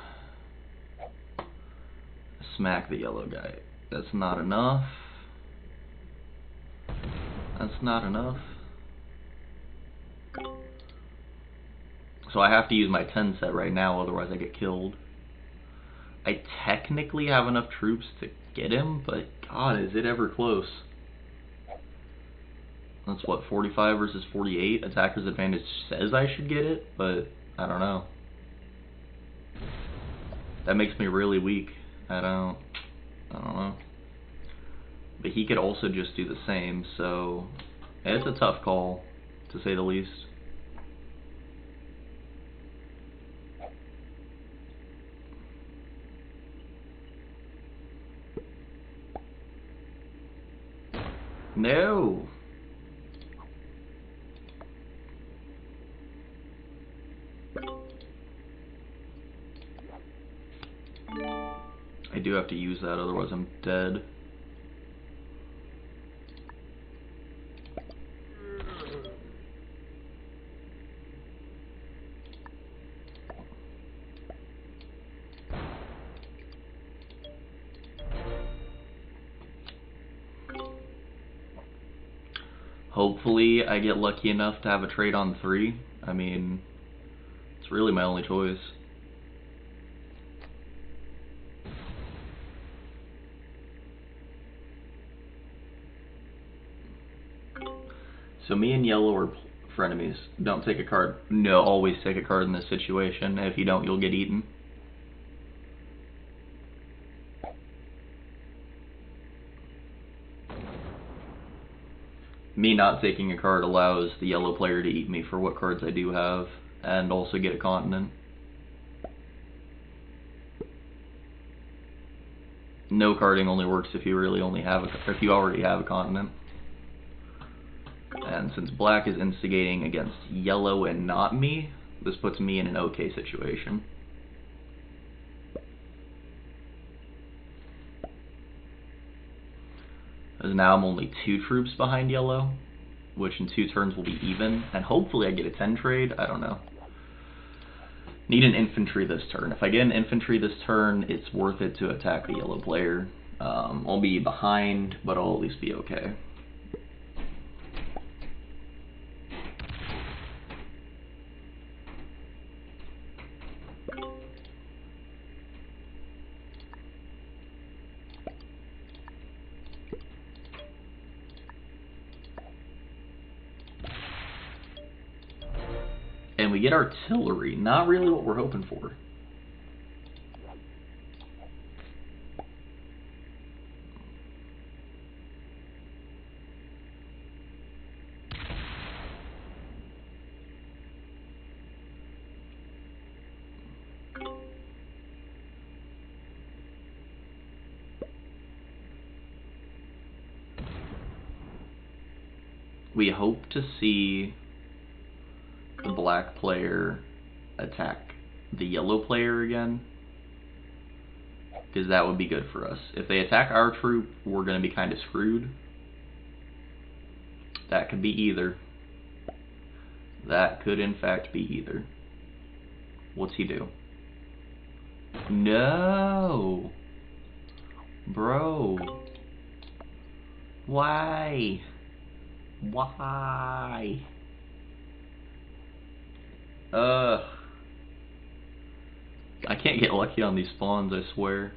A: Smack the yellow guy. That's not enough. That's not enough. So I have to use my 10 set right now, otherwise I get killed. I technically have enough troops to get him, but God, is it ever close. That's what, 45 versus 48? Attacker's advantage says I should get it, but I don't know. That makes me really weak. I don't know. But he could also just do the same, so it's a tough call, to say the least. No! I do have to use that, otherwise I'm dead. Hopefully I get lucky enough to have a trade on 3. I mean, it's really my only choice. So me and yellow are frenemies. Don't take a card. No, always take a card in this situation. If you don't, you'll get eaten. Me not taking a card allows the yellow player to eat me for what cards I do have, and also get a continent. No carding only works if you really only have if you already have a continent. And since black is instigating against yellow and not me, this puts me in an okay situation. As now I'm only 2 troops behind yellow, which in 2 turns will be even, and hopefully I get a 10 trade, I don't know. Need an infantry this turn. If I get an infantry this turn, it's worth it to attack the yellow player. I'll be behind, but I'll at least be okay. And we get artillery, not really what we're hoping for. we hope to see the black player attack the yellow player again, because that would be good for us. If they attack our troop, we're going to be kind of screwed. That could be either. That could in fact be either. What's he do? No! Bro. Why? Why? I can't get lucky on these spawns, I swear.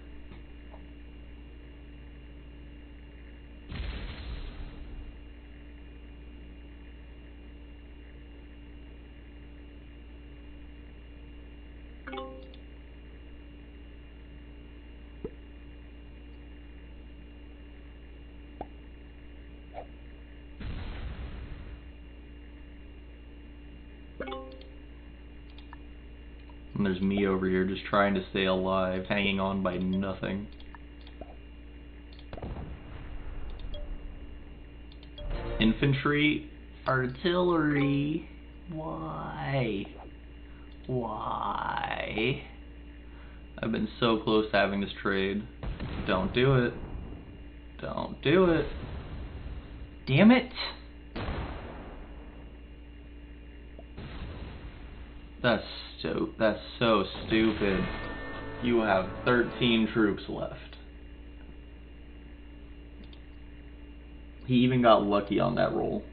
A: And there's me over here just trying to stay alive, hanging on by nothing. Infantry, artillery, why? Why? I've been so close to having this trade. Don't do it. Don't do it. Damn it! That's so stupid. You have 13 troops left. He even got lucky on that roll.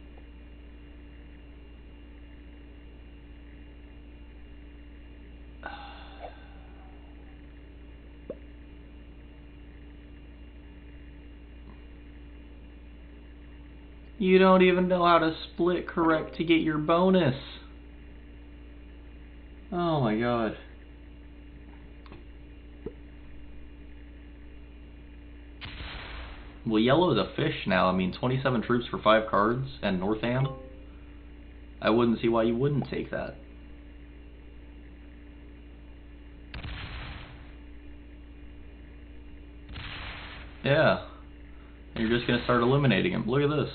A: You don't even know how to split correct to get your bonus. Oh my god. Well, yellow is a fish now. I mean, 27 troops for 5 cards and Northam. I wouldn't see why you wouldn't take that. Yeah. And you're just going to start eliminating him. Look at this.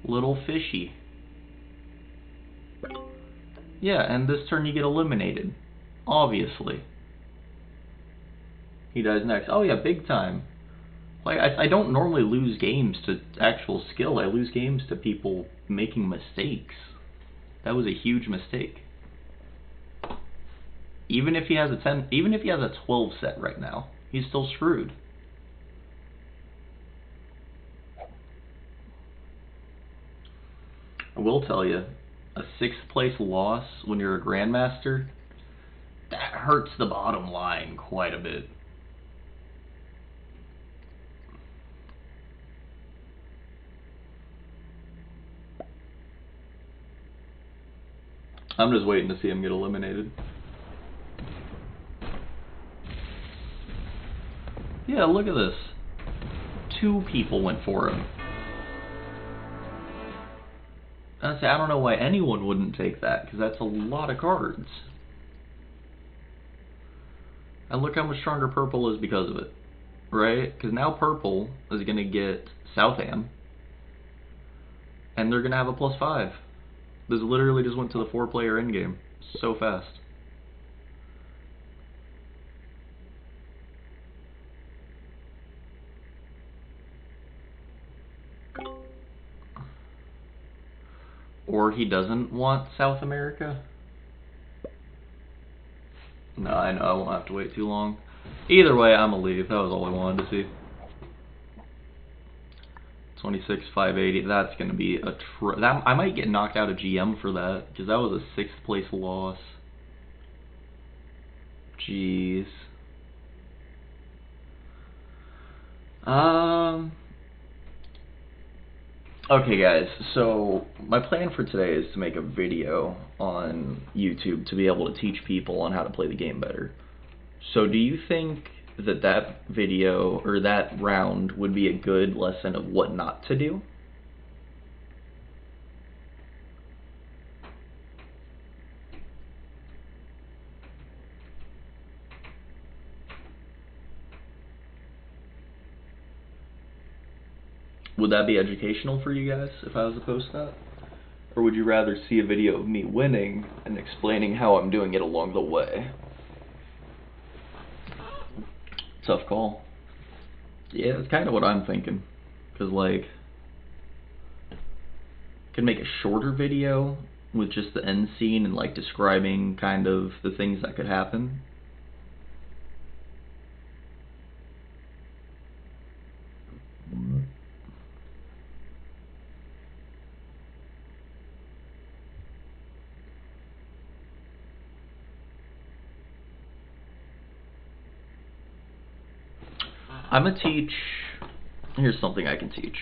A: Little fishy. Yeah, and this turn you get eliminated. Obviously. He dies next. Oh yeah, big time. Like, I don't normally lose games to actual skill. I lose games to people making mistakes. That was a huge mistake. Even if he has a 10, even if he has a 12 set right now, he's still screwed. I will tell you, a 6th place loss when you're a Grandmaster, that hurts the bottom line quite a bit. I'm just waiting to see him get eliminated. Yeah, look at this. 2 people went for him. I don't know why anyone wouldn't take that, because that's a lot of cards. And look how much stronger purple is because of it, right? Because now purple is going to get Southam, and they're going to have a +5. This literally just went to the 4-player endgame so fast. Or he doesn't want South America? No, I know, I won't have to wait too long. Either way, I'm gonna leave. That was all I wanted to see. 26,580. That's gonna be a I might get knocked out of GM for that, because that was a 6th place loss. Jeez. Okay guys, so my plan for today is to make a video on YouTube to be able to teach people on how to play the game better. So do you think that that video, or that round, would be a good lesson of what not to do? Would that be educational for you guys if I was to post that? Or would you rather see a video of me winning and explaining how I'm doing it along the way? Tough call. Yeah, that's kind of what I'm thinking. Because, like, I could make a shorter video with just the end scene and, like, describing kind of the things that could happen. I'm gonna teach. Here's something I can teach.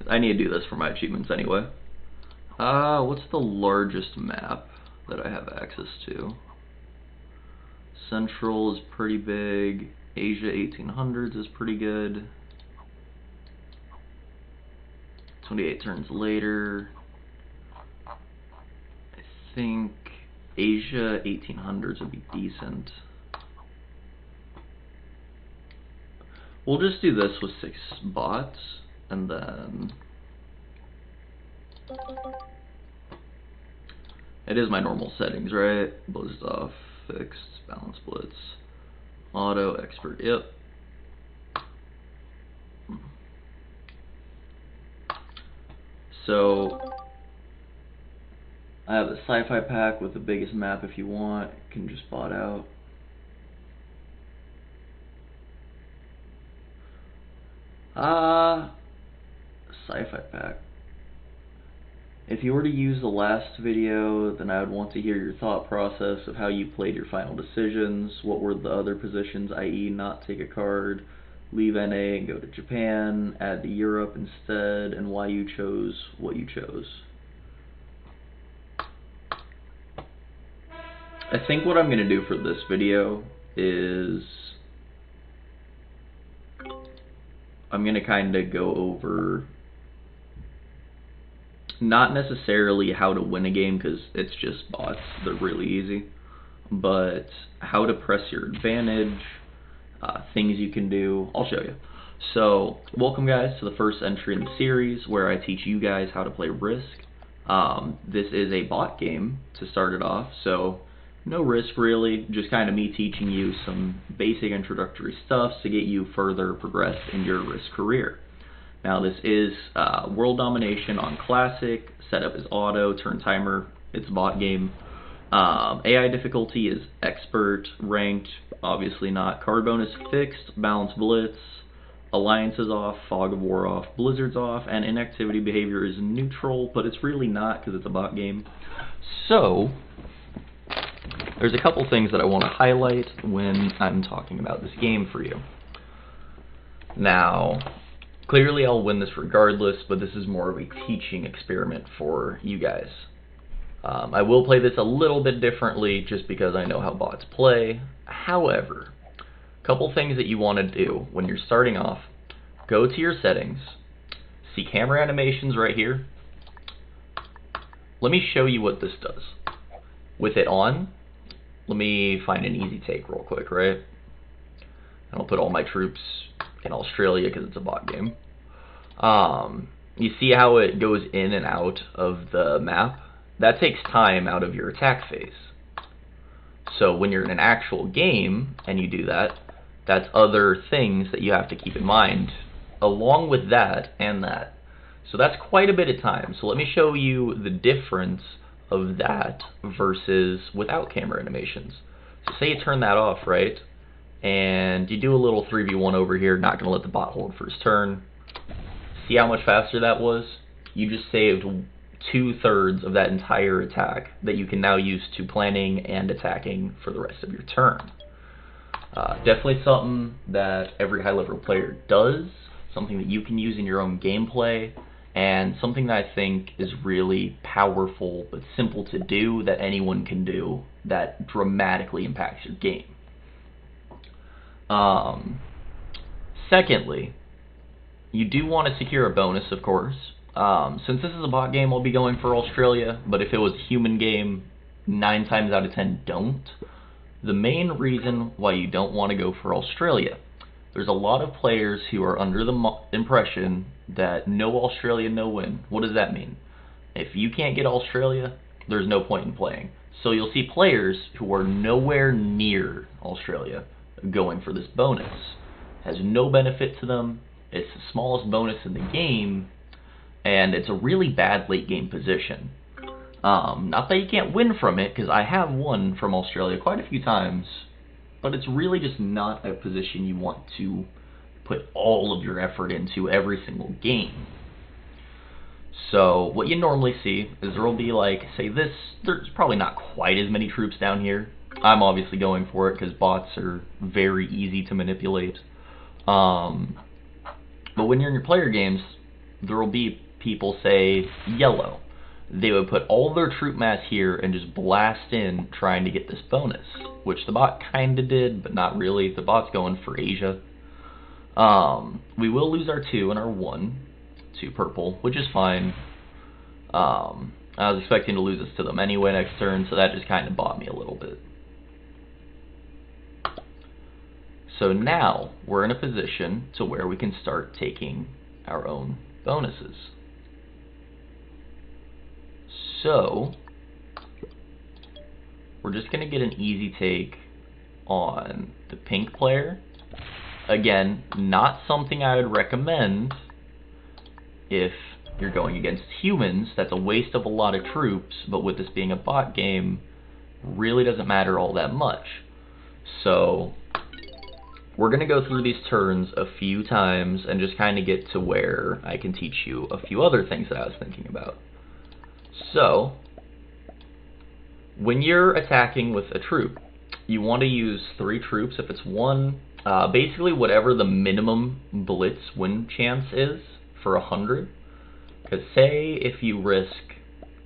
A: I need to do this for my achievements anyway. What's the largest map that I have access to? Central is pretty big. Asia 1800s is pretty good. 28 turns later. I think Asia 1800s would be decent. We'll just do this with 6 bots, and then it is my normal settings, right? Blizzard's off, fixed, balance blitz, auto, expert, yep. So I have the sci-fi pack with the biggest map if you want. You can just bot out. Sci-fi pack. If you were to use the last video, then I would want to hear your thought process of how you played your final decisions. What were the other positions, i.e. not take a card, leave NA and go to Japan, add to Europe instead, and why you chose what you chose. I think what I'm going to do for this video is I'm going to kind of go over not necessarily how to win a game, because it's just bots, they're really easy, but how to press your advantage, things you can do. I'll show you. So, welcome guys to the first entry in the series where I teach you guys how to play Risk. This is a bot game to start it off, so no risk really, just kind of me teaching you some basic introductory stuff to get you further progressed in your Risk career. Now this is World Domination on Classic, setup is auto, turn timer, it's a bot game. AI difficulty is expert, ranked, obviously not. Card bonus fixed, balance blitz, alliance is off, fog of war off, blizzard's off, and inactivity behavior is neutral, but it's really not because it's a bot game. So, there's a couple things that I want to highlight when I'm talking about this game for you. Now, clearly I'll win this regardless, but this is more of a teaching experiment for you guys. I will play this a little bit differently just because I know how bots play. However, a couple things that you want to do when you're starting off: go to your settings, see camera animations right here. Let me show you what this does. With it on, let me find an easy take real quick, right? And I'll put all my troops in Australia because it's a bot game. You see how it goes in and out of the map? That takes time out of your attack phase. So when you're in an actual game and you do that, that's other things that you have to keep in mind along with that and that. So that's quite a bit of time. So let me show you the difference of that versus without camera animations. So say you turn that off, right? And you do a little 3v1 over here, not going to let the bot hold first turn. See how much faster that was? You just saved 2/3 of that entire attack that you can now use to planning and attacking for the rest of your turn. Definitely something that every high level player does, something that you can use in your own gameplay, and something that I think is really powerful but simple to do that anyone can do that dramatically impacts your game. Secondly, you do want to secure a bonus, of course. Since this is a bot game, I'll be going for Australia, but if it was a human game, 9 times out of 10 don't. The main reason why you don't want to go for Australia There's a lot of players who are under the impression that no Australia, no win. What does that mean? If you can't get Australia, there's no point in playing. So you'll see players who are nowhere near Australia going for this bonus. Has no benefit to them. It's the smallest bonus in the game, and it's a really bad late game position. Not that you can't win from it, because I have won from Australia quite a few times, but it's really just not a position you want to put all of your effort into every single game. So what you normally see is there will be, like, say this, there's probably not quite as many troops down here. I'm obviously going for it because bots are very easy to manipulate. But when you're in your player games, there will be people, say, yellow. They would put all their troop mass here and just blast in trying to get this bonus, which the bot kinda did, but not really. The bot's going for Asia. We will lose our 2 and our 1 to purple, which is fine. I was expecting to lose this to them anyway next turn, so that just kind of bought me a little bit. So now we're in a position to where we can start taking our own bonuses. So we're just going to get an easy take on the pink player. Again, not something I would recommend if you're going against humans. That's a waste of a lot of troops, but with this being a bot game, really doesn't matter all that much. So we're going to go through these turns a few times and just kind of get to where I can teach you a few other things that I was thinking about. So when you're attacking with a troop, you want to use 3 troops if it's 1. Basically whatever the minimum blitz win chance is for 100. Because say if you risk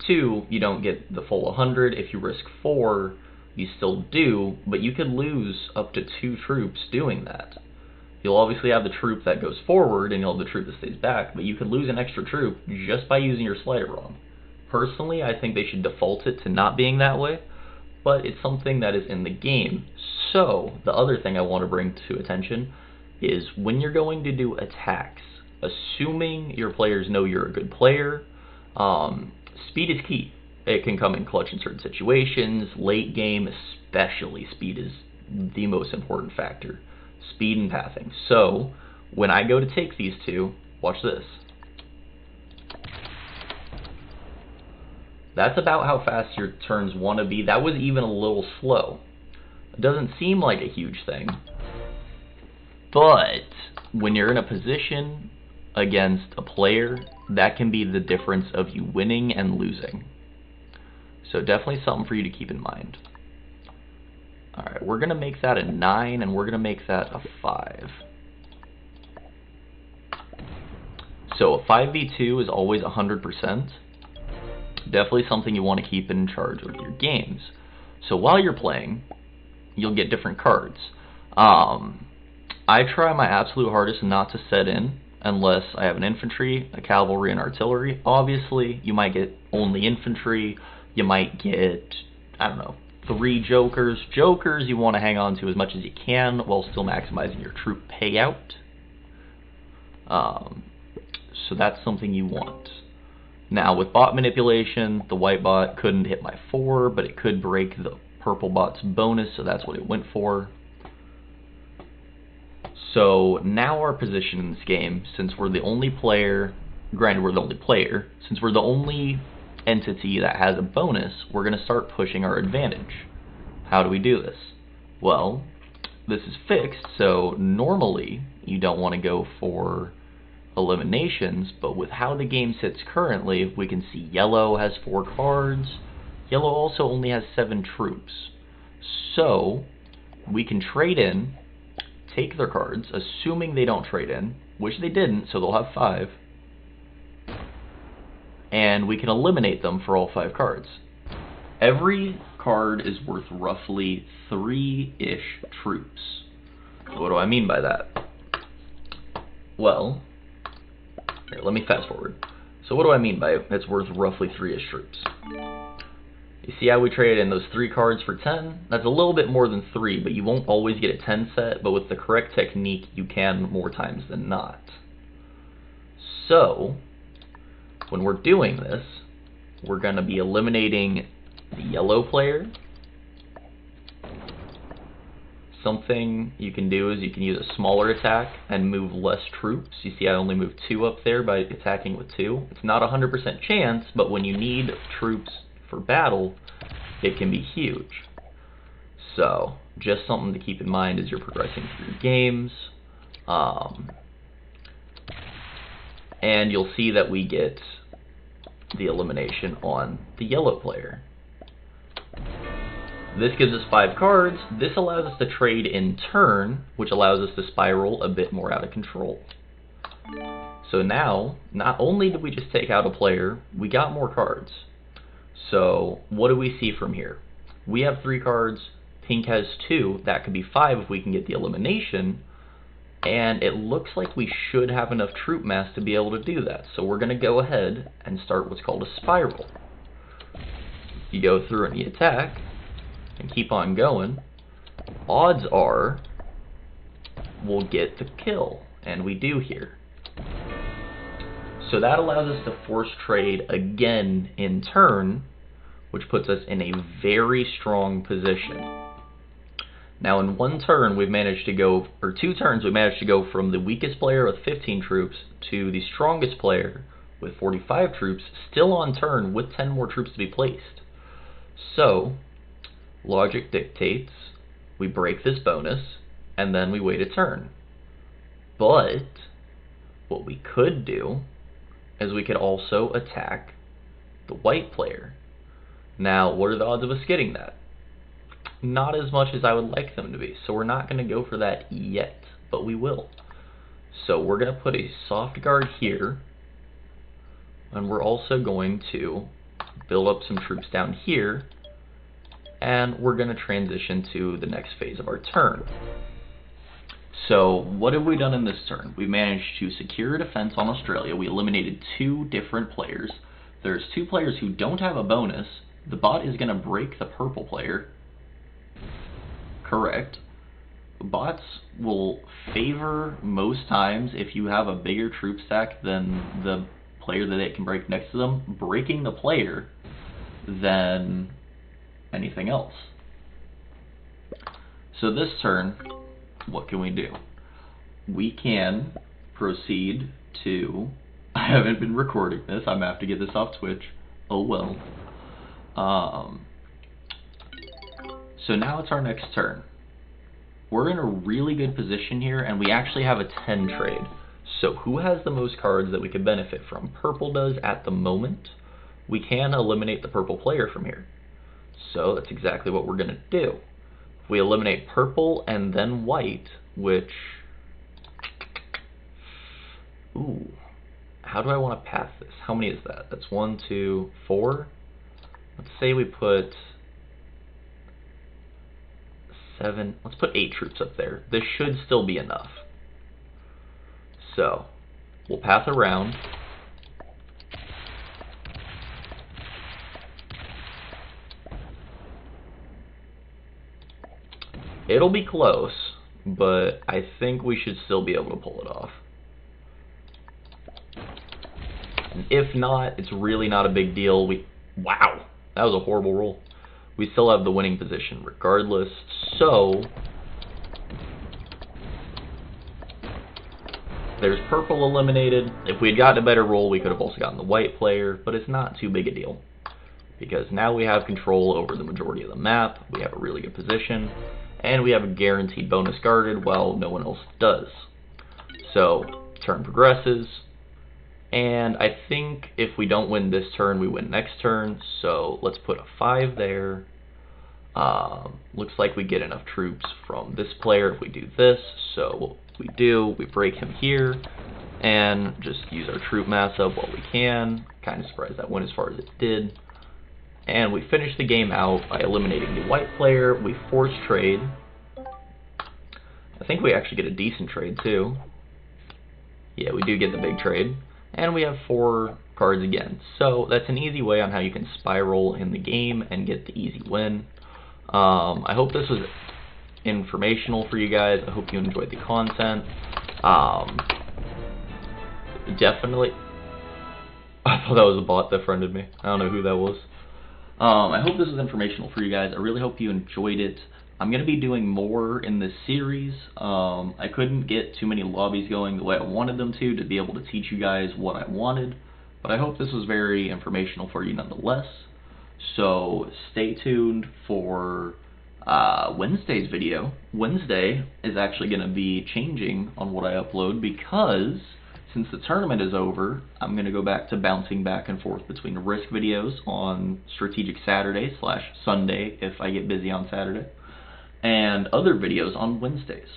A: 2, you don't get the full 100. If you risk 4, you still do, but you could lose up to 2 troops doing that. You'll obviously have the troop that goes forward, and you'll have the troop that stays back, but you could lose an extra troop just by using your slider wrong. Personally, I think they should default it to not being that way, but it's something that is in the game. So, the other thing I want to bring to attention is when you're going to do attacks, assuming your players know you're a good player, speed is key. It can come in clutch in certain situations. Late game especially, speed is the most important factor. Speed and pathing. So, when I go to take these 2, watch this. That's about how fast your turns want to be. That was even a little slow. It doesn't seem like a huge thing, but when you're in a position against a player, that can be the difference of you winning and losing. So definitely something for you to keep in mind. Alright, we're going to make that a 9, and we're going to make that a 5. So a 5v2 is always 100%. Definitely something you want to keep in charge of your games. So while you're playing, you'll get different cards. I try my absolute hardest not to set in unless I have an infantry, a cavalry, and artillery. Obviously, you might get only infantry. You might get, I don't know, 3 jokers. Jokers you want to hang on to as much as you can while still maximizing your troop payout. So that's something you want. Now, with bot manipulation, the white bot couldn't hit my 4, but it could break the purple bot's bonus, so that's what it went for. So now our position in this game, since we're the only player, granted we're the only player, since we're the only entity that has a bonus, we're going to start pushing our advantage. How do we do this? Well, this is fixed, so normally you don't want to go for eliminations, but with how the game sits currently, we can see yellow has 4 cards. Yellow also only has 7 troops. So we can trade in, take their cards, assuming they don't trade in, which they didn't, so they'll have 5. And we can eliminate them for all 5 cards. Every card is worth roughly 3-ish troops. So what do I mean by that? Well, here, let me fast forward. So what do I mean by it's worth roughly 3-ish troops? You see how we traded in those 3 cards for 10? That's a little bit more than 3, but you won't always get a 10 set, but with the correct technique, you can more times than not. So, when we're doing this, we're going to be eliminating the yellow player. Something you can do is you can use a smaller attack and move less troops. You see I only moved 2 up there by attacking with 2. It's not a 100% chance, but when you need troops for battle, it can be huge. So, just something to keep in mind as you're progressing through games. And you'll see that we get the elimination on the yellow player. This gives us 5 cards. This allows us to trade in turn, which allows us to spiral a bit more out of control. So now, not only did we just take out a player, we got more cards. So what do we see from here? We have 3 cards, pink has 2, that could be 5 if we can get the elimination, and it looks like we should have enough troop mass to be able to do that. So we're going to go ahead and start what's called a spiral. You go through and you attack, and keep on going. Odds are we'll get the kill, and we do here. So that allows us to force trade again in turn, which puts us in a very strong position. Now in 1 turn we've managed to go, or 2 turns we've managed to go from the weakest player with 15 troops to the strongest player with 45 troops, still on turn with 10 more troops to be placed. So logic dictates we break this bonus, and then we wait a turn. But what we could do is we could also attack the white player. Now, what are the odds of us getting that? Not as much as I would like them to be, so we're not going to go for that yet, but we will. So we're going to put a soft guard here, and we're also going to build up some troops down here, and we're going to transition to the next phase of our turn. So what have we done in this turn? We managed to secure a defense on Australia. We eliminated 2 different players. There's 2 players who don't have a bonus. The bot is going to break the purple player. Correct. Bots will favor most times if you have a bigger troop stack than the player that it can break next to them, breaking the player than anything else. So this turn, what can we do? We can proceed to, I haven't been recording this, I'm going to have to get this off Twitch, oh well. So now it's our next turn. We're in a really good position here, and we actually have a 10 trade. So who has the most cards that we could benefit from? Purple does at the moment. We can eliminate the purple player from here. So that's exactly what we're going to do. If we eliminate purple and then white, which... Ooh. How do I want to path this? How many is that? That's 1, 2, 4. Let's say we put 7. Let's put 8 troops up there. This should still be enough. So, we'll path around. It'll be close, but I think we should still be able to pull it off. And if not, it's really not a big deal. Wow, that was a horrible roll. We still have the winning position regardless, so there's purple eliminated. If we had gotten a better roll, we could have also gotten the white player, but it's not too big a deal, because now we have control over the majority of the map, we have a really good position, and we have a guaranteed bonus guarded while no one else does. So, turn progresses, and I think if we don't win this turn, we win next turn, so let's put a 5 there. Looks like we get enough troops from this player if we do this, so what we do, we break him here, and just use our troop mass up while we can. Kind of surprised that went as far as it did. And we finish the game out by eliminating the white player. We force trade. I think we actually get a decent trade too. Yeah, we do get the big trade. And we have 4 cards again. So that's an easy way on how you can spiral in the game and get the easy win. I hope this was informational for you guys. I hope you enjoyed the content. Definitely. I thought that was a bot that friended me. I don't know who that was. I hope this was informational for you guys. I really hope you enjoyed it. I'm going to be doing more in this series. I couldn't get too many lobbies going the way I wanted them to be able to teach you guys what I wanted. But I hope this was very informational for you nonetheless. So stay tuned for Wednesday's video. Wednesday is actually going to be changing on what I upload because since the tournament is over, I'm going to go back to bouncing back and forth between Risk videos on Strategic Saturday / Sunday if I get busy on Saturday, and other videos on Wednesdays.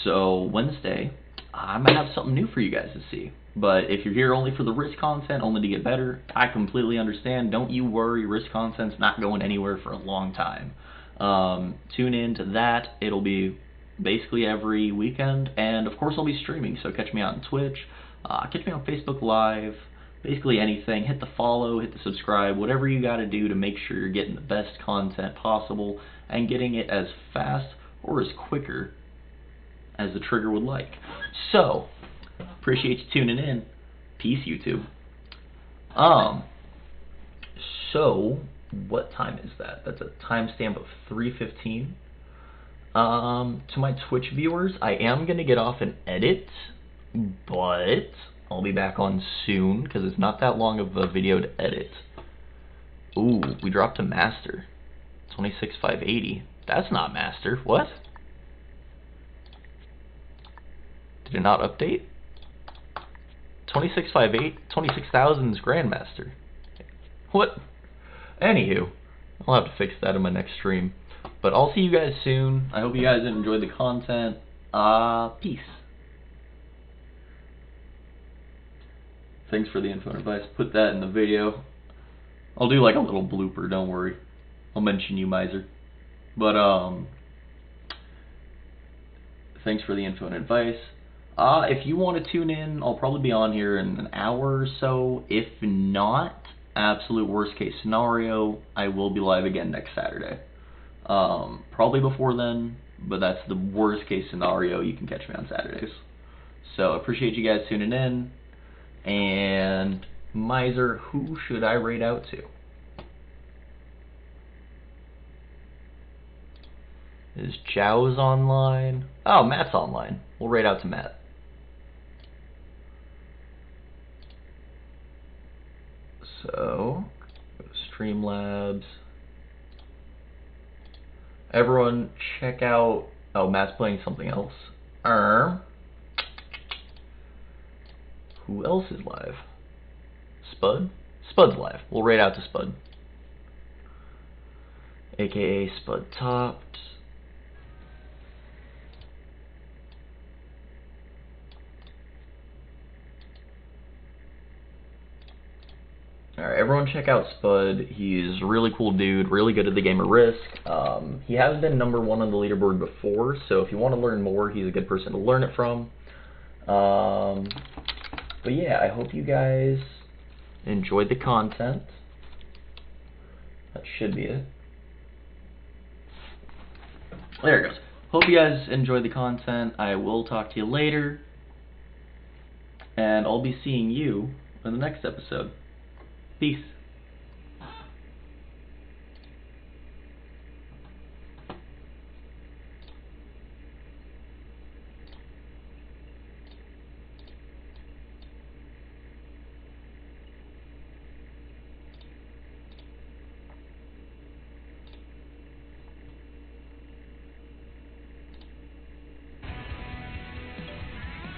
A: So Wednesday, I'm going to have something new for you guys to see. But if you're here only for the Risk content, only to get better, I completely understand. Don't you worry, Risk content's not going anywhere for a long time. Tune in to that. It'll be basically every weekend, and of course I'll be streaming, so catch me out on Twitch, catch me on Facebook Live, basically anything. Hit the follow, hit the subscribe, whatever you gotta do to make sure you're getting the best content possible and getting it as fast or as quicker as the trigger would like. So, appreciate you tuning in. Peace, YouTube. So, what time is that? That's a timestamp of 3:15. To my Twitch viewers, I am going to get off and edit, but I'll be back on soon because it's not that long of a video to edit. Ooh, we dropped to Master. 26,580. That's not Master. What? Did it not update? 26,580? 26,000 is Grandmaster. What? Anywho, I'll have to fix that in my next stream. But I'll see you guys soon. I hope you guys enjoyed the content. Peace. Thanks for the info and advice. Put that in the video. I'll do like a little blooper, don't worry. I'll mention you, Miser. But, thanks for the info and advice. If you want to tune in, I'll probably be on here in an hour or so. If not, absolute worst case scenario, I will be live again next Saturday. Probably before then, but that's the worst case scenario. You can catch me on Saturdays. So appreciate you guys tuning in. And Miser, who should I raid out to? Is Jow's online? Oh, Matt's online. We'll raid out to Matt. So, go to Streamlabs. Everyone check out... Oh, Matt's playing something else. Who else is live? Spud? Spud's live. We'll raid out to Spud. AKA Spud Topped. Alright, everyone check out Spud. He's a really cool dude, really good at the game of Risk. He has been #1 on the leaderboard before, so if you want to learn more, he's a good person to learn it from. But yeah, I hope you guys enjoyed the content. That should be it. There it goes. Hope you guys enjoyed the content. I will talk to you later. And I'll be seeing you in the next episode. Peace.